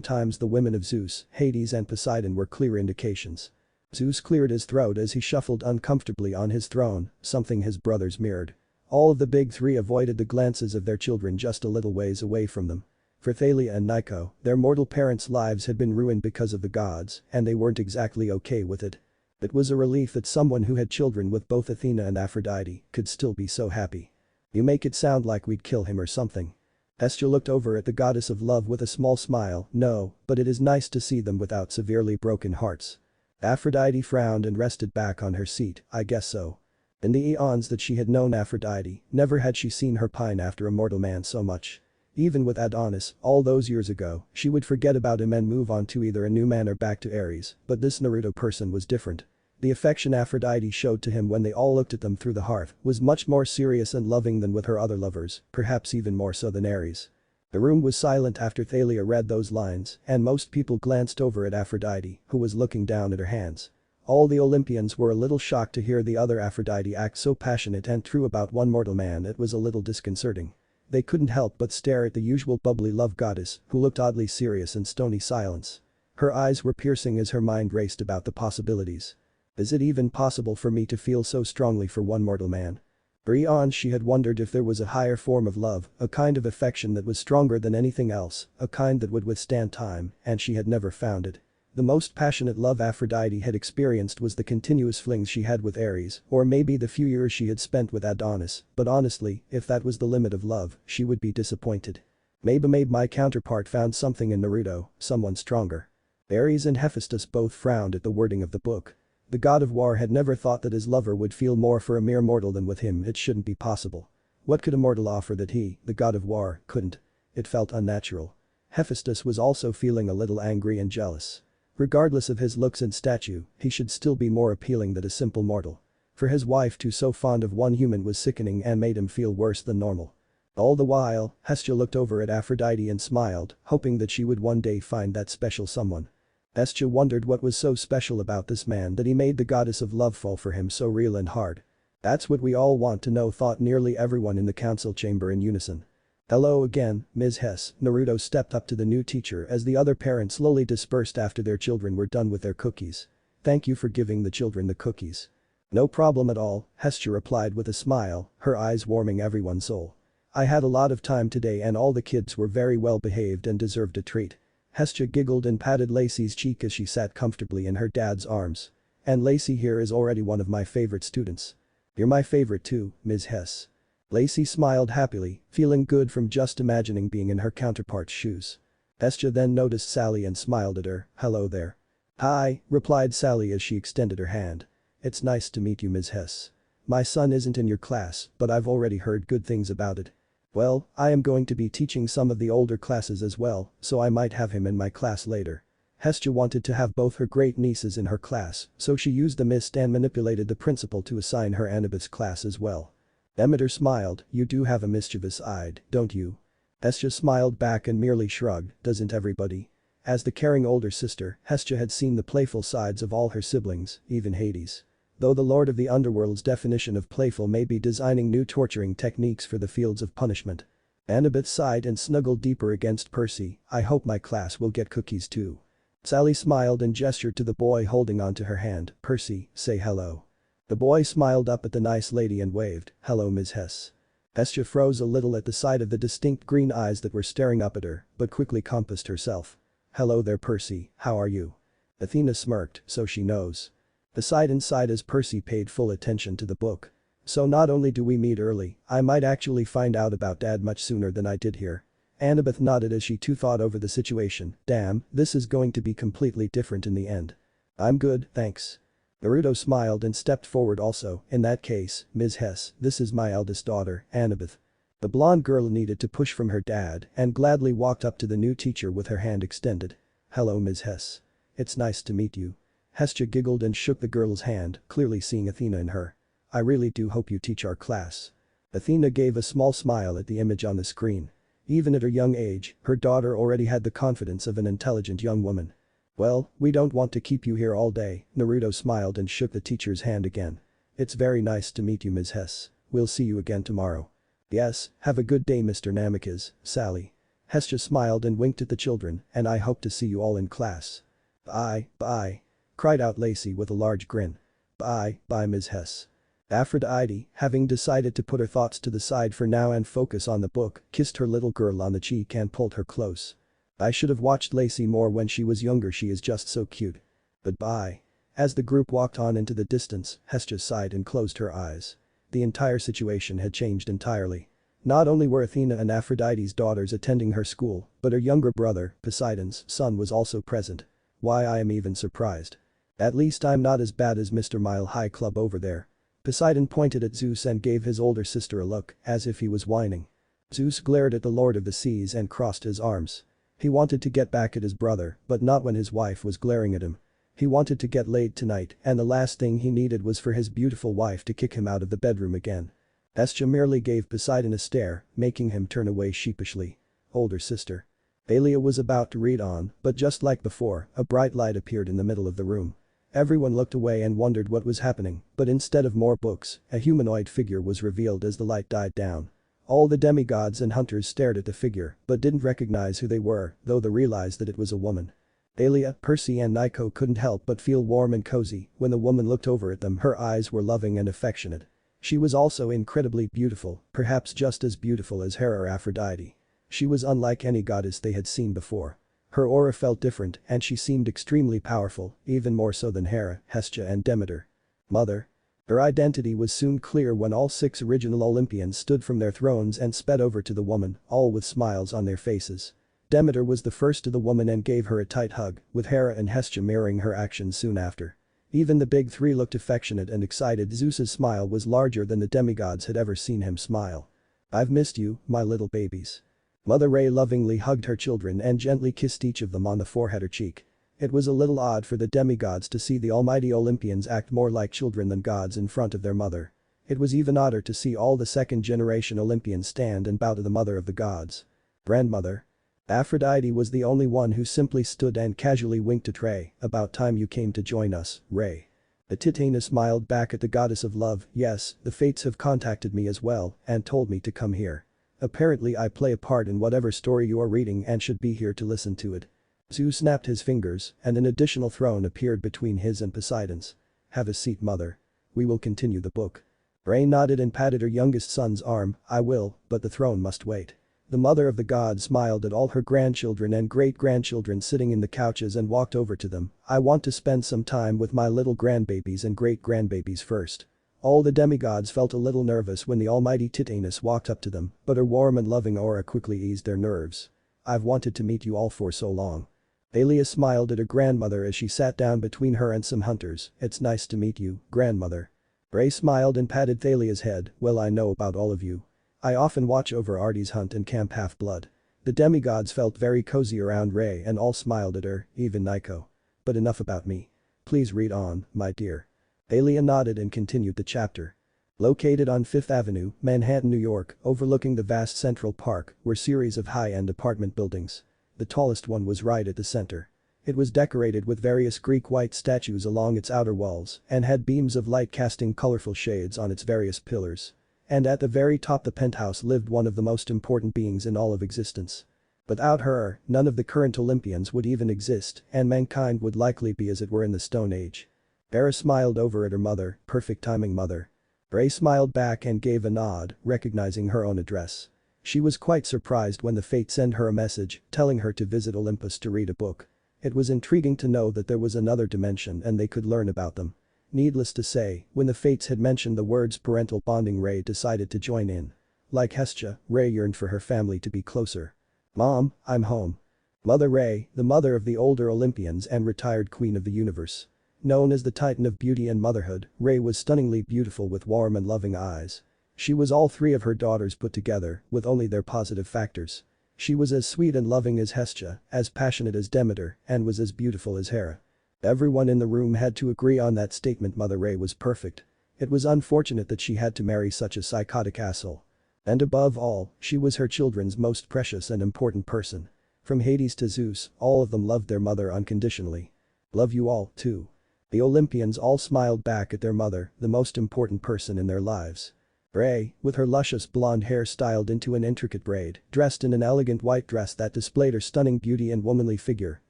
times the women of Zeus, Hades and Poseidon were clear indications. Zeus cleared his throat as he shuffled uncomfortably on his throne, something his brothers mirrored. All of the big three avoided the glances of their children just a little ways away from them. For Thalia and Nico, their mortal parents' lives had been ruined because of the gods, and they weren't exactly okay with it. It was a relief that someone who had children with both Athena and Aphrodite could still be so happy. You make it sound like we'd kill him or something. Hestia looked over at the goddess of love with a small smile. No, but it is nice to see them without severely broken hearts. Aphrodite frowned and rested back on her seat. I guess so. In the eons that she had known Aphrodite, never had she seen her pine after a mortal man so much. Even with Adonis, all those years ago, she would forget about him and move on to either a new man or back to Ares, but this Naruto person was different. The affection Aphrodite showed to him when they all looked at them through the hearth was much more serious and loving than with her other lovers, perhaps even more so than Ares. The room was silent after Thalia read those lines, and most people glanced over at Aphrodite, who was looking down at her hands. All the Olympians were a little shocked to hear the other Aphrodite act so passionate and true about one mortal man. It was a little disconcerting. They couldn't help but stare at the usual bubbly love goddess, who looked oddly serious in stony silence. Her eyes were piercing as her mind raced about the possibilities. Is it even possible for me to feel so strongly for one mortal man? For eons she had wondered if there was a higher form of love, a kind of affection that was stronger than anything else, a kind that would withstand time, and she had never found it. The most passionate love Aphrodite had experienced was the continuous flings she had with Ares, or maybe the few years she had spent with Adonis, but honestly, if that was the limit of love, she would be disappointed. Maybe my counterpart found something in Naruto, someone stronger. Ares and Hephaestus both frowned at the wording of the book. The god of war had never thought that his lover would feel more for a mere mortal than with him. It shouldn't be possible. What could a mortal offer that he, the god of war, couldn't? It felt unnatural. Hephaestus was also feeling a little angry and jealous. Regardless of his looks and stature, he should still be more appealing than a simple mortal. For his wife to so fond of one human was sickening and made him feel worse than normal. All the while, Hestia looked over at Aphrodite and smiled, hoping that she would one day find that special someone. Hestia wondered what was so special about this man that he made the goddess of love fall for him so real and hard. That's what we all want to know, thought nearly everyone in the council chamber in unison. Hello again, Ms. Hess. Naruto stepped up to the new teacher as the other parents slowly dispersed after their children were done with their cookies. Thank you for giving the children the cookies. No problem at all, Hestia replied with a smile, her eyes warming everyone's soul. I had a lot of time today and all the kids were very well behaved and deserved a treat. Hestia giggled and patted Lacey's cheek as she sat comfortably in her dad's arms. And Lacey here is already one of my favorite students. You're my favorite too, Ms. Hess. Lacey smiled happily, feeling good from just imagining being in her counterpart's shoes. Hestia then noticed Sally and smiled at her. Hello there. Hi, replied Sally as she extended her hand. It's nice to meet you, Ms. Hess. My son isn't in your class, but I've already heard good things about it. Well, I am going to be teaching some of the older classes as well, so I might have him in my class later. Hestia wanted to have both her great nieces in her class, so she used the mist and manipulated the principal to assign her Annabeth's class as well. Demeter smiled, you do have a mischievous eye, don't you? Hestia smiled back and merely shrugged, doesn't everybody? As the caring older sister, Hestia had seen the playful sides of all her siblings, even Hades. Though the Lord of the Underworld's definition of playful may be designing new torturing techniques for the fields of punishment. Annabeth sighed and snuggled deeper against Percy, I hope my class will get cookies too. Sally smiled and gestured to the boy holding onto her hand, Percy, say hello. The boy smiled up at the nice lady and waved, hello Ms. Hess. Hestia froze a little at the sight of the distinct green eyes that were staring up at her, but quickly composed herself. Hello there Percy, how are you? Athena smirked, so she knows. Poseidon sighed as Percy paid full attention to the book. So not only do we meet early, I might actually find out about Dad much sooner than I did here. Annabeth nodded as she too thought over the situation, damn, this is going to be completely different in the end. I'm good, thanks. Naruto smiled and stepped forward also, in that case, Ms. Hess, this is my eldest daughter, Annabeth. The blonde girl needed to push from her dad and gladly walked up to the new teacher with her hand extended. Hello Ms. Hess. It's nice to meet you. Hestia giggled and shook the girl's hand, clearly seeing Athena in her. I really do hope you teach our class. Athena gave a small smile at the image on the screen. Even at her young age, her daughter already had the confidence of an intelligent young woman. Well, we don't want to keep you here all day, Naruto smiled and shook the teacher's hand again. It's very nice to meet you, Ms. Hess. We'll see you again tomorrow. Yes, have a good day, Mr. Namikaze, Sally. Hestia smiled and winked at the children, and I hope to see you all in class. Bye, cried out Lacey with a large grin. Bye, Ms. Hess. Aphrodite, having decided to put her thoughts to the side for now and focus on the book, kissed her little girl on the cheek and pulled her close. I should have watched Lacey more when she was younger, she is just so cute. But bye. As the group walked on into the distance, Hestia sighed and closed her eyes. The entire situation had changed entirely. Not only were Athena and Aphrodite's daughters attending her school, but her younger brother, Poseidon's son, was also present. Why, I am even surprised. At least I'm not as bad as Mr. Mile High Club over there. Poseidon pointed at Zeus and gave his older sister a look, as if he was whining. Zeus glared at the Lord of the Seas and crossed his arms. He wanted to get back at his brother, but not when his wife was glaring at him. He wanted to get laid tonight, and the last thing he needed was for his beautiful wife to kick him out of the bedroom again. Hestia merely gave Poseidon a stare, making him turn away sheepishly. Older sister. Thalia was about to read on, but just like before, a bright light appeared in the middle of the room. Everyone looked away and wondered what was happening, but instead of more books, a humanoid figure was revealed as the light died down. All the demigods and hunters stared at the figure, but didn't recognize who they were, though they realized that it was a woman. Thalia, Percy and Nico couldn't help but feel warm and cozy when the woman looked over at them. Her eyes were loving and affectionate. She was also incredibly beautiful, perhaps just as beautiful as Hera or Aphrodite. She was unlike any goddess they had seen before. Her aura felt different and she seemed extremely powerful, even more so than Hera, Hestia and Demeter. Mother. Her identity was soon clear when all 6 original Olympians stood from their thrones and sped over to the woman, all with smiles on their faces. Demeter was the first to the woman and gave her a tight hug, with Hera and Hestia mirroring her actions soon after. Even the big 3 looked affectionate and excited. Zeus's smile was larger than the demigods had ever seen him smile. I've missed you, my little babies. Mother Rhea lovingly hugged her children and gently kissed each of them on the forehead or cheek. It was a little odd for the demigods to see the almighty Olympians act more like children than gods in front of their mother. It was even odder to see all the second-generation Olympians stand and bow to the mother of the gods. Grandmother. Aphrodite was the only one who simply stood and casually winked at Rhea. About time you came to join us, Rhea. Athena smiled back at the goddess of love. Yes, the fates have contacted me as well and told me to come here. Apparently I play a part in whatever story you are reading and should be here to listen to it. Zeus snapped his fingers and an additional throne appeared between his and Poseidon's. Have a seat, mother. We will continue the book. Rhea nodded and patted her youngest son's arm. I will, but the throne must wait. The mother of the gods smiled at all her grandchildren and great-grandchildren sitting in the couches and walked over to them. I want to spend some time with my little grandbabies and great-grandbabies first. All the demigods felt a little nervous when the almighty Titanus walked up to them, but her warm and loving aura quickly eased their nerves. I've wanted to meet you all for so long. Thalia smiled at her grandmother as she sat down between her and some hunters. It's nice to meet you, grandmother. Rhea smiled and patted Thalia's head. Well, I know about all of you. I often watch over Artie's hunt and Camp Half-Blood. The demigods felt very cozy around Rhea and all smiled at her, even Nico. But enough about me. Please read on, my dear. Thalia nodded and continued the chapter. Located on 5th Avenue, Manhattan, New York, overlooking the vast Central Park, were series of high-end apartment buildings. The tallest one was right at the center. It was decorated with various Greek white statues along its outer walls and had beams of light casting colorful shades on its various pillars. And at the very top the penthouse lived one of the most important beings in all of existence. Without her, none of the current Olympians would even exist and mankind would likely be as it were in the Stone Age. Hera smiled over at her mother, perfect timing, mother. Rhea smiled back and gave a nod, recognizing her own address. She was quite surprised when the fates sent her a message telling her to visit Olympus to read a book. It was intriguing to know that there was another dimension and they could learn about them. Needless to say, when the fates had mentioned the words parental bonding, Rhea decided to join in. Like Hestia, Rhea yearned for her family to be closer. Mom, I'm home. Mother Rhea, the mother of the older Olympians and retired queen of the universe. Known as the Titan of beauty and motherhood, Rhea was stunningly beautiful with warm and loving eyes. She was all 3 of her daughters put together, with only their positive factors. She was as sweet and loving as Hestia, as passionate as Demeter, and was as beautiful as Hera. Everyone in the room had to agree on that statement. Mother Rhea was perfect. It was unfortunate that she had to marry such a psychotic asshole. And above all, she was her children's most precious and important person. From Hades to Zeus, all of them loved their mother unconditionally. Love you all, too. The Olympians all smiled back at their mother, the most important person in their lives. Rhea, with her luscious blonde hair styled into an intricate braid, dressed in an elegant white dress that displayed her stunning beauty and womanly figure,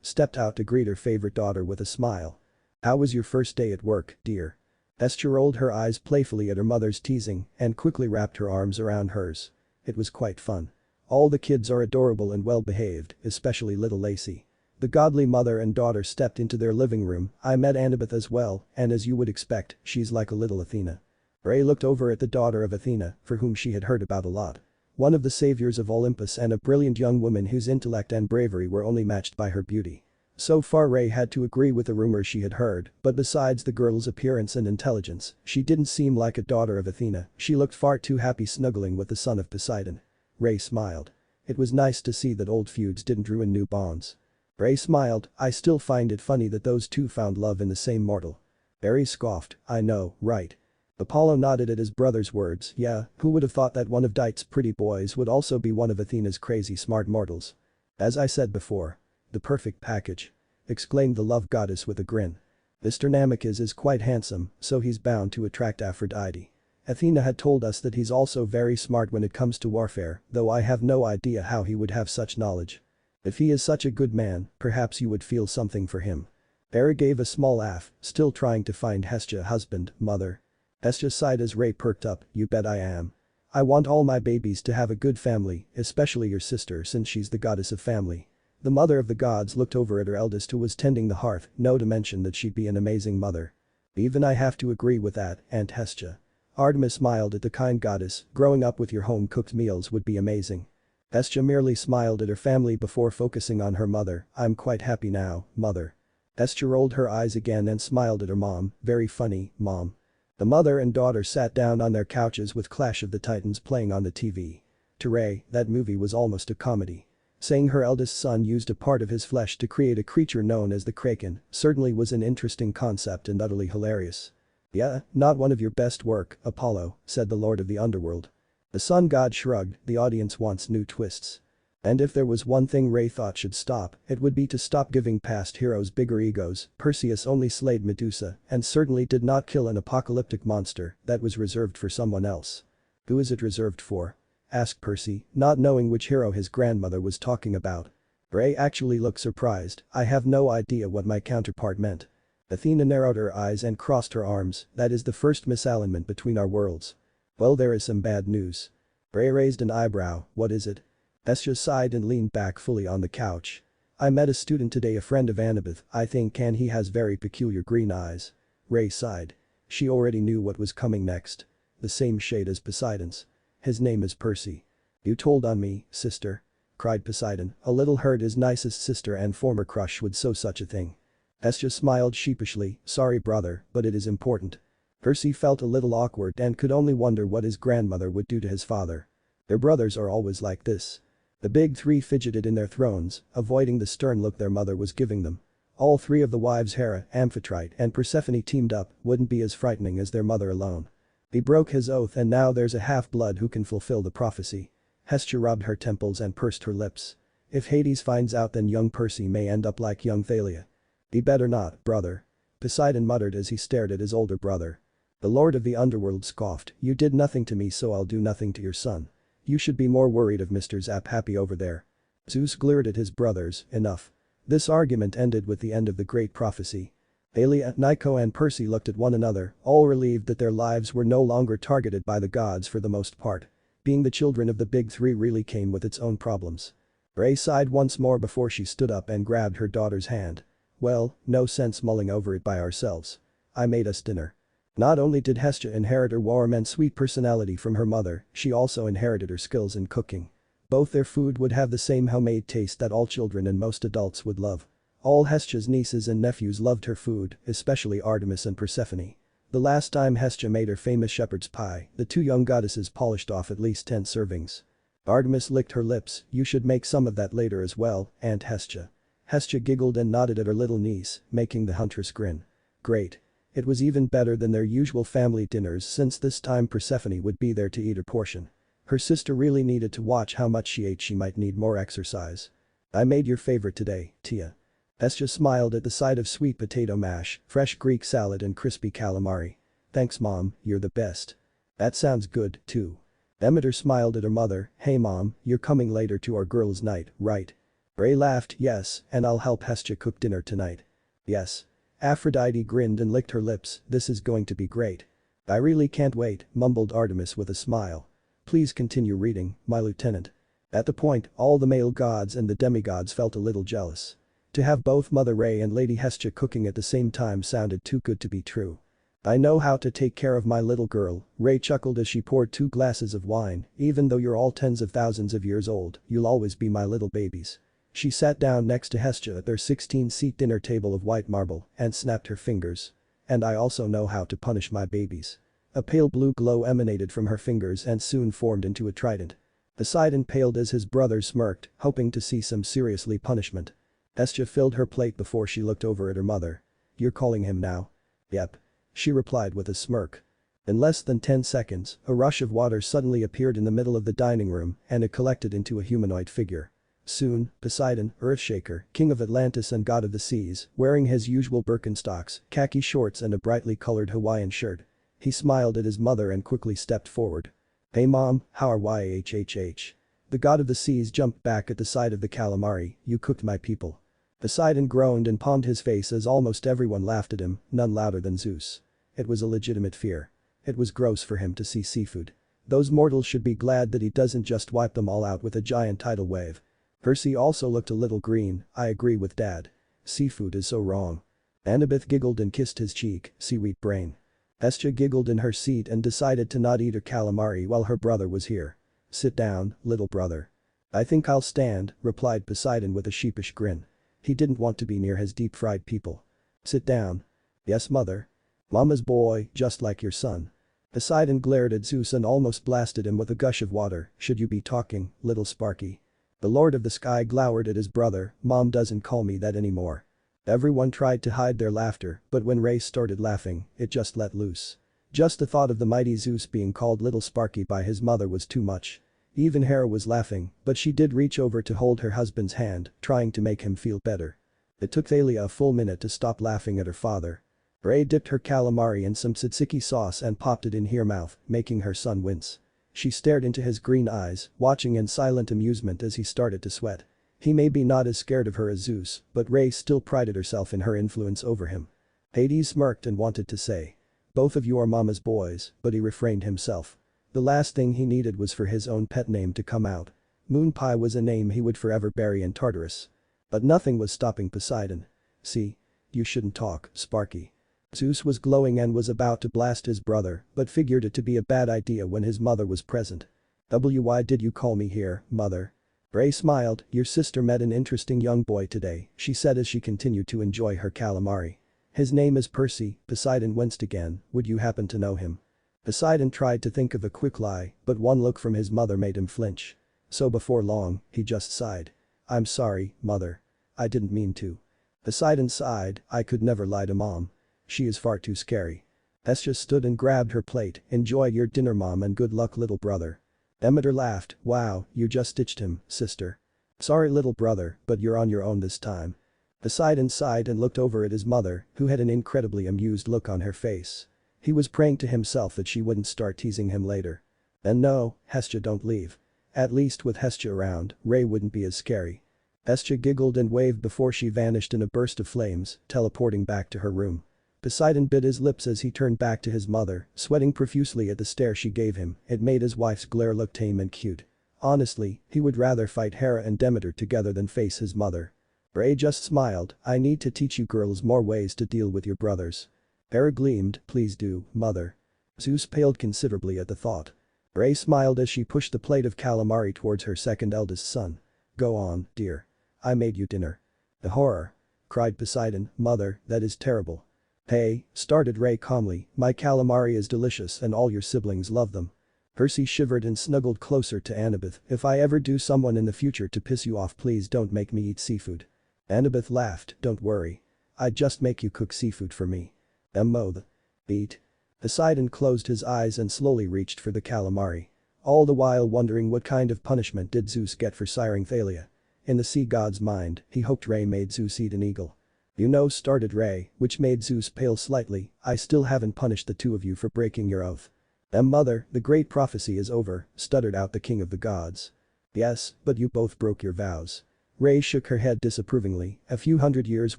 stepped out to greet her favorite daughter with a smile. "How was your first day at work, dear?" Hestia rolled her eyes playfully at her mother's teasing and quickly wrapped her arms around hers. It was quite fun. All the kids are adorable and well-behaved, especially little Lacey. The godly mother and daughter stepped into their living room. I met Annabeth as well, and as you would expect, she's like a little Athena. Rhea looked over at the daughter of Athena, for whom she had heard about a lot. One of the saviors of Olympus and a brilliant young woman whose intellect and bravery were only matched by her beauty. So far Rhea had to agree with the rumors she had heard, but besides the girl's appearance and intelligence, she didn't seem like a daughter of Athena, she looked far too happy snuggling with the son of Poseidon. Rhea smiled. It was nice to see that old feuds didn't ruin new bonds. Rhea smiled, I still find it funny that those two found love in the same mortal. Ares scoffed, I know, right? Apollo nodded at his brother's words, yeah, who would have thought that one of Dite's pretty boys would also be one of Athena's crazy smart mortals. As I said before. The perfect package. Exclaimed the love goddess with a grin. Mr. Namicus is quite handsome, so he's bound to attract Aphrodite. Athena had told us that he's also very smart when it comes to warfare, though I have no idea how he would have such knowledge. If he is such a good man, perhaps you would feel something for him. Rhea gave a small laugh, still trying to find Hestia husband, mother. Hestia sighed as Rhea perked up, you bet I am. I want all my babies to have a good family, especially your sister since she's the goddess of family. The mother of the gods looked over at her eldest who was tending the hearth, no to mention that she'd be an amazing mother. Even I have to agree with that, Aunt Hestia. Artemis smiled at the kind goddess, growing up with your home-cooked meals would be amazing. Hestia merely smiled at her family before focusing on her mother, I'm quite happy now, mother. Hestia rolled her eyes again and smiled at her mom, very funny, mom. The mother and daughter sat down on their couches with Clash of the Titans playing on the TV. To Rhea, that movie was almost a comedy. Saying her eldest son used a part of his flesh to create a creature known as the Kraken certainly was an interesting concept and utterly hilarious. Yeah, not one of your best work, Apollo, said the Lord of the Underworld. The sun god shrugged, the audience wants new twists. And if there was one thing Rhea thought should stop, it would be to stop giving past heroes bigger egos. Perseus only slayed Medusa and certainly did not kill an apocalyptic monster that was reserved for someone else. Who is it reserved for? Asked Percy, not knowing which hero his grandmother was talking about. Rhea actually looked surprised, I have no idea what my counterpart meant. Athena narrowed her eyes and crossed her arms, that is the first misalignment between our worlds. Well, there is some bad news. Rhea raised an eyebrow, what is it? Hestia sighed and leaned back fully on the couch. I met a student today, a friend of Annabeth, I think and he has very peculiar green eyes. Rhea sighed. She already knew what was coming next. The same shade as Poseidon's. His name is Percy. You told on me, sister? Cried Poseidon, a little hurt his nicest sister and former crush would say such a thing. Hestia smiled sheepishly, sorry brother, but it is important. Percy felt a little awkward and could only wonder what his grandmother would do to his father. Their brothers are always like this. The big three fidgeted in their thrones, avoiding the stern look their mother was giving them. All three of the wives Hera, Amphitrite and Persephone teamed up wouldn't be as frightening as their mother alone. He broke his oath and now there's a half-blood who can fulfill the prophecy. Hestia rubbed her temples and pursed her lips. If Hades finds out then young Percy may end up like young Thalia. He better not, brother. Poseidon muttered as he stared at his older brother. The Lord of the Underworld scoffed, you did nothing to me so I'll do nothing to your son. You should be more worried of Mr. Zap happy over there. Zeus glared at his brothers, enough. This argument ended with the end of the great prophecy. Thalia, Nico and Percy looked at one another, all relieved that their lives were no longer targeted by the gods for the most part. Being the children of the big three really came with its own problems. Rhea sighed once more before she stood up and grabbed her daughter's hand. Well, no sense mulling over it by ourselves. I made us dinner. Not only did Hestia inherit her warm and sweet personality from her mother, she also inherited her skills in cooking. Both their food would have the same homemade taste that all children and most adults would love. All Hestia's nieces and nephews loved her food, especially Artemis and Persephone. The last time Hestia made her famous shepherd's pie, the two young goddesses polished off at least 10 servings. Artemis licked her lips, you should make some of that later as well, Aunt Hestia. Hestia giggled and nodded at her little niece, making the huntress grin. Great. It was even better than their usual family dinners since this time Persephone would be there to eat her portion. Her sister really needed to watch how much she ate, she might need more exercise. I made your favorite today, Tia. Hestia smiled at the sight of sweet potato mash, fresh Greek salad and crispy calamari. Thanks mom, you're the best. That sounds good, too. Demeter smiled at her mother, hey mom, you're coming later to our girls' night, right? Rhea laughed, yes, and I'll help Hestia cook dinner tonight. Yes. Aphrodite grinned and licked her lips, this is going to be great. I really can't wait, mumbled Artemis with a smile. Please continue reading, my lieutenant. At the point, all the male gods and the demigods felt a little jealous. To have both Mother Rhea and Lady Hestia cooking at the same time sounded too good to be true. I know how to take care of my little girl, Rhea chuckled as she poured 2 glasses of wine, even though you're all tens of thousands of years old, you'll always be my little babies. She sat down next to Hestia at their 16-seat dinner table of white marble and snapped her fingers. And I also know how to punish my babies. A pale blue glow emanated from her fingers and soon formed into a trident. Poseidon paled as his brother smirked, hoping to see some seriously punishment. Hestia filled her plate before she looked over at her mother. You're calling him now? Yep. She replied with a smirk. In less than 10 seconds, a rush of water suddenly appeared in the middle of the dining room and it collected into a humanoid figure. Soon, Poseidon, Earthshaker, king of Atlantis and god of the seas, wearing his usual Birkenstocks, khaki shorts and a brightly colored Hawaiian shirt. He smiled at his mother and quickly stepped forward. Hey mom, how are YHHH? The god of the seas jumped back at the sight of the calamari, you cooked my people. Poseidon groaned and palmed his face as almost everyone laughed at him, none louder than Zeus. It was a legitimate fear. It was gross for him to see seafood. Those mortals should be glad that he doesn't just wipe them all out with a giant tidal wave. Percy also looked a little green, I agree with dad. Seafood is so wrong. Annabeth giggled and kissed his cheek, seaweed brain. Hestia giggled in her seat and decided to not eat her calamari while her brother was here. Sit down, little brother. I think I'll stand, replied Poseidon with a sheepish grin. He didn't want to be near his deep-fried people. Sit down. Yes, mother. Mama's boy, just like your son. Poseidon glared at Zeus and almost blasted him with a gush of water, should you be talking, little Sparky? The Lord of the Sky glowered at his brother, Mom doesn't call me that anymore. Everyone tried to hide their laughter, but when Ray started laughing, it just let loose. Just the thought of the mighty Zeus being called little Sparky by his mother was too much. Even Hera was laughing, but she did reach over to hold her husband's hand, trying to make him feel better. It took Thalia a full minute to stop laughing at her father. Ray dipped her calamari in some tzatziki sauce and popped it in her mouth, making her son wince. She stared into his green eyes, watching in silent amusement as he started to sweat. He may be not as scared of her as Zeus, but Ray still prided herself in her influence over him. Hades smirked and wanted to say. Both of you are mama's boys, but he refrained himself. The last thing he needed was for his own pet name to come out. Moonpie was a name he would forever bury in Tartarus. But nothing was stopping Poseidon. See? You shouldn't talk, Sparky. Zeus was glowing and was about to blast his brother, but figured it to be a bad idea when his mother was present. Why did you call me here, mother? Ray smiled, your sister met an interesting young boy today, she said as she continued to enjoy her calamari. His name is Percy, Poseidon winced again, would you happen to know him? Poseidon tried to think of a quick lie, but one look from his mother made him flinch. So before long, he just sighed. I'm sorry, mother. I didn't mean to. Poseidon sighed, I could never lie to mom. She is far too scary. Hestia stood and grabbed her plate, enjoy your dinner mom and good luck little brother. Demeter laughed, wow, you just ditched him, sister. Sorry little brother, but you're on your own this time. Poseidon sighed and looked over at his mother, who had an incredibly amused look on her face. He was praying to himself that she wouldn't start teasing him later. And no, Hestia don't leave. At least with Hestia around, Ray wouldn't be as scary. Hestia giggled and waved before she vanished in a burst of flames, teleporting back to her room. Poseidon bit his lips as he turned back to his mother, sweating profusely at the stare she gave him, it made his wife's glare look tame and cute. Honestly, he would rather fight Hera and Demeter together than face his mother. Ray just smiled, I need to teach you girls more ways to deal with your brothers. Hera gleamed, please do, mother. Zeus paled considerably at the thought. Ray smiled as she pushed the plate of calamari towards her second eldest son. Go on, dear. I made you dinner. The horror. Cried Poseidon, mother, that is terrible. Hey, started Ray calmly, my calamari is delicious and all your siblings love them. Percy shivered and snuggled closer to Annabeth, if I ever do someone in the future to piss you off please don't make me eat seafood. Annabeth laughed, don't worry. I'd just make you cook seafood for me. The beat. Poseidon closed his eyes and slowly reached for the calamari. All the while wondering what kind of punishment did Zeus get for siring Thalia. In the sea god's mind, he hoped Rhea made Zeus eat an eagle. "You know," started Rhea, which made Zeus pale slightly, "I still haven't punished the two of you for breaking your oath." Mother, the great prophecy is over," stuttered out the king of the gods. "Yes, but you both broke your vows." Rhea shook her head disapprovingly, "A few hundred years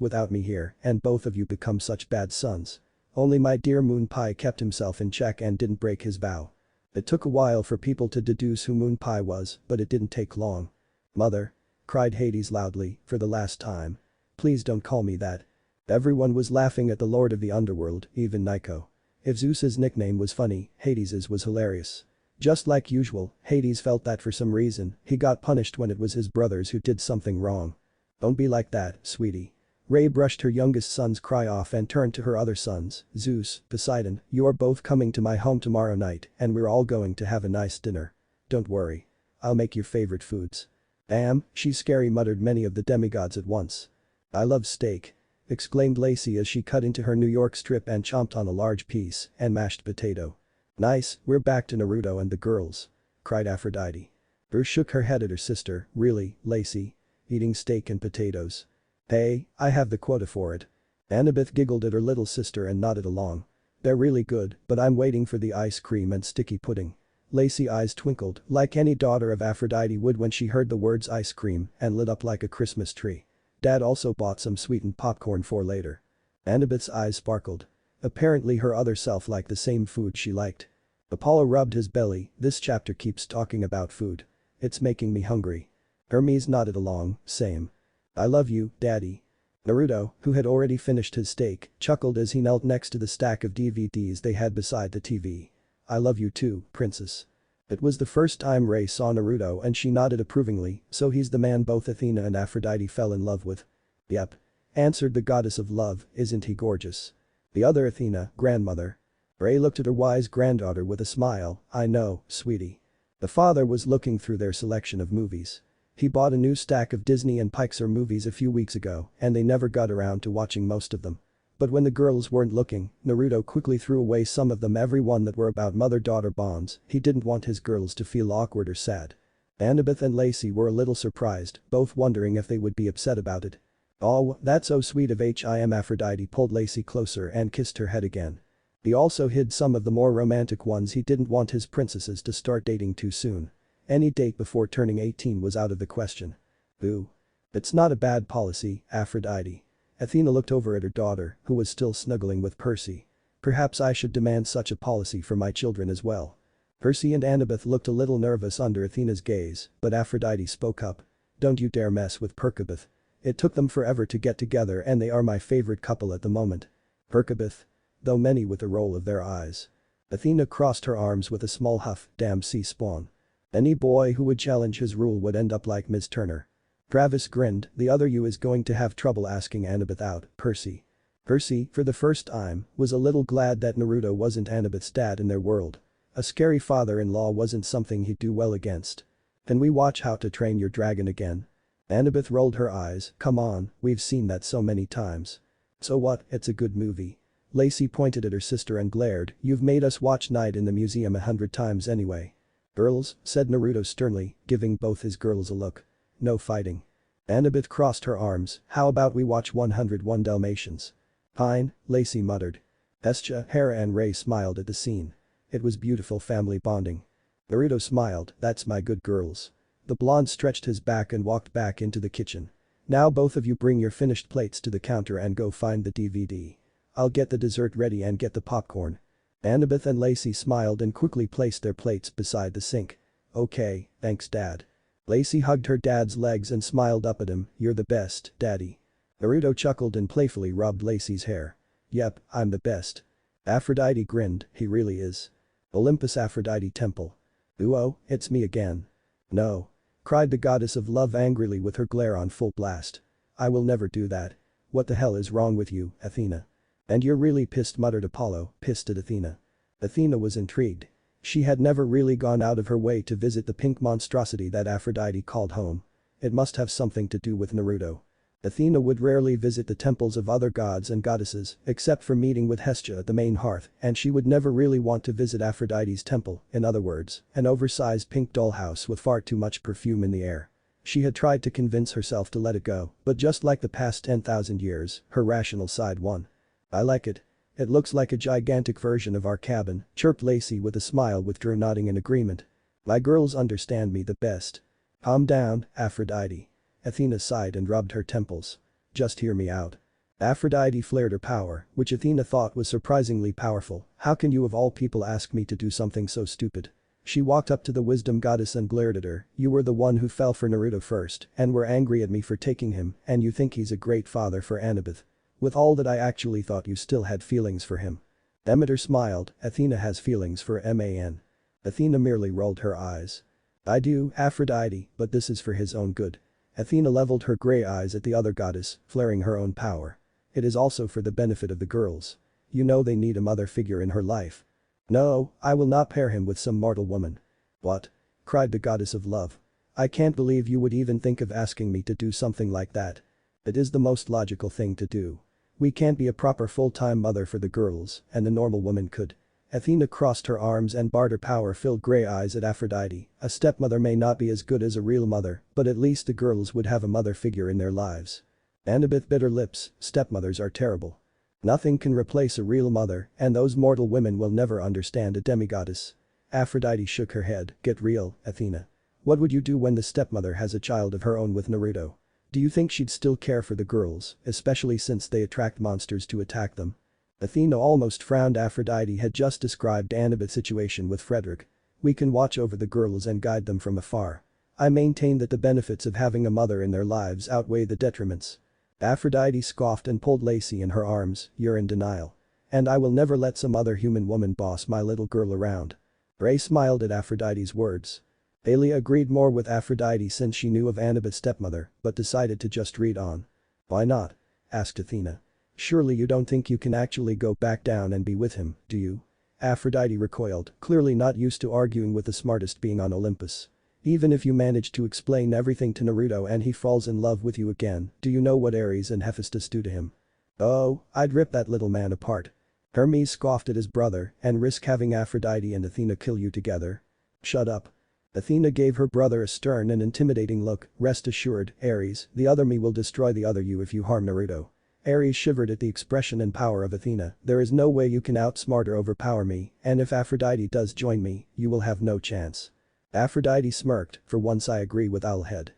without me here and both of you become such bad sons. Only my dear Moon Pie kept himself in check and didn't break his vow." It took a while for people to deduce who Moon Pie was, but it didn't take long. "Mother," cried Hades loudly, "for the last time. Please don't call me that." Everyone was laughing at the Lord of the Underworld, even Nico. If Zeus's nickname was funny, Hades's was hilarious. Just like usual, Hades felt that for some reason, he got punished when it was his brothers who did something wrong. "Don't be like that, sweetie." Rhea brushed her youngest son's cry off and turned to her other sons, "Zeus, Poseidon, you are both coming to my home tomorrow night and we're all going to have a nice dinner. Don't worry. I'll make your favorite foods." "Damn, she's scary," muttered many of the demigods at once. "I love steak," exclaimed Lacey as she cut into her New York strip and chomped on a large piece and mashed potato. "Nice, we're back to Naruto and the girls," cried Aphrodite. Rhea shook her head at her sister, "Really, Lacey? Eating steak and potatoes? Hey, I have the quota for it." Annabeth giggled at her little sister and nodded along. "They're really good, but I'm waiting for the ice cream and sticky pudding." Lacey's eyes twinkled like any daughter of Aphrodite would when she heard the words ice cream and lit up like a Christmas tree. Dad also bought some sweetened popcorn for later. Annabeth's eyes sparkled. Apparently her other self liked the same food she liked. Apollo rubbed his belly, "This chapter keeps talking about food. It's making me hungry." Hermes nodded along, "Same. I love you, Daddy." Naruto, who had already finished his steak, chuckled as he knelt next to the stack of DVDs they had beside the TV. "I love you too, princess." It was the first time Rhea saw Naruto and she nodded approvingly, "So he's the man both Athena and Aphrodite fell in love with?" "Yep," answered the goddess of love, "isn't he gorgeous?" The other Athena, grandmother. Rhea looked at her wise granddaughter with a smile, "I know, sweetie." The father was looking through their selection of movies. He bought a new stack of Disney and Pixar movies a few weeks ago and they never got around to watching most of them. But when the girls weren't looking, Naruto quickly threw away some of them, every one that were about mother-daughter bonds. He didn't want his girls to feel awkward or sad. Annabeth and Lacey were a little surprised, both wondering if they would be upset about it. "Oh, that's so sweet of him." Aphrodite pulled Lacey closer and kissed her head again. He also hid some of the more romantic ones. He didn't want his princesses to start dating too soon. Any date before turning 18 was out of the question. "Ooh. It's not a bad policy, Aphrodite." Athena looked over at her daughter, who was still snuggling with Percy. "Perhaps I should demand such a policy for my children as well." Percy and Annabeth looked a little nervous under Athena's gaze, but Aphrodite spoke up. "Don't you dare mess with Perkabeth. It took them forever to get together and they are my favorite couple at the moment." "Perkabeth?" Though many with a roll of their eyes. Athena crossed her arms with a small huff, "Damn sea spawn. Any boy who would challenge his rule would end up like Ms. Turner." Travis grinned, "The other you is going to have trouble asking Annabeth out, Percy." Percy, for the first time, was a little glad that Naruto wasn't Annabeth's dad in their world. A scary father-in-law wasn't something he'd do well against. "Can we watch How to Train Your Dragon again?" Annabeth rolled her eyes, "Come on, we've seen that so many times." "So what, it's a good movie." Lacey pointed at her sister and glared, "You've made us watch Night in the Museum 100 times anyway." "Girls," said Naruto sternly, giving both his girls a look. "No fighting." Annabeth crossed her arms, "How about we watch 101 Dalmatians?" "Fine," Lacey muttered. Hestia, Hera and Rhea smiled at the scene. It was beautiful family bonding. Naruto smiled, "That's my good girls." The blonde stretched his back and walked back into the kitchen. "Now both of you bring your finished plates to the counter and go find the DVD. I'll get the dessert ready and get the popcorn." Annabeth and Lacey smiled and quickly placed their plates beside the sink. "Okay, thanks Dad." Lacey hugged her dad's legs and smiled up at him, "You're the best, Daddy." Naruto chuckled and playfully rubbed Lacey's hair. "Yep, I'm the best." Aphrodite grinned, "He really is." Olympus Aphrodite Temple. "Oh, it's me again." "No." Cried the goddess of love angrily with her glare on full blast. "I will never do that. What the hell is wrong with you, Athena?" "And you're really pissed," muttered Apollo, pissed at Athena. Athena was intrigued. She had never really gone out of her way to visit the pink monstrosity that Aphrodite called home. It must have something to do with Naruto. Athena would rarely visit the temples of other gods and goddesses except for meeting with Hestia at the main hearth, and she would never really want to visit Aphrodite's temple, in other words, an oversized pink dollhouse with far too much perfume in the air. She had tried to convince herself to let it go, but just like the past 10,000 years, her rational side won. I like it. It looks like a gigantic version of our cabin, chirped Lacey with a smile with Drew nodding in agreement. My girls understand me the best. Calm down, Aphrodite. Athena sighed and rubbed her temples. Just hear me out. Aphrodite flared her power, which Athena thought was surprisingly powerful. How can you of all people ask me to do something so stupid? She walked up to the wisdom goddess and glared at her. You were the one who fell for Naruto first and were angry at me for taking him, and you think he's a great father for Annabeth. With all that, I actually thought you still had feelings for him. Demeter smiled. Athena has feelings for Man. Athena merely rolled her eyes. I do, Aphrodite, but this is for his own good. Athena leveled her grey eyes at the other goddess, flaring her own power. It is also for the benefit of the girls. You know they need a mother figure in her life. No, I will not pair him with some mortal woman. What? Cried the goddess of love. I can't believe you would even think of asking me to do something like that. It is the most logical thing to do. We can't be a proper full-time mother for the girls, and a normal woman could. Athena crossed her arms and barred her power-filled grey eyes at Aphrodite. A stepmother may not be as good as a real mother, but at least the girls would have a mother figure in their lives. Annabeth bit her lips. Stepmothers are terrible. Nothing can replace a real mother, and those mortal women will never understand a demigoddess. Aphrodite shook her head. Get real, Athena. What would you do when the stepmother has a child of her own with Naruto? Do you think she'd still care for the girls, especially since they attract monsters to attack them? Athena almost frowned. Aphrodite had just described Annabeth's situation with Frederick. We can watch over the girls and guide them from afar. I maintain that the benefits of having a mother in their lives outweigh the detriments. Aphrodite scoffed and pulled Lacey in her arms. You're in denial. And I will never let some other human woman boss my little girl around. Rhea smiled at Aphrodite's words. Aelia agreed more with Aphrodite since she knew of Annabeth's stepmother, but decided to just read on. Why not? Asked Athena. Surely you don't think you can actually go back down and be with him, do you? Aphrodite recoiled, clearly not used to arguing with the smartest being on Olympus. Even if you manage to explain everything to Naruto and he falls in love with you again, do you know what Ares and Hephaestus do to him? Oh, I'd rip that little man apart. Hermes scoffed at his brother and risk having Aphrodite and Athena kill you together. Shut up. Athena gave her brother a stern and intimidating look. Rest assured, Ares, the other me will destroy the other you if you harm Naruto. Ares shivered at the expression and power of Athena. There is no way you can outsmart or overpower me, and if Aphrodite does join me, you will have no chance. Aphrodite smirked. For once I agree with Owlhead.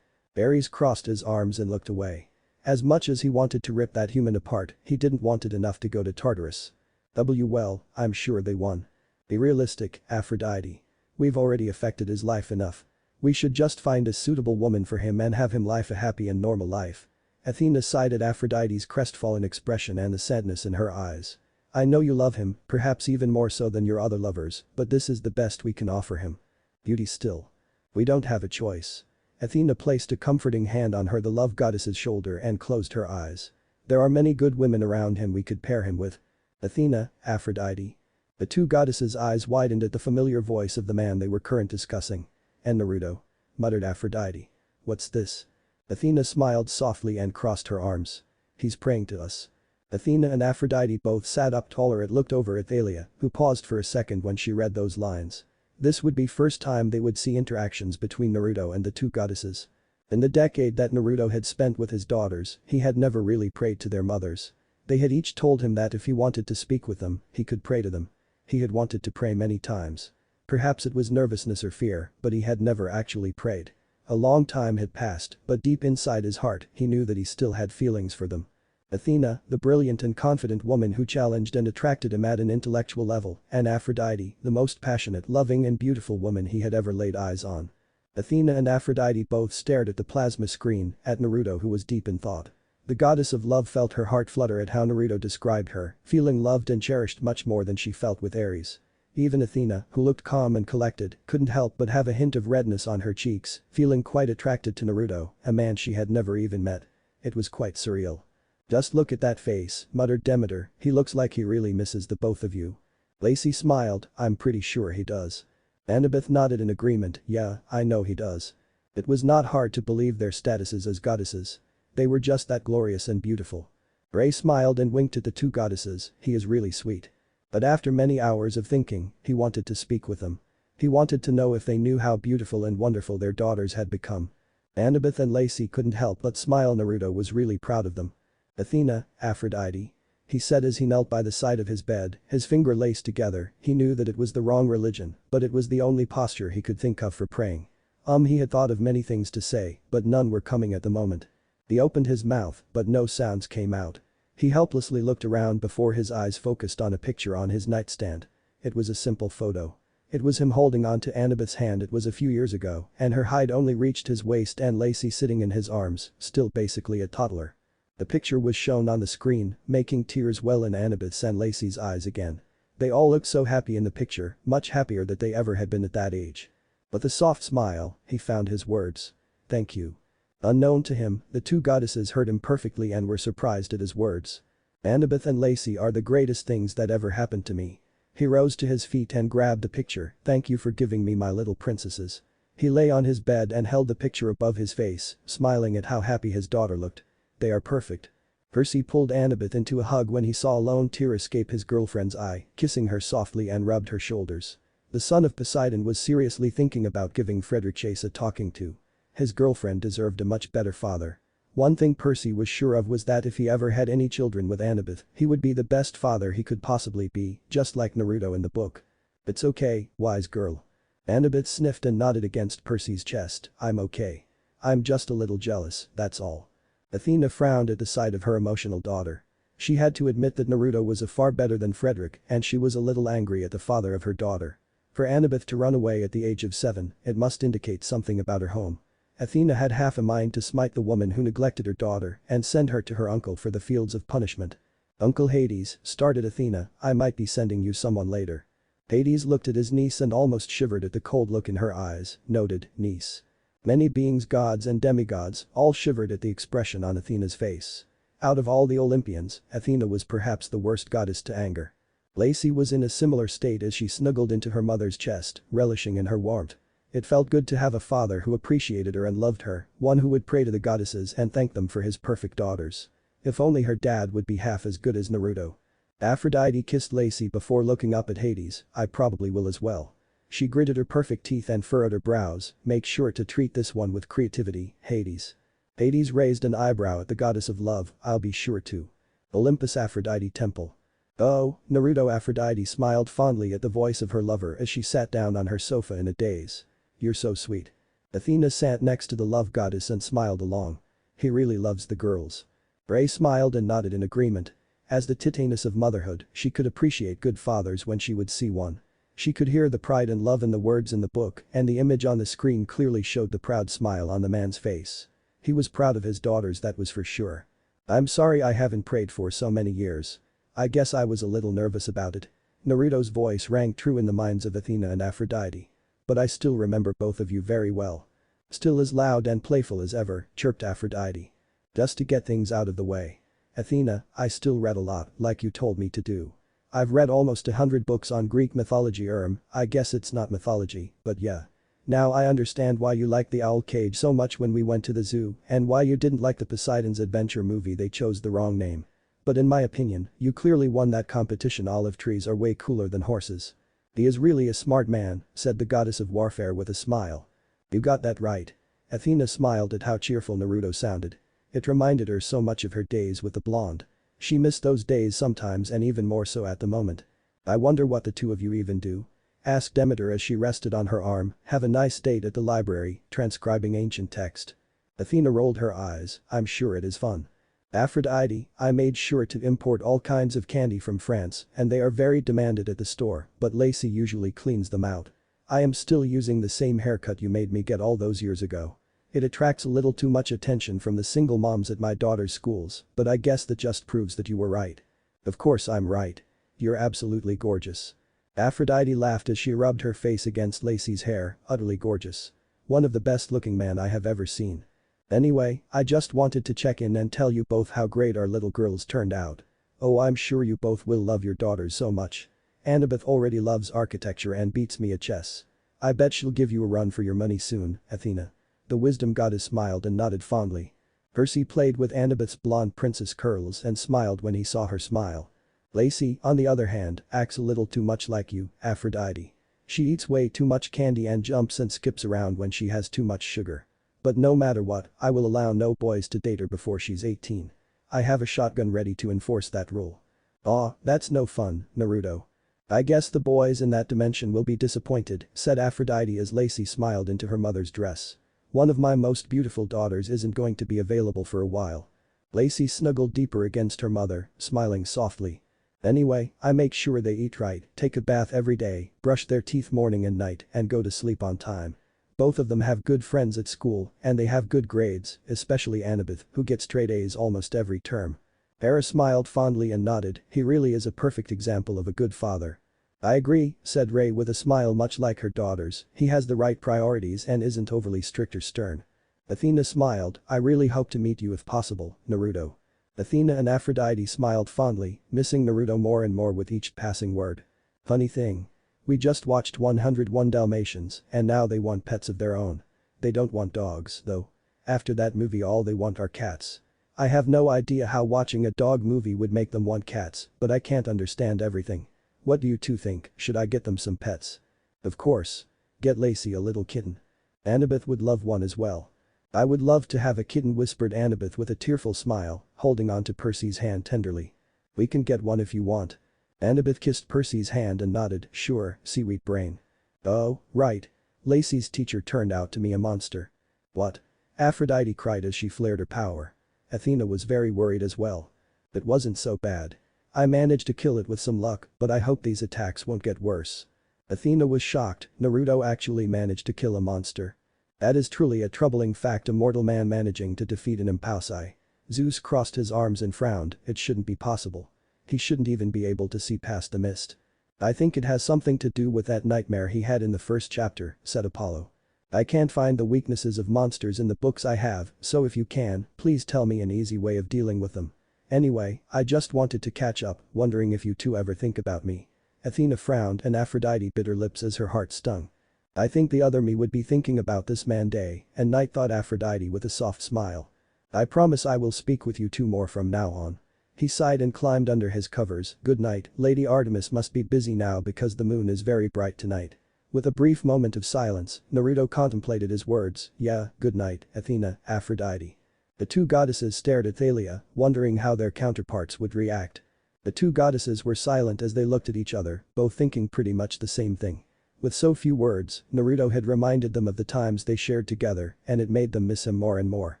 Ares crossed his arms and looked away. As much as he wanted to rip that human apart, he didn't want it enough to go to Tartarus. Well, I'm sure they won. Be realistic, Aphrodite. We've already affected his life enough. We should just find a suitable woman for him and have him live a happy and normal life. Athena sighed at Aphrodite's crestfallen expression and the sadness in her eyes. I know you love him, perhaps even more so than your other lovers, but this is the best we can offer him. Beauty still. We don't have a choice. Athena placed a comforting hand on the love goddess's shoulder and closed her eyes. There are many good women around him we could pair him with. Athena, Aphrodite. The two goddesses' eyes widened at the familiar voice of the man they were currently discussing. And Naruto. Muttered Aphrodite. What's this? Athena smiled softly and crossed her arms. He's praying to us. Athena and Aphrodite both sat up taller and looked over at Aelia, who paused for a second when she read those lines. This would be first time they would see interactions between Naruto and the two goddesses. In the decade that Naruto had spent with his daughters, he had never really prayed to their mothers. They had each told him that if he wanted to speak with them, he could pray to them. He had wanted to pray many times. Perhaps it was nervousness or fear, but he had never actually prayed. A long time had passed, but deep inside his heart, he knew that he still had feelings for them. Athena, the brilliant and confident woman who challenged and attracted him at an intellectual level, and Aphrodite, the most passionate, loving and beautiful woman he had ever laid eyes on. Athena and Aphrodite both stared at the plasma screen, at Naruto who was deep in thought. The goddess of love felt her heart flutter at how Naruto described her, feeling loved and cherished much more than she felt with Ares. Even Athena, who looked calm and collected, couldn't help but have a hint of redness on her cheeks, feeling quite attracted to Naruto, a man she had never even met. It was quite surreal. Just look at that face, muttered Demeter, he looks like he really misses the both of you. Lacey smiled, I'm pretty sure he does. Annabeth nodded in agreement, yeah, I know he does. It was not hard to believe their statuses as goddesses. They were just that glorious and beautiful. Rhea smiled and winked at the two goddesses, he is really sweet. But after many hours of thinking, he wanted to speak with them. He wanted to know if they knew how beautiful and wonderful their daughters had become. Annabeth and Lacey couldn't help but smile. Naruto was really proud of them. Athena, Aphrodite. He said as he knelt by the side of his bed, his finger laced together. He knew that it was the wrong religion, but it was the only posture he could think of for praying. He had thought of many things to say, but none were coming at the moment. He opened his mouth, but no sounds came out. He helplessly looked around before his eyes focused on a picture on his nightstand. It was a simple photo. It was him holding on to Annabeth's hand. It was a few years ago, and her height only reached his waist and Lacey sitting in his arms, still basically a toddler. The picture was shown on the screen, making tears well in Annabeth's and Lacey's eyes again. They all looked so happy in the picture, much happier than they ever had been at that age. With a soft smile, he found his words. Thank you. Unknown to him, the two goddesses heard him perfectly and were surprised at his words. Annabeth and Lacey are the greatest things that ever happened to me. He rose to his feet and grabbed the picture. Thank you for giving me my little princesses. He lay on his bed and held the picture above his face, smiling at how happy his daughter looked. They are perfect. Percy pulled Annabeth into a hug when he saw a lone tear escape his girlfriend's eye, kissing her softly and rubbed her shoulders. The son of Poseidon was seriously thinking about giving Frederick Chase a talking to. His girlfriend deserved a much better father. One thing Percy was sure of was that if he ever had any children with Annabeth, he would be the best father he could possibly be, just like Naruto in the book. It's okay, wise girl. Annabeth sniffed and nodded against Percy's chest. I'm okay. I'm just a little jealous, that's all. Athena frowned at the sight of her emotional daughter. She had to admit that Naruto was a far better than Frederick, and she was a little angry at the father of her daughter. For Annabeth to run away at the age of 7, it must indicate something about her home. Athena had half a mind to smite the woman who neglected her daughter and send her to her uncle for the fields of punishment. Uncle Hades, started Athena, I might be sending you someone later. Hades looked at his niece and almost shivered at the cold look in her eyes, noted, niece. Many beings, gods and demigods, all shivered at the expression on Athena's face. Out of all the Olympians, Athena was perhaps the worst goddess to anger. Lacey was in a similar state as she snuggled into her mother's chest, relishing in her warmth. It felt good to have a father who appreciated her and loved her, one who would pray to the goddesses and thank them for his perfect daughters. If only her dad would be half as good as Naruto. Aphrodite kissed Lacey before looking up at Hades. I probably will as well. She gritted her perfect teeth and furrowed her brows. Make sure to treat this one with creativity, Hades. Hades raised an eyebrow at the goddess of love. I'll be sure to. Olympus Aphrodite Temple. Oh, Naruto. Aphrodite smiled fondly at the voice of her lover as she sat down on her sofa in a daze. You're so sweet. Athena sat next to the love goddess and smiled along. He really loves the girls. Rhea smiled and nodded in agreement. As the Titaness of motherhood, she could appreciate good fathers when she would see one. She could hear the pride and love in the words in the book, and the image on the screen clearly showed the proud smile on the man's face. He was proud of his daughters, that was for sure. I'm sorry I haven't prayed for so many years. I guess I was a little nervous about it. Naruto's voice rang true in the minds of Athena and Aphrodite. But I still remember both of you very well. Still as loud and playful as ever, chirped Aphrodite. Just to get things out of the way. Athena, I still read a lot, like you told me to do. I've read almost 100 books on Greek mythology. I guess it's not mythology, but yeah. Now I understand why you liked the owl cage so much when we went to the zoo, and why you didn't like the Poseidon's Adventure movie. They chose the wrong name. But in my opinion, you clearly won that competition. Olive trees are way cooler than horses. He is really a smart man, said the goddess of warfare with a smile. You got that right. Athena smiled at how cheerful Naruto sounded. It reminded her so much of her days with the blonde. She missed those days sometimes, and even more so at the moment. I wonder what the two of you even do? Asked Demeter as she rested on her arm. Have a nice date at the library, transcribing ancient text. Athena rolled her eyes. I'm sure it is fun. Aphrodite, I made sure to import all kinds of candy from France, and they are very demanded at the store, but Lacey usually cleans them out. I am still using the same haircut you made me get all those years ago. It attracts a little too much attention from the single moms at my daughter's schools, but I guess that just proves that you were right. Of course I'm right. You're absolutely gorgeous. Aphrodite laughed as she rubbed her face against Lacey's hair, utterly gorgeous. One of the best looking men I have ever seen. Anyway, I just wanted to check in and tell you both how great our little girls turned out. Oh, I'm sure you both will love your daughters so much. Annabeth already loves architecture and beats me at chess. I bet she'll give you a run for your money soon, Athena. The wisdom goddess smiled and nodded fondly. Percy played with Annabeth's blonde princess curls and smiled when he saw her smile. Lacey, on the other hand, acts a little too much like you, Aphrodite. She eats way too much candy and jumps and skips around when she has too much sugar. But no matter what, I will allow no boys to date her before she's 18. I have a shotgun ready to enforce that rule. Aw, that's no fun, Naruto. I guess the boys in that dimension will be disappointed, said Aphrodite as Lacey smiled into her mother's dress. One of my most beautiful daughters isn't going to be available for a while. Lacey snuggled deeper against her mother, smiling softly. Anyway, I make sure they eat right, take a bath every day, brush their teeth morning and night, and go to sleep on time. Both of them have good friends at school, and they have good grades, especially Annabeth, who gets straight A's almost every term. Hera smiled fondly and nodded, he really is a perfect example of a good father. I agree, said Rhea with a smile much like her daughter's, he has the right priorities and isn't overly strict or stern. Athena smiled, I really hope to meet you if possible, Naruto. Athena and Aphrodite smiled fondly, missing Naruto more and more with each passing word. Funny thing. We just watched 101 Dalmatians, and now they want pets of their own. They don't want dogs, though. After that movie all they want are cats. I have no idea how watching a dog movie would make them want cats, but I can't understand everything. What do you two think, should I get them some pets? Of course. Get Lacey a little kitten. Annabeth would love one as well. I would love to have a kitten, whispered Annabeth with a tearful smile, holding on to Percy's hand tenderly. We can get one if you want. Annabeth kissed Percy's hand and nodded, sure, seaweed brain. Oh, right. Lacey's teacher turned out to be a monster. What? Aphrodite cried as she flared her power. Athena was very worried as well. It wasn't so bad. I managed to kill it with some luck, but I hope these attacks won't get worse. Athena was shocked, Naruto actually managed to kill a monster. That is truly a troubling fact, a mortal man managing to defeat an impausai. Zeus crossed his arms and frowned, it shouldn't be possible. He shouldn't even be able to see past the mist. I think it has something to do with that nightmare he had in the first chapter, said Apollo. I can't find the weaknesses of monsters in the books I have, so if you can, please tell me an easy way of dealing with them. Anyway, I just wanted to catch up, wondering if you two ever think about me. Athena frowned and Aphrodite bit her lips as her heart stung. I think the other me would be thinking about this man day and night, thought Aphrodite with a soft smile. I promise I will speak with you two more from now on. He sighed and climbed under his covers, good night, Lady Artemis must be busy now because the moon is very bright tonight. With a brief moment of silence, Naruto contemplated his words, yeah, good night, Athena, Aphrodite. The two goddesses stared at Thalia, wondering how their counterparts would react. The two goddesses were silent as they looked at each other, both thinking pretty much the same thing. With so few words, Naruto had reminded them of the times they shared together, and it made them miss him more and more.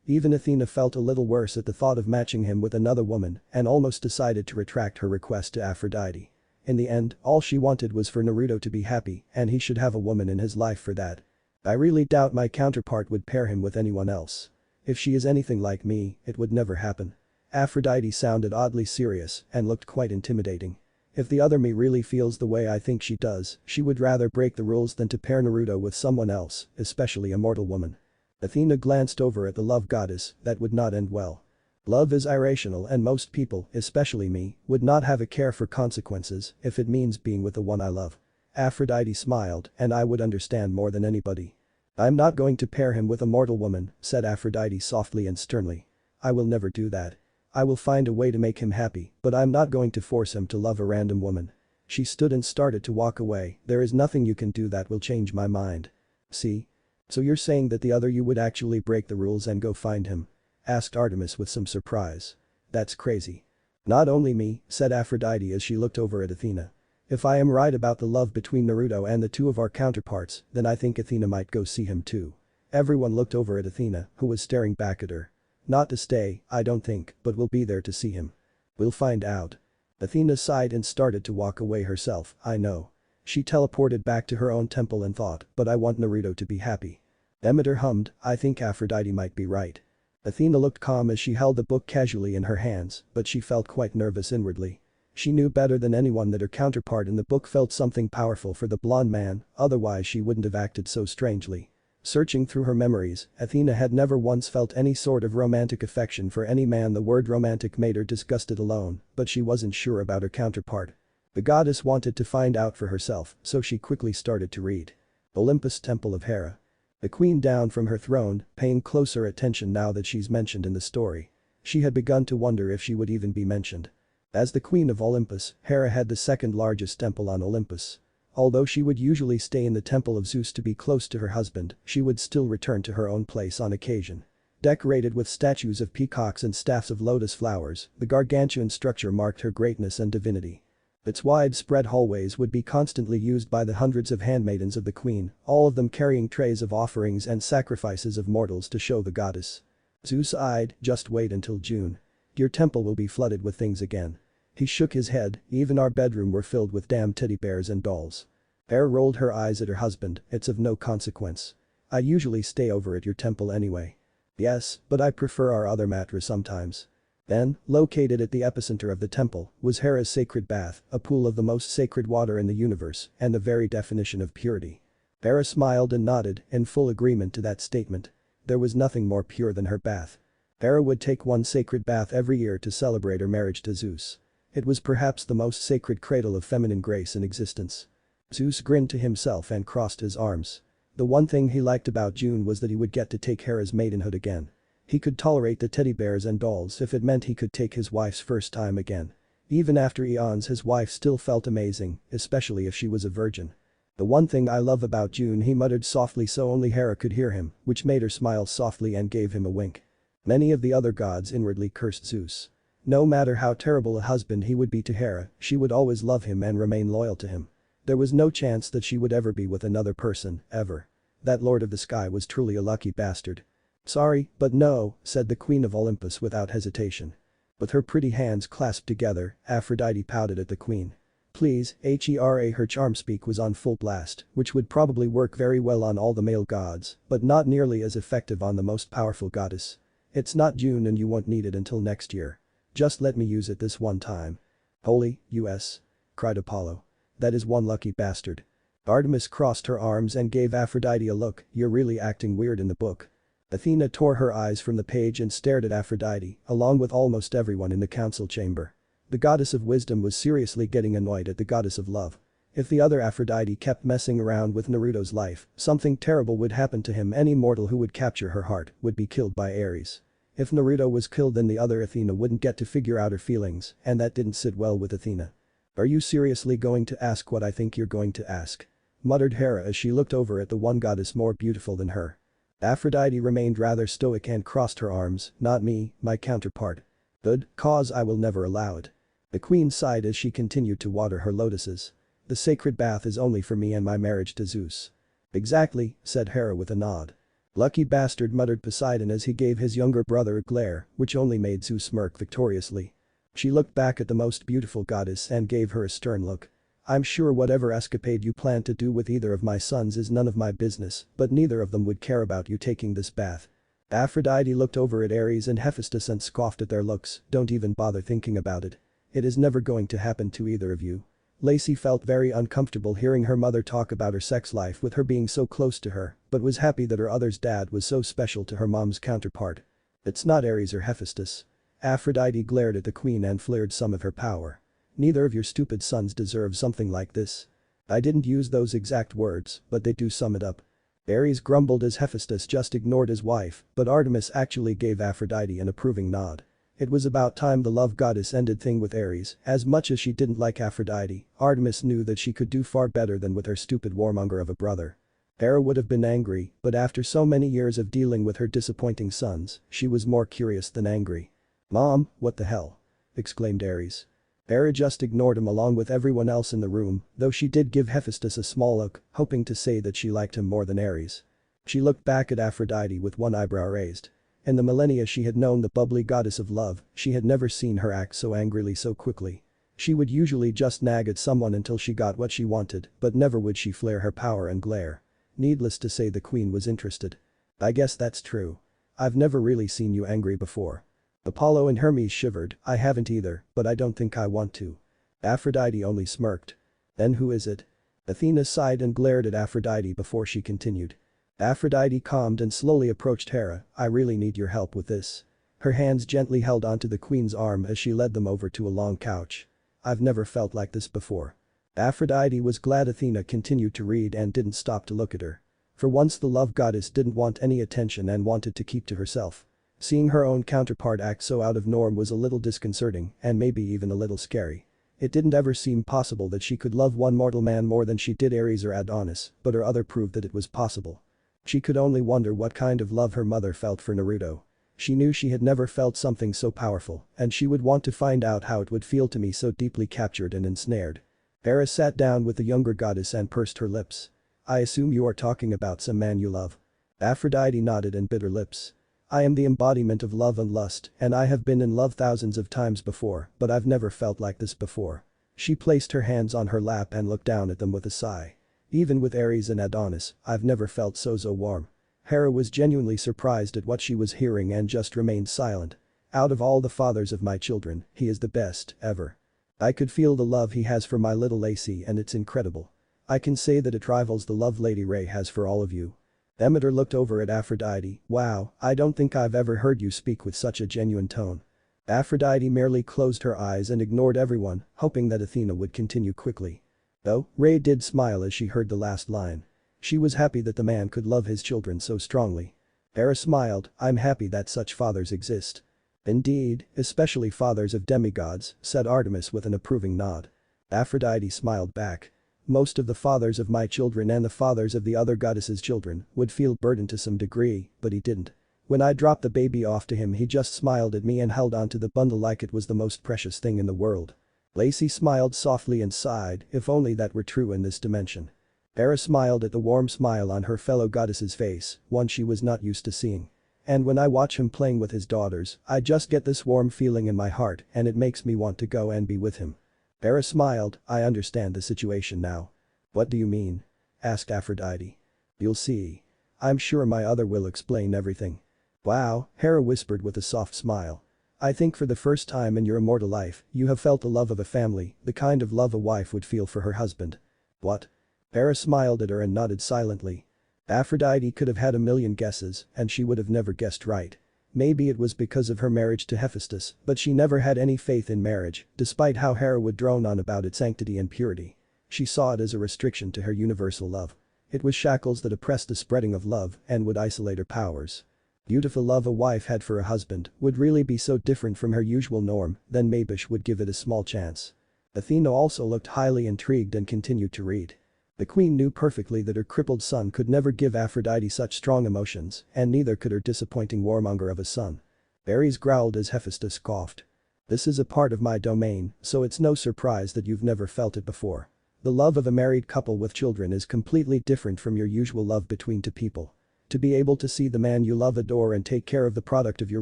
Even Athena felt a little worse at the thought of matching him with another woman and almost decided to retract her request to Aphrodite. In the end, all she wanted was for Naruto to be happy, and he should have a woman in his life for that. I really doubt my counterpart would pair him with anyone else. If she is anything like me, it would never happen. Aphrodite sounded oddly serious and looked quite intimidating. If the other me really feels the way I think she does, she would rather break the rules than to pair Naruto with someone else, especially a mortal woman. Athena glanced over at the love goddess, that would not end well. Love is irrational and most people, especially me, would not have a care for consequences if it means being with the one I love. Aphrodite smiled, and I would understand more than anybody. I'm not going to pair him with a mortal woman, said Aphrodite softly and sternly. I will never do that. I will find a way to make him happy, but I'm not going to force him to love a random woman. She stood and started to walk away, there is nothing you can do that will change my mind. See? So you're saying that the other you would actually break the rules and go find him? Asked Artemis with some surprise. That's crazy. Not only me, said Aphrodite as she looked over at Athena. If I am right about the love between Naruto and the two of our counterparts, then I think Athena might go see him too. Everyone looked over at Athena, who was staring back at her. Not to stay, I don't think, but we'll be there to see him. We'll find out. Athena sighed and started to walk away herself, I know. She teleported back to her own temple and thought, but I want Naruto to be happy. Demeter hummed, I think Aphrodite might be right. Athena looked calm as she held the book casually in her hands, but she felt quite nervous inwardly. She knew better than anyone that her counterpart in the book felt something powerful for the blonde man, otherwise she wouldn't have acted so strangely. Searching through her memories, Athena had never once felt any sort of romantic affection for any man. The word romantic made her disgusted alone, but she wasn't sure about her counterpart. The goddess wanted to find out for herself, so she quickly started to read. Olympus, Temple of Hera. The queen down from her throne, paying closer attention now that she's mentioned in the story. She had begun to wonder if she would even be mentioned. As the queen of Olympus, Hera had the second largest temple on Olympus. Although she would usually stay in the temple of Zeus to be close to her husband, she would still return to her own place on occasion. Decorated with statues of peacocks and staffs of lotus flowers, the gargantuan structure marked her greatness and divinity. Its widespread hallways would be constantly used by the hundreds of handmaidens of the queen, all of them carrying trays of offerings and sacrifices of mortals to show the goddess. Zeus eyed, just wait until June. Your temple will be flooded with things again. He shook his head, even our bedroom were filled with damn teddy bears and dolls. Hera rolled her eyes at her husband, it's of no consequence. I usually stay over at your temple anyway. Yes, but I prefer our other mattress sometimes. Then, located at the epicenter of the temple, was Hera's sacred bath, a pool of the most sacred water in the universe and the very definition of purity. Hera smiled and nodded, in full agreement to that statement. There was nothing more pure than her bath. Hera would take one sacred bath every year to celebrate her marriage to Zeus. It was perhaps the most sacred cradle of feminine grace in existence. Zeus grinned to himself and crossed his arms. The one thing he liked about June was that he would get to take Hera's maidenhood again. He could tolerate the teddy bears and dolls if it meant he could take his wife's first time again. Even after eons his wife still felt amazing, especially if she was a virgin. The one thing I love about June, he muttered softly so only Hera could hear him, which made her smile softly and gave him a wink. Many of the other gods inwardly cursed Zeus. No matter how terrible a husband he would be to Hera, she would always love him and remain loyal to him. There was no chance that she would ever be with another person, ever. That Lord of the Sky was truly a lucky bastard. Sorry, but no, said the Queen of Olympus without hesitation. With her pretty hands clasped together, Aphrodite pouted at the Queen. Please, Hera, her charm speak was on full blast, which would probably work very well on all the male gods, but not nearly as effective on the most powerful goddess. It's not June and you won't need it until next year. Just let me use it this one time. Holy, US. Cried Apollo. That is one lucky bastard. Artemis crossed her arms and gave Aphrodite a look, you're really acting weird in the book. Athena tore her eyes from the page and stared at Aphrodite, along with almost everyone in the council chamber. The goddess of wisdom was seriously getting annoyed at the goddess of love. If the other Aphrodite kept messing around with Naruto's life, something terrible would happen to him. Any mortal who would capture her heart would be killed by Ares. If Naruto was killed then the other Athena wouldn't get to figure out her feelings, and that didn't sit well with Athena. Are you seriously going to ask what I think you're going to ask? Muttered Hera as she looked over at the one goddess more beautiful than her. Aphrodite remained rather stoic and crossed her arms, not me, my counterpart. Good, cause I will never allow it. The queen sighed as she continued to water her lotuses. The sacred bath is only for me and my marriage to Zeus. Exactly, said Hera with a nod. Lucky bastard, muttered Poseidon as he gave his younger brother a glare, which only made Zeus smirk victoriously. She looked back at the most beautiful goddess and gave her a stern look. I'm sure whatever escapade you plan to do with either of my sons is none of my business, but neither of them would care about you taking this bath. Aphrodite looked over at Ares and Hephaestus and scoffed at their looks, don't even bother thinking about it. It is never going to happen to either of you. Lacey felt very uncomfortable hearing her mother talk about her sex life with her being so close to her, but was happy that her other's dad was so special to her mom's counterpart. It's not Ares or Hephaestus. Aphrodite glared at the queen and flared some of her power. Neither of your stupid sons deserve something like this. I didn't use those exact words, but they do sum it up. Ares grumbled as Hephaestus just ignored his wife, but Artemis actually gave Aphrodite an approving nod. It was about time the love goddess ended things with Ares. As much as she didn't like Aphrodite, Artemis knew that she could do far better than with her stupid warmonger of a brother. Hera would have been angry, but after so many years of dealing with her disappointing sons, she was more curious than angry. Mom, what the hell? Exclaimed Ares. Hera just ignored him along with everyone else in the room, though she did give Hephaestus a small look, hoping to say that she liked him more than Ares. She looked back at Aphrodite with one eyebrow raised. In the millennia she had known the bubbly goddess of love, she had never seen her act so angrily so quickly. She would usually just nag at someone until she got what she wanted, but never would she flare her power and glare. Needless to say the queen was interested. I guess that's true. I've never really seen you angry before. Apollo and Hermes shivered, I haven't either, but I don't think I want to. Aphrodite only smirked. Then who is it? Athena sighed and glared at Aphrodite before she continued. Aphrodite calmed and slowly approached Hera, I really need your help with this. Her hands gently held onto the queen's arm as she led them over to a long couch. I've never felt like this before. Aphrodite was glad Athena continued to read and didn't stop to look at her. For once the love goddess didn't want any attention and wanted to keep to herself. Seeing her own counterpart act so out of norm was a little disconcerting and maybe even a little scary. It didn't ever seem possible that she could love one mortal man more than she did Ares or Adonis, but her other proved that it was possible. She could only wonder what kind of love her mother felt for Naruto. She knew she had never felt something so powerful, and she would want to find out how it would feel to be so deeply captured and ensnared. Hera sat down with the younger goddess and pursed her lips. I assume you are talking about some man you love. Aphrodite nodded and bit her lips. I am the embodiment of love and lust, and I have been in love thousands of times before, but I've never felt like this before. She placed her hands on her lap and looked down at them with a sigh. Even with Ares and Adonis, I've never felt so warm. Hera was genuinely surprised at what she was hearing and just remained silent. Out of all the fathers of my children, he is the best, ever. I could feel the love he has for my little Lacey and it's incredible. I can say that it rivals the love Lady Rhea has for all of you. Demeter looked over at Aphrodite. Wow, I don't think I've ever heard you speak with such a genuine tone. Aphrodite merely closed her eyes and ignored everyone, hoping that Athena would continue quickly. Though, Rhea did smile as she heard the last line. She was happy that the man could love his children so strongly. Hera smiled, I'm happy that such fathers exist. Indeed, especially fathers of demigods, said Artemis with an approving nod. Aphrodite smiled back. Most of the fathers of my children and the fathers of the other goddesses' children would feel burdened to some degree, but he didn't. When I dropped the baby off to him he just smiled at me and held onto the bundle like it was the most precious thing in the world. Lacey smiled softly and sighed, if only that were true in this dimension. Hera smiled at the warm smile on her fellow goddess's face, one she was not used to seeing. And when I watch him playing with his daughters, I just get this warm feeling in my heart and it makes me want to go and be with him. Hera smiled, I understand the situation now. What do you mean? Asked Aphrodite. You'll see. I'm sure my other will explain everything. Wow, Hera whispered with a soft smile. I think for the first time in your immortal life, you have felt the love of a family, the kind of love a wife would feel for her husband. What? Hera smiled at her and nodded silently. Aphrodite could have had a million guesses, and she would have never guessed right. Maybe it was because of her marriage to Hephaestus, but she never had any faith in marriage, despite how Hera would drone on about its sanctity and purity. She saw it as a restriction to her universal love. It was shackles that oppressed the spreading of love and would isolate her powers. Beautiful love a wife had for a husband would really be so different from her usual norm, then Mabish would give it a small chance. Athena also looked highly intrigued and continued to read. The queen knew perfectly that her crippled son could never give Aphrodite such strong emotions, and neither could her disappointing warmonger of a son. Ares growled as Hephaestus coughed. This is a part of my domain, so it's no surprise that you've never felt it before. The love of a married couple with children is completely different from your usual love between two people. To be able to see the man you love adore and take care of the product of your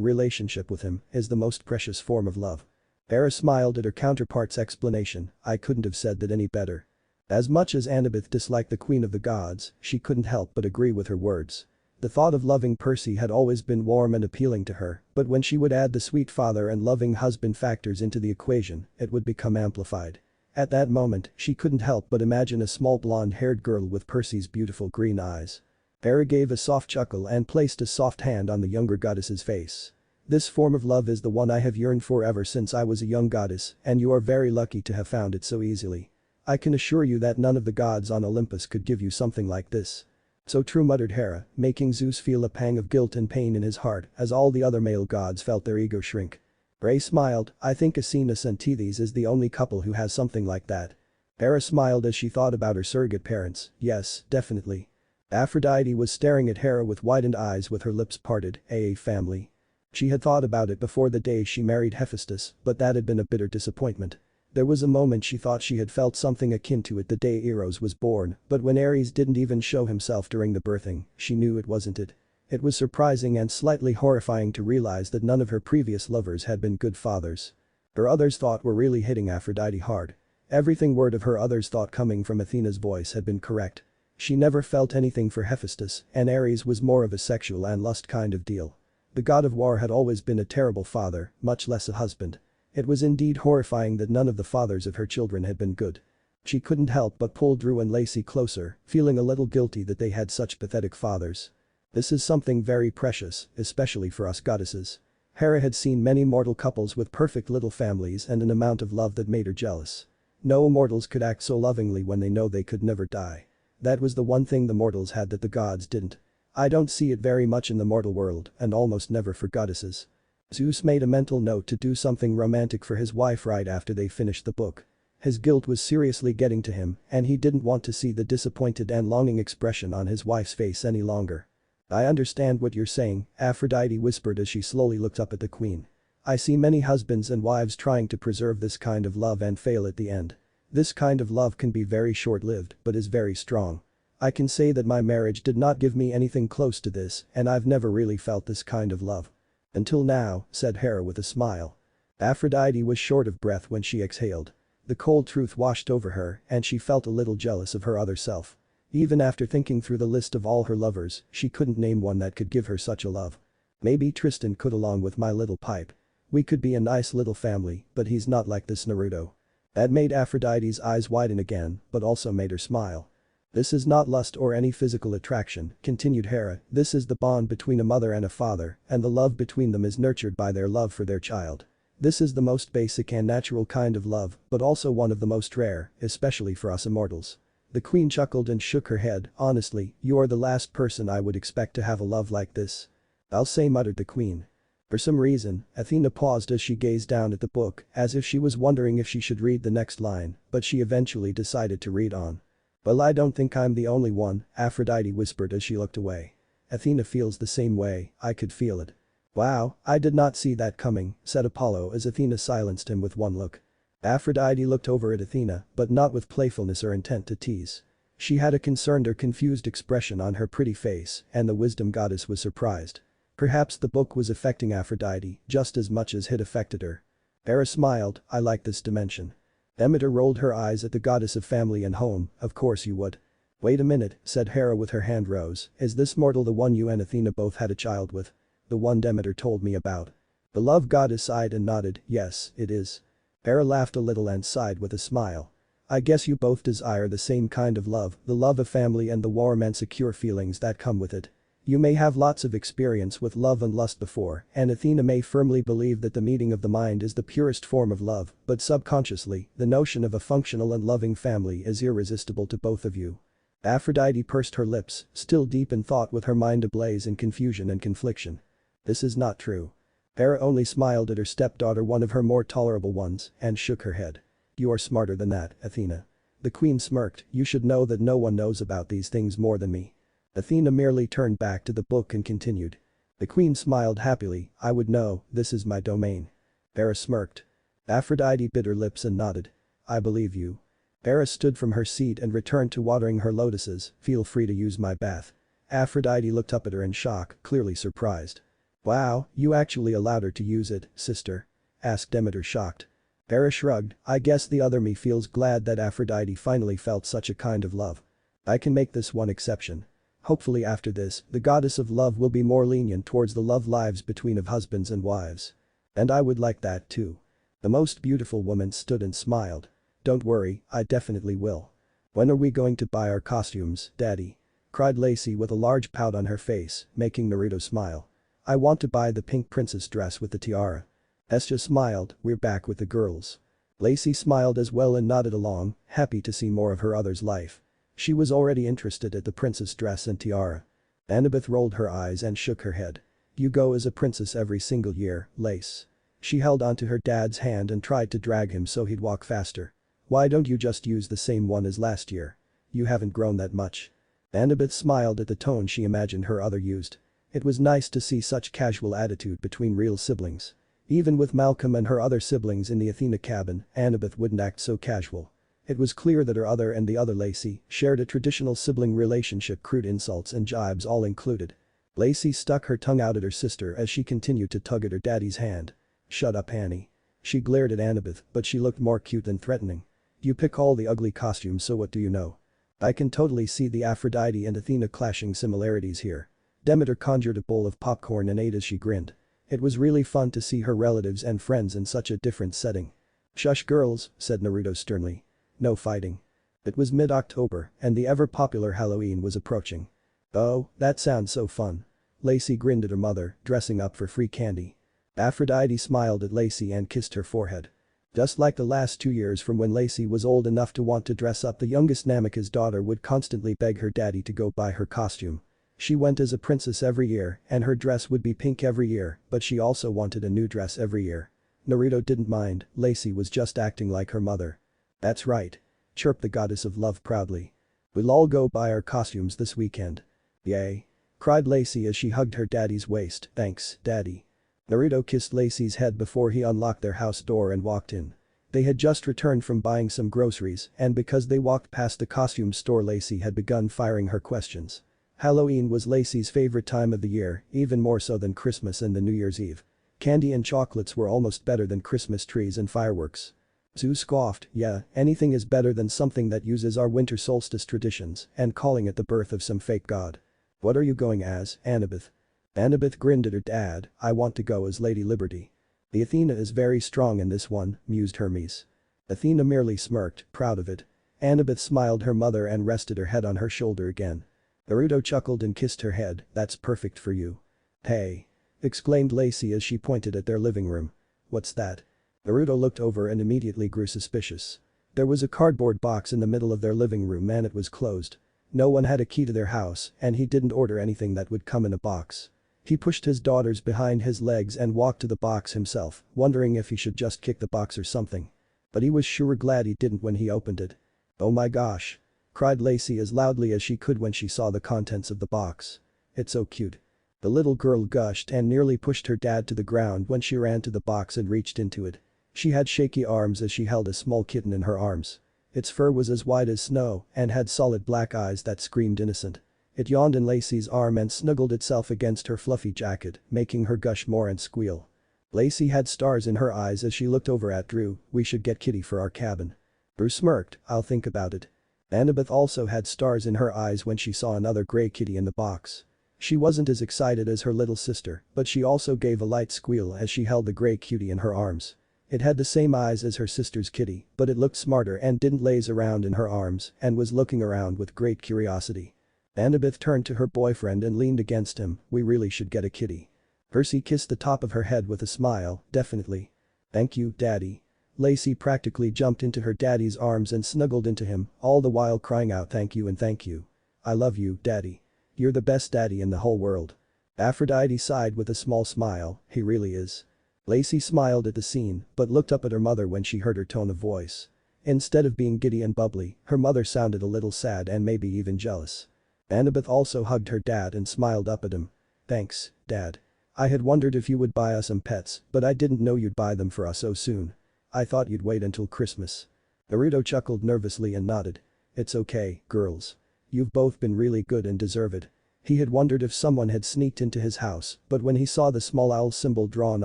relationship with him is the most precious form of love. Hera smiled at her counterpart's explanation, I couldn't have said that any better. As much as Annabeth disliked the queen of the gods, she couldn't help but agree with her words. The thought of loving Percy had always been warm and appealing to her, but when she would add the sweet father and loving husband factors into the equation, it would become amplified. At that moment, she couldn't help but imagine a small blonde-haired girl with Percy's beautiful green eyes. Hera gave a soft chuckle and placed a soft hand on the younger goddess's face. This form of love is the one I have yearned for ever since I was a young goddess, and you are very lucky to have found it so easily. I can assure you that none of the gods on Olympus could give you something like this. So true, muttered Hera, making Zeus feel a pang of guilt and pain in his heart as all the other male gods felt their ego shrink. Rhea smiled, I think Aeneas and Tethys is the only couple who has something like that. Hera smiled as she thought about her surrogate parents, yes, definitely. Aphrodite was staring at Hera with widened eyes with her lips parted, a family. She had thought about it before the day she married Hephaestus, but that had been a bitter disappointment. There was a moment she thought she had felt something akin to it the day Eros was born, but when Ares didn't even show himself during the birthing, she knew it wasn't it. It was surprising and slightly horrifying to realize that none of her previous lovers had been good fathers. Her others thought were really hitting Aphrodite hard. Everything word of her others thought coming from Athena's voice had been correct. She never felt anything for Hephaestus, and Ares was more of a sexual and lust kind of deal. The god of war had always been a terrible father, much less a husband. It was indeed horrifying that none of the fathers of her children had been good. She couldn't help but pull Drew and Lacey closer, feeling a little guilty that they had such pathetic fathers. This is something very precious, especially for us goddesses. Hera had seen many mortal couples with perfect little families and an amount of love that made her jealous. No mortals could act so lovingly when they know they could never die. That was the one thing the mortals had that the gods didn't. I don't see it very much in the mortal world and almost never for goddesses. Zeus made a mental note to do something romantic for his wife right after they finished the book. His guilt was seriously getting to him and he didn't want to see the disappointed and longing expression on his wife's face any longer. "I understand what you're saying," Aphrodite whispered as she slowly looked up at the queen. "I see many husbands and wives trying to preserve this kind of love and fail at the end. This kind of love can be very short-lived but is very strong. I can say that my marriage did not give me anything close to this and I've never really felt this kind of love. Until now," said Hera with a smile. Aphrodite was short of breath when she exhaled. The cold truth washed over her and she felt a little jealous of her other self. Even after thinking through the list of all her lovers, she couldn't name one that could give her such a love. "Maybe Tristan could along with my little pipe. We could be a nice little family, but he's not like this Naruto." That made Aphrodite's eyes widen again, but also made her smile. "This is not lust or any physical attraction," continued Hera, "this is the bond between a mother and a father, and the love between them is nurtured by their love for their child. This is the most basic and natural kind of love, but also one of the most rare, especially for us immortals." The queen chuckled and shook her head. "Honestly, you are the last person I would expect to have a love like this." "I'll say," muttered the queen. For some reason, Athena paused as she gazed down at the book, as if she was wondering if she should read the next line, but she eventually decided to read on. "Well, I don't think I'm the only one," Aphrodite whispered as she looked away. "Athena feels the same way, I could feel it." "Wow, I did not see that coming," said Apollo as Athena silenced him with one look. Aphrodite looked over at Athena, but not with playfulness or intent to tease. She had a concerned or confused expression on her pretty face and the wisdom goddess was surprised. Perhaps the book was affecting Aphrodite just as much as it affected her. Hera smiled, "I like this dimension." Demeter rolled her eyes at the goddess of family and home, "Of course you would." "Wait a minute," said Hera with her hand rose, "is this mortal the one you and Athena both had a child with? The one Demeter told me about?" The love goddess sighed and nodded, "Yes, it is." Hera laughed a little and sighed with a smile. "I guess you both desire the same kind of love, the love of family and the warm and secure feelings that come with it. You may have lots of experience with love and lust before, and Athena may firmly believe that the meeting of the mind is the purest form of love, but subconsciously, the notion of a functional and loving family is irresistible to both of you." Aphrodite pursed her lips, still deep in thought with her mind ablaze in confusion and confliction. "This is not true." Hera only smiled at her stepdaughter, one of her more tolerable ones, and shook her head. "You are smarter than that, Athena." The queen smirked, "You should know that no one knows about these things more than me." Athena merely turned back to the book and continued. The queen smiled happily, "I would know, this is my domain." Hera smirked. Aphrodite bit her lips and nodded. "I believe you." Hera stood from her seat and returned to watering her lotuses, "Feel free to use my bath." Aphrodite looked up at her in shock, clearly surprised. "Wow, you actually allowed her to use it, sister?" asked Demeter, shocked. Hera shrugged, "I guess the other me feels glad that Aphrodite finally felt such a kind of love. I can make this one exception. Hopefully after this, the goddess of love will be more lenient towards the love lives between of husbands and wives. And I would like that too." The most beautiful woman stood and smiled. "Don't worry, I definitely will." "When are we going to buy our costumes, Daddy?" cried Lacey with a large pout on her face, making Naruto smile. "I want to buy the pink princess dress with the tiara." Hestia smiled, "We're back with the girls." Lacey smiled as well and nodded along, happy to see more of her other's life. She was already interested at the princess dress and tiara. Annabeth rolled her eyes and shook her head. "You go as a princess every single year, Lace." She held onto her dad's hand and tried to drag him so he'd walk faster. "Why don't you just use the same one as last year? You haven't grown that much." Annabeth smiled at the tone she imagined her other used. It was nice to see such casual attitude between real siblings. Even with Malcolm and her other siblings in the Athena cabin, Annabeth wouldn't act so casual. It was clear that her other and the other Lacey shared a traditional sibling relationship, crude insults and jibes all included. Lacey stuck her tongue out at her sister as she continued to tug at her daddy's hand. "Shut up, Annie." She glared at Annabeth, but she looked more cute than threatening. "You pick all the ugly costumes, so what do you know?" I can totally see the Aphrodite and Athena clashing similarities here. Demeter conjured a bowl of popcorn and ate as she grinned. It was really fun to see her relatives and friends in such a different setting. "Shush girls," said Naruto sternly. "No fighting." It was mid-October and the ever-popular Halloween was approaching. "Oh, that sounds so fun." Lacey grinned at her mother, dressing up for free candy. Aphrodite smiled at Lacey and kissed her forehead. Just like the last 2 years from when Lacey was old enough to want to dress up, the youngest Namika's daughter would constantly beg her daddy to go buy her costume. She went as a princess every year and her dress would be pink every year, but she also wanted a new dress every year. Naruto didn't mind, Lacey was just acting like her mother. That's right. Chirped the goddess of love proudly. We'll all go buy our costumes this weekend. Yay. Cried Lacey as she hugged her daddy's waist. Thanks, daddy. Naruto kissed Lacey's head before he unlocked their house door and walked in. They had just returned from buying some groceries and because they walked past the costume store Lacey had begun firing her questions. Halloween was Lacey's favorite time of the year, even more so than Christmas and the New Year's Eve. Candy and chocolates were almost better than Christmas trees and fireworks. Zoo scoffed, yeah, anything is better than something that uses our winter solstice traditions and calling it the birth of some fake god. What are you going as, Annabeth? Annabeth grinned at her dad, I want to go as Lady Liberty. The Athena is very strong in this one, mused Hermes. Athena merely smirked, proud of it. Annabeth smiled her mother and rested her head on her shoulder again. Naruto chuckled and kissed her head, that's perfect for you. Hey. Exclaimed Lacey as she pointed at their living room. What's that? Naruto looked over and immediately grew suspicious. There was a cardboard box in the middle of their living room and it was closed. No one had a key to their house and he didn't order anything that would come in a box. He pushed his daughters behind his legs and walked to the box himself, wondering if he should just kick the box or something. But he was sure glad he didn't when he opened it. Oh my gosh. Cried Lacey as loudly as she could when she saw the contents of the box. It's so cute. The little girl gushed and nearly pushed her dad to the ground when she ran to the box and reached into it. She had shaky arms as she held a small kitten in her arms. Its fur was as white as snow and had solid black eyes that screamed innocent. It yawned in Lacey's arm and snuggled itself against her fluffy jacket, making her gush more and squeal. Lacey had stars in her eyes as she looked over at Drew, we should get Kitty for our cabin. Drew smirked, I'll think about it. Annabeth also had stars in her eyes when she saw another gray kitty in the box. She wasn't as excited as her little sister, but she also gave a light squeal as she held the gray cutie in her arms. It had the same eyes as her sister's kitty, but it looked smarter and didn't laze around in her arms and was looking around with great curiosity. Annabeth turned to her boyfriend and leaned against him, we really should get a kitty. Percy kissed the top of her head with a smile, definitely. Thank you, daddy. Lacey practically jumped into her daddy's arms and snuggled into him, all the while crying out thank you and thank you. I love you, daddy. You're the best daddy in the whole world. Aphrodite sighed with a small smile, he really is. Lacey smiled at the scene, but looked up at her mother when she heard her tone of voice. Instead of being giddy and bubbly, her mother sounded a little sad and maybe even jealous. Annabeth also hugged her dad and smiled up at him. Thanks, Dad. I had wondered if you would buy us some pets, but I didn't know you'd buy them for us so soon. I thought you'd wait until Christmas. Naruto chuckled nervously and nodded. It's okay, girls. You've both been really good and deserve it. He had wondered if someone had sneaked into his house, but when he saw the small owl symbol drawn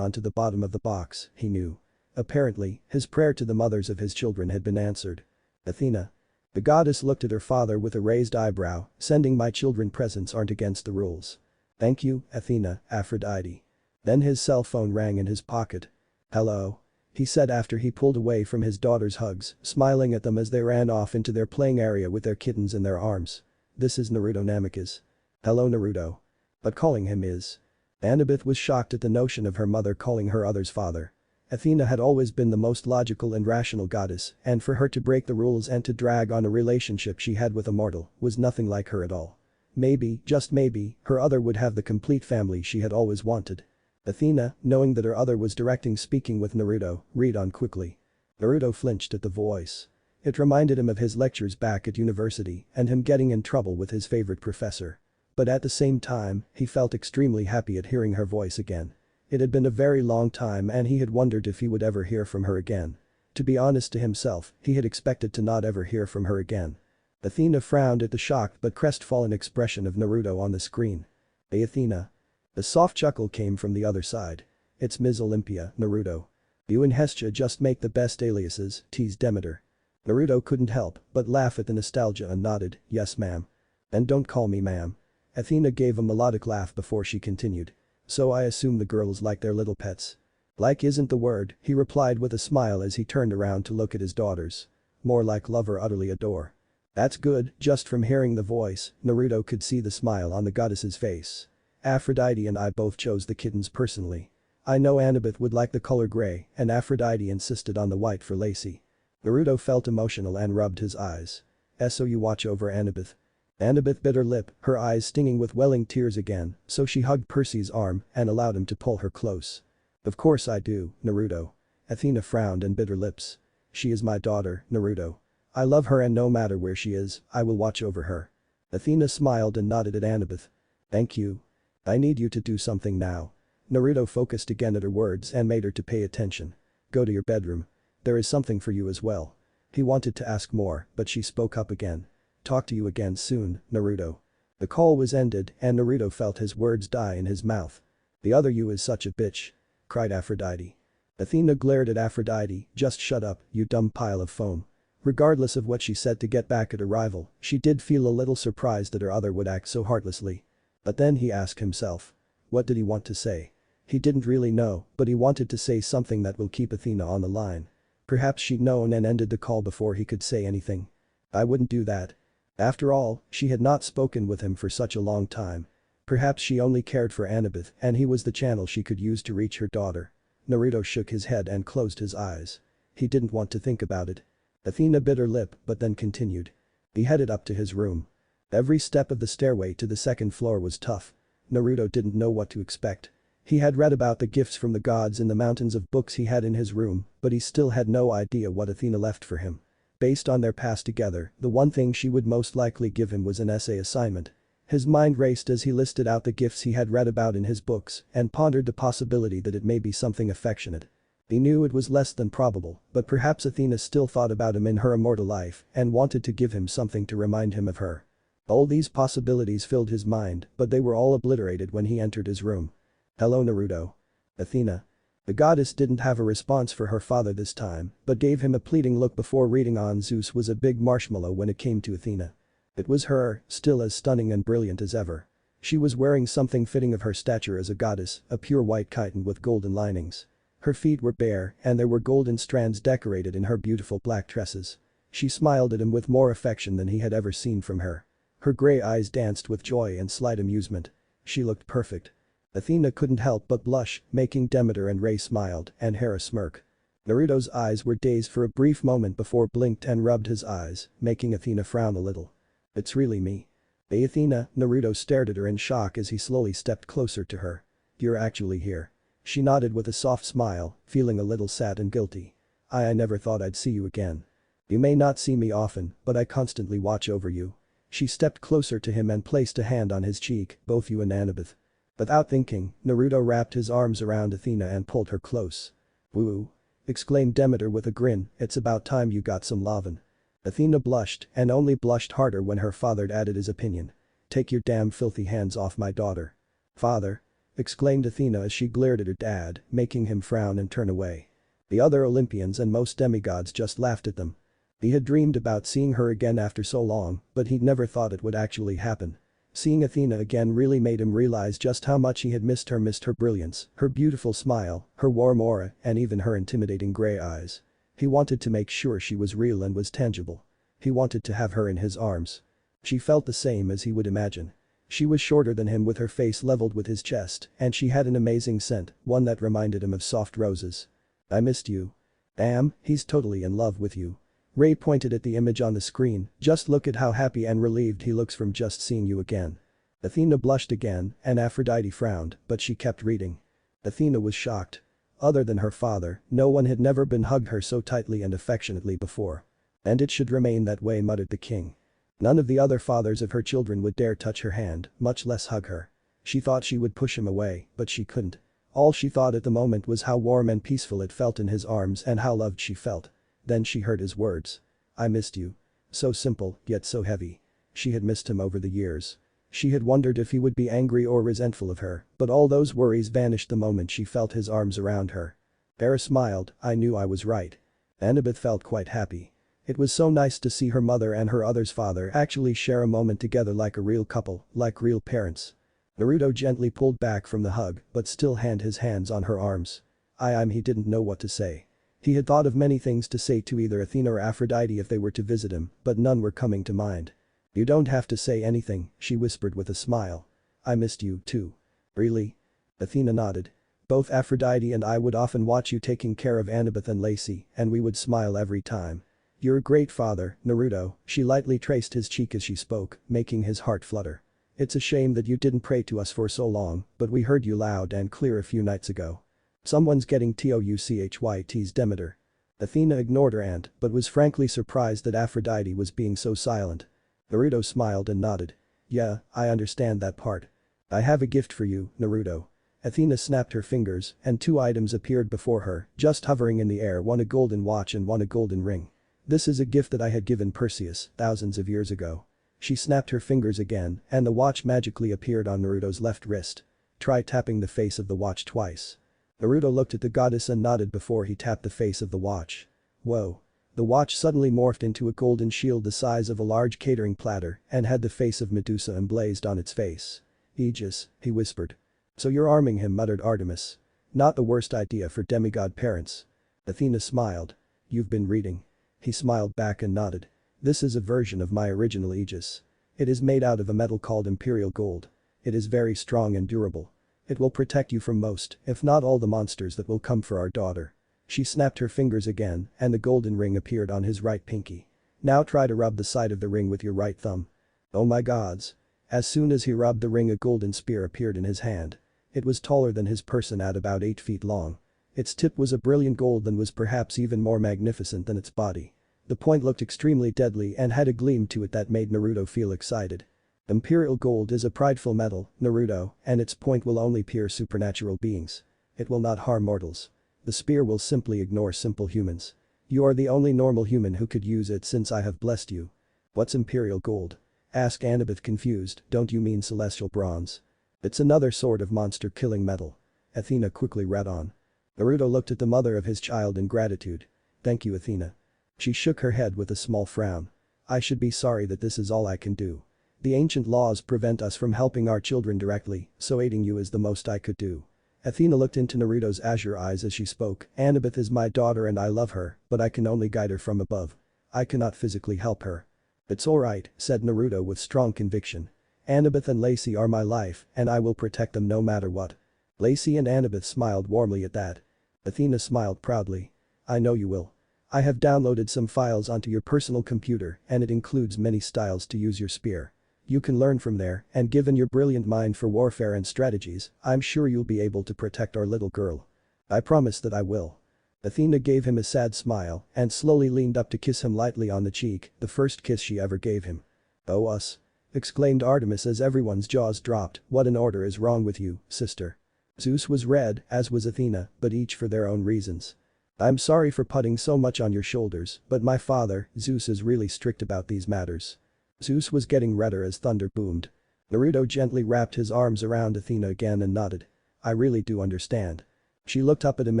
onto the bottom of the box, he knew. Apparently, his prayer to the mothers of his children had been answered. Athena. The goddess looked at her father with a raised eyebrow, sending my children presents aren't against the rules. Thank you, Athena, Aphrodite. Then his cell phone rang in his pocket. Hello. He said after he pulled away from his daughter's hugs, smiling at them as they ran off into their playing area with their kittens in their arms. This is Naruto Namikaze. Hello Naruto. But calling him is. Annabeth was shocked at the notion of her mother calling her other's father. Athena had always been the most logical and rational goddess, and for her to break the rules and to drag on a relationship she had with a mortal was nothing like her at all. Maybe, just maybe, her other would have the complete family she had always wanted. Athena, knowing that her other was directing speaking with Naruto, read on quickly. Naruto flinched at the voice. It reminded him of his lectures back at university and him getting in trouble with his favorite professor. But at the same time, he felt extremely happy at hearing her voice again. It had been a very long time and he had wondered if he would ever hear from her again. To be honest to himself, he had expected to not ever hear from her again. Athena frowned at the shocked but crestfallen expression of Naruto on the screen. Hey Athena. A soft chuckle came from the other side. It's Ms. Olympia, Naruto. You and Hestia just make the best aliases, teased Demeter. Naruto couldn't help but laugh at the nostalgia and nodded, yes ma'am. And don't call me ma'am. Athena gave a melodic laugh before she continued. So I assume the girls like their little pets. Like isn't the word, he replied with a smile as he turned around to look at his daughters. More like love or utterly adore. That's good, just from hearing the voice, Naruto could see the smile on the goddess's face. Aphrodite and I both chose the kittens personally. I know Annabeth would like the color gray and Aphrodite insisted on the white for Lacey. Naruto felt emotional and rubbed his eyes. So you watch over Annabeth. Annabeth bit her lip, her eyes stinging with welling tears again, so she hugged Percy's arm and allowed him to pull her close. Of course I do, Naruto. Athena frowned and bit her lips. She is my daughter, Naruto. I love her and no matter where she is, I will watch over her. Athena smiled and nodded at Annabeth. Thank you. I need you to do something now. Naruto focused again at her words and made her to pay attention. Go to your bedroom. There is something for you as well. He wanted to ask more, but she spoke up again. Talk to you again soon, Naruto. The call was ended and Naruto felt his words die in his mouth. The other you is such a bitch. Cried Aphrodite. Athena glared at Aphrodite, just shut up, you dumb pile of foam. Regardless of what she said to get back at her rival, she did feel a little surprised that her other would act so heartlessly. But then he asked himself. What did he want to say? He didn't really know, but he wanted to say something that will keep Athena on the line. Perhaps she'd known and ended the call before he could say anything. I wouldn't do that. After all, she had not spoken with him for such a long time. Perhaps she only cared for Annabeth and he was the channel she could use to reach her daughter. Naruto shook his head and closed his eyes. He didn't want to think about it. Athena bit her lip but then continued. He headed up to his room. Every step of the stairway to the second floor was tough. Naruto didn't know what to expect. He had read about the gifts from the gods in the mountains of books he had in his room, but he still had no idea what Athena left for him. Based on their past together, the one thing she would most likely give him was an essay assignment. His mind raced as he listed out the gifts he had read about in his books and pondered the possibility that it may be something affectionate. He knew it was less than probable, but perhaps Athena still thought about him in her immortal life and wanted to give him something to remind him of her. All these possibilities filled his mind, but they were all obliterated when he entered his room. Hello Naruto. Athena. The goddess didn't have a response for her father this time, but gave him a pleading look before reading on. Zeus was a big marshmallow when it came to Athena. It was her, still as stunning and brilliant as ever. She was wearing something fitting of her stature as a goddess, a pure white chiton with golden linings. Her feet were bare and there were golden strands decorated in her beautiful black tresses. She smiled at him with more affection than he had ever seen from her. Her gray eyes danced with joy and slight amusement. She looked perfect. Athena couldn't help but blush, making Demeter and Rhea smiled and Hera smirk. Naruto's eyes were dazed for a brief moment before blinked and rubbed his eyes, making Athena frown a little. It's really me. Hey Athena, Naruto stared at her in shock as he slowly stepped closer to her. You're actually here. She nodded with a soft smile, feeling a little sad and guilty. I never thought I'd see you again. You may not see me often, but I constantly watch over you. She stepped closer to him and placed a hand on his cheek, both you and Annabeth. Without thinking, Naruto wrapped his arms around Athena and pulled her close. Woo! Exclaimed Demeter with a grin, it's about time you got some lovin'. Athena blushed and only blushed harder when her father added his opinion. Take your damn filthy hands off my daughter. Father! Exclaimed Athena as she glared at her dad, making him frown and turn away. The other Olympians and most demigods just laughed at them. He had dreamed about seeing her again after so long, but he'd never thought it would actually happen. Seeing Athena again really made him realize just how much he had missed her brilliance, her beautiful smile, her warm aura, and even her intimidating gray eyes. He wanted to make sure she was real and was tangible. He wanted to have her in his arms. She felt the same as he would imagine. She was shorter than him with her face leveled with his chest, and she had an amazing scent, one that reminded him of soft roses. I missed you. Damn, he's totally in love with you. Rhea pointed at the image on the screen, just look at how happy and relieved he looks from just seeing you again. Athena blushed again, and Aphrodite frowned, but she kept reading. Athena was shocked. Other than her father, no one had never been hugged her so tightly and affectionately before. And it should remain that way, muttered the king. None of the other fathers of her children would dare touch her hand, much less hug her. She thought she would push him away, but she couldn't. All she thought at the moment was how warm and peaceful it felt in his arms and how loved she felt. Then she heard his words. I missed you. So simple, yet so heavy. She had missed him over the years. She had wondered if he would be angry or resentful of her, but all those worries vanished the moment she felt his arms around her. Hera smiled, I knew I was right. Annabeth felt quite happy. It was so nice to see her mother and her other's father actually share a moment together like a real couple, like real parents. Naruto gently pulled back from the hug, but still had his hands on her arms. He didn't know what to say. He had thought of many things to say to either Athena or Aphrodite if they were to visit him, but none were coming to mind. You don't have to say anything, she whispered with a smile. I missed you, too. Really? Athena nodded. Both Aphrodite and I would often watch you taking care of Annabeth and Lacey, and we would smile every time. You're a great father, Naruto, she lightly traced his cheek as she spoke, making his heart flutter. It's a shame that you didn't pray to us for so long, but we heard you loud and clear a few nights ago. Someone's getting Totsuka's Demeter. Athena ignored her aunt but was frankly surprised that Aphrodite was being so silent. Naruto smiled and nodded. Yeah, I understand that part. I have a gift for you, Naruto. Athena snapped her fingers and two items appeared before her, just hovering in the air, one a golden watch and one a golden ring. This is a gift that I had given Perseus thousands of years ago. She snapped her fingers again and the watch magically appeared on Naruto's left wrist. Try tapping the face of the watch twice. Naruto looked at the goddess and nodded before he tapped the face of the watch. Whoa. The watch suddenly morphed into a golden shield the size of a large catering platter and had the face of Medusa emblazoned on its face. Aegis, he whispered. So you're arming him, muttered Artemis. Not the worst idea for demigod parents. Athena smiled. You've been reading. He smiled back and nodded. This is a version of my original Aegis. It is made out of a metal called imperial gold. It is very strong and durable. It will protect you from most, if not all the monsters that will come for our daughter. She snapped her fingers again and the golden ring appeared on his right pinky. Now try to rub the side of the ring with your right thumb. Oh my gods. As soon as he rubbed the ring a golden spear appeared in his hand. It was taller than his person at about 8 feet long. Its tip was a brilliant gold and was perhaps even more magnificent than its body. The point looked extremely deadly and had a gleam to it that made Naruto feel excited. Imperial gold is a prideful metal, Naruto, and its point will only pierce supernatural beings. It will not harm mortals. The spear will simply ignore simple humans. You are the only normal human who could use it since I have blessed you. What's imperial gold? Asked Annabeth confused, don't you mean celestial bronze? It's another sort of monster-killing metal. Athena quickly read on. Naruto looked at the mother of his child in gratitude. Thank you, Athena. She shook her head with a small frown. I should be sorry that this is all I can do. The ancient laws prevent us from helping our children directly, so aiding you is the most I could do. Athena looked into Naruto's azure eyes as she spoke. Annabeth is my daughter and I love her, but I can only guide her from above. I cannot physically help her. It's alright, said Naruto with strong conviction. Annabeth and Lacey are my life and I will protect them no matter what. Lacey and Annabeth smiled warmly at that. Athena smiled proudly. I know you will. I have downloaded some files onto your personal computer and it includes many styles to use your spear. You can learn from there and given your brilliant mind for warfare and strategies, I'm sure you'll be able to protect our little girl. I promise that I will. Athena gave him a sad smile and slowly leaned up to kiss him lightly on the cheek, the first kiss she ever gave him. Oh us. Exclaimed Artemis as everyone's jaws dropped, what in order is wrong with you, sister? Zeus was red, as was Athena, but each for their own reasons. I'm sorry for putting so much on your shoulders, but my father, Zeus, is really strict about these matters. Zeus was getting redder as thunder boomed. Naruto gently wrapped his arms around Athena again and nodded. I really do understand. She looked up at him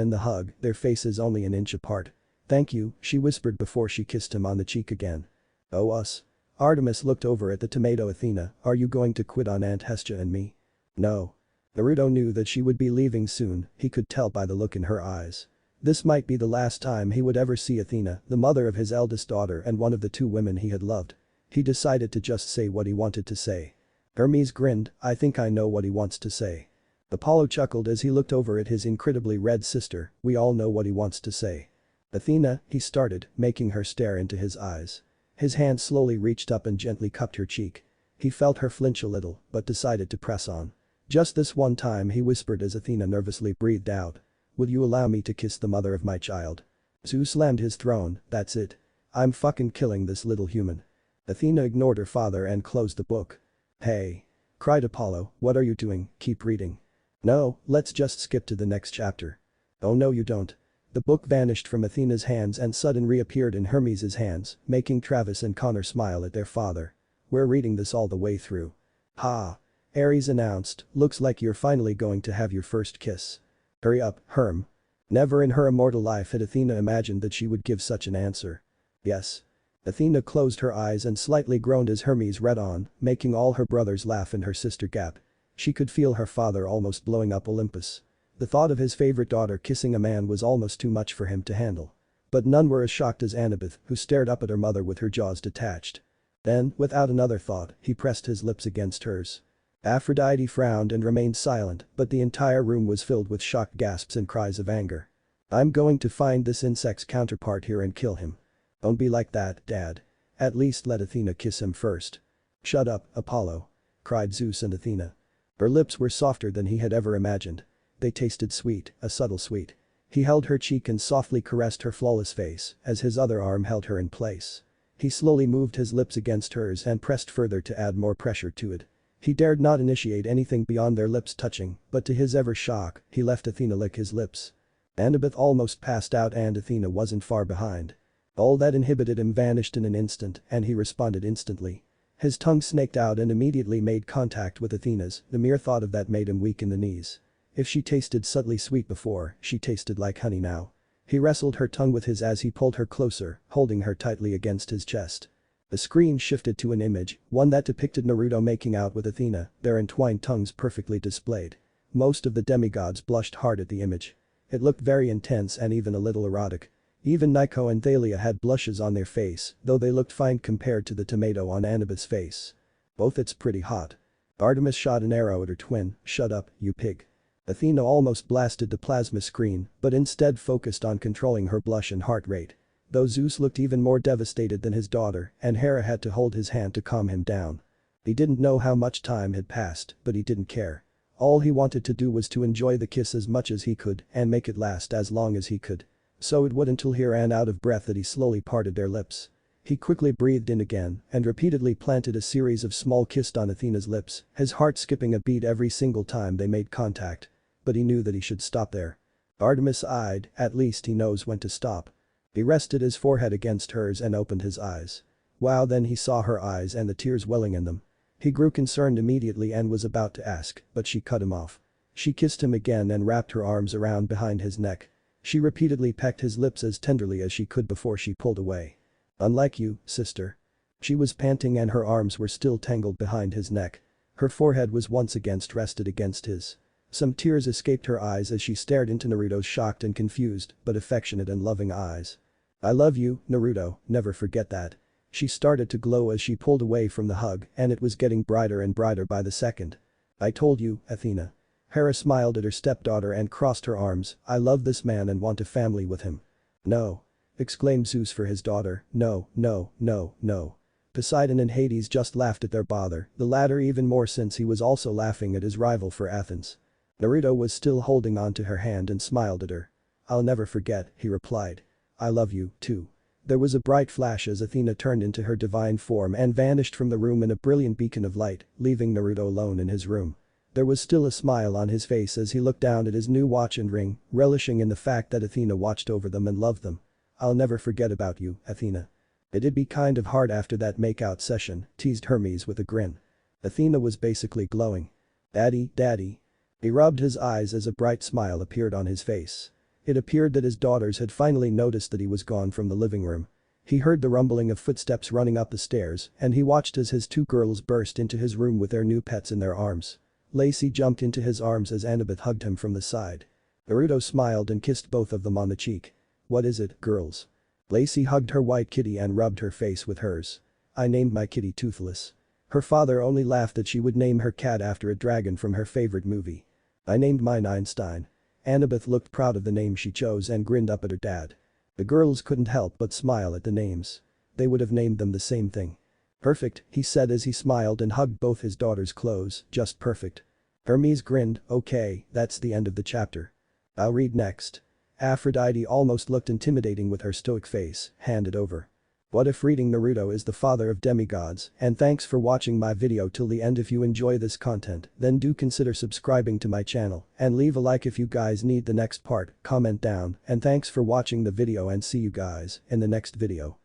in the hug, their faces only an inch apart. Thank you, she whispered before she kissed him on the cheek again. Oh us. Artemis looked over at the tomato. Athena, are you going to quit on Aunt Hestia and me? No. Naruto knew that she would be leaving soon, he could tell by the look in her eyes. This might be the last time he would ever see Athena, the mother of his eldest daughter and one of the two women he had loved. He decided to just say what he wanted to say. Hermes grinned, I think I know what he wants to say. Apollo chuckled as he looked over at his incredibly red sister, we all know what he wants to say. Athena, he started, making her stare into his eyes. His hand slowly reached up and gently cupped her cheek. He felt her flinch a little, but decided to press on. Just this one time, he whispered as Athena nervously breathed out. Will you allow me to kiss the mother of my child? Zeus slammed his throne, that's it. I'm fucking killing this little human. Athena ignored her father and closed the book. Hey. Cried Apollo, what are you doing, keep reading. No, let's just skip to the next chapter. Oh no you don't. The book vanished from Athena's hands and suddenly reappeared in Hermes' hands, making Travis and Connor smile at their father. We're reading this all the way through. Ha. Ares announced, looks like you're finally going to have your first kiss. Hurry up, Herm. Never in her immortal life had Athena imagined that she would give such an answer. Yes. Athena closed her eyes and slightly groaned as Hermes read on, making all her brothers laugh and her sister gap. She could feel her father almost blowing up Olympus. The thought of his favorite daughter kissing a man was almost too much for him to handle. But none were as shocked as Annabeth, who stared up at her mother with her jaws detached. Then, without another thought, he pressed his lips against hers. Aphrodite frowned and remained silent, but the entire room was filled with shocked gasps and cries of anger. I'm going to find this insect's counterpart here and kill him. Don't be like that, Dad. At least let Athena kiss him first. Shut up, Apollo. Cried Zeus and Athena. Her lips were softer than he had ever imagined. They tasted sweet, a subtle sweet. He held her cheek and softly caressed her flawless face as his other arm held her in place. He slowly moved his lips against hers and pressed further to add more pressure to it. He dared not initiate anything beyond their lips touching, but to his ever shock, he left Athena lick his lips. Annabeth almost passed out and Athena wasn't far behind. All that inhibited him vanished in an instant and he responded instantly. His tongue snaked out and immediately made contact with Athena's, the mere thought of that made him weak in the knees. If she tasted subtly sweet before, she tasted like honey now. He wrestled her tongue with his as he pulled her closer, holding her tightly against his chest. The screen shifted to an image, one that depicted Naruto making out with Athena, their entwined tongues perfectly displayed. Most of the demigods blushed hard at the image. It looked very intense and even a little erotic. Even Nico and Thalia had blushes on their face, though they looked fine compared to the tomato on Annabeth's face. Both it's pretty hot. Artemis shot an arrow at her twin, shut up, you pig. Athena almost blasted the plasma screen, but instead focused on controlling her blush and heart rate. Though Zeus looked even more devastated than his daughter, and Hera had to hold his hand to calm him down. He didn't know how much time had passed, but he didn't care. All he wanted to do was to enjoy the kiss as much as he could and make it last as long as he could. So it would until he ran out of breath that he slowly parted their lips. He quickly breathed in again and repeatedly planted a series of small kisses on Athena's lips, his heart skipping a beat every single time they made contact. But he knew that he should stop there. Artemis sighed, at least he knows when to stop. He rested his forehead against hers and opened his eyes. Wow, then he saw her eyes and the tears welling in them. He grew concerned immediately and was about to ask, but she cut him off. She kissed him again and wrapped her arms around behind his neck. She repeatedly pecked his lips as tenderly as she could before she pulled away. Unlike you, sister. She was panting and her arms were still tangled behind his neck. Her forehead was once again rested against his. Some tears escaped her eyes as she stared into Naruto's shocked and confused, but affectionate and loving eyes. I love you, Naruto, never forget that. She started to glow as she pulled away from the hug and it was getting brighter and brighter by the second. I told you, Athena. Hera smiled at her stepdaughter and crossed her arms, I love this man and want a family with him. No. Exclaimed Zeus for his daughter, no, no, no, no. Poseidon and Hades just laughed at their bother, the latter even more since he was also laughing at his rival for Athens. Naruto was still holding on to her hand and smiled at her. I'll never forget, he replied. I love you, too. There was a bright flash as Athena turned into her divine form and vanished from the room in a brilliant beacon of light, leaving Naruto alone in his room. There was still a smile on his face as he looked down at his new watch and ring, relishing in the fact that Athena watched over them and loved them. I'll never forget about you, Athena. It'd be kind of hard after that makeout session, teased Hermes with a grin. Athena was basically glowing. Daddy, daddy. He rubbed his eyes as a bright smile appeared on his face. It appeared that his daughters had finally noticed that he was gone from the living room. He heard the rumbling of footsteps running up the stairs and he watched as his two girls burst into his room with their new pets in their arms. Lacey jumped into his arms as Annabeth hugged him from the side. Naruto smiled and kissed both of them on the cheek. What is it, girls? Lacey hugged her white kitty and rubbed her face with hers. I named my kitty Toothless. Her father only laughed that she would name her cat after a dragon from her favorite movie. I named mine Einstein. Annabeth looked proud of the name she chose and grinned up at her dad. The girls couldn't help but smile at the names. They would have named them the same thing. Perfect, he said as he smiled and hugged both his daughters close, just perfect. Hermes grinned, okay, that's the end of the chapter. I'll read next. Aphrodite almost looked intimidating with her stoic face, handed over. What if reading Naruto is the father of demigods, and thanks for watching my video till the end. If you enjoy this content, then do consider subscribing to my channel and leave a like if you guys need the next part, comment down, and thanks for watching the video and see you guys in the next video.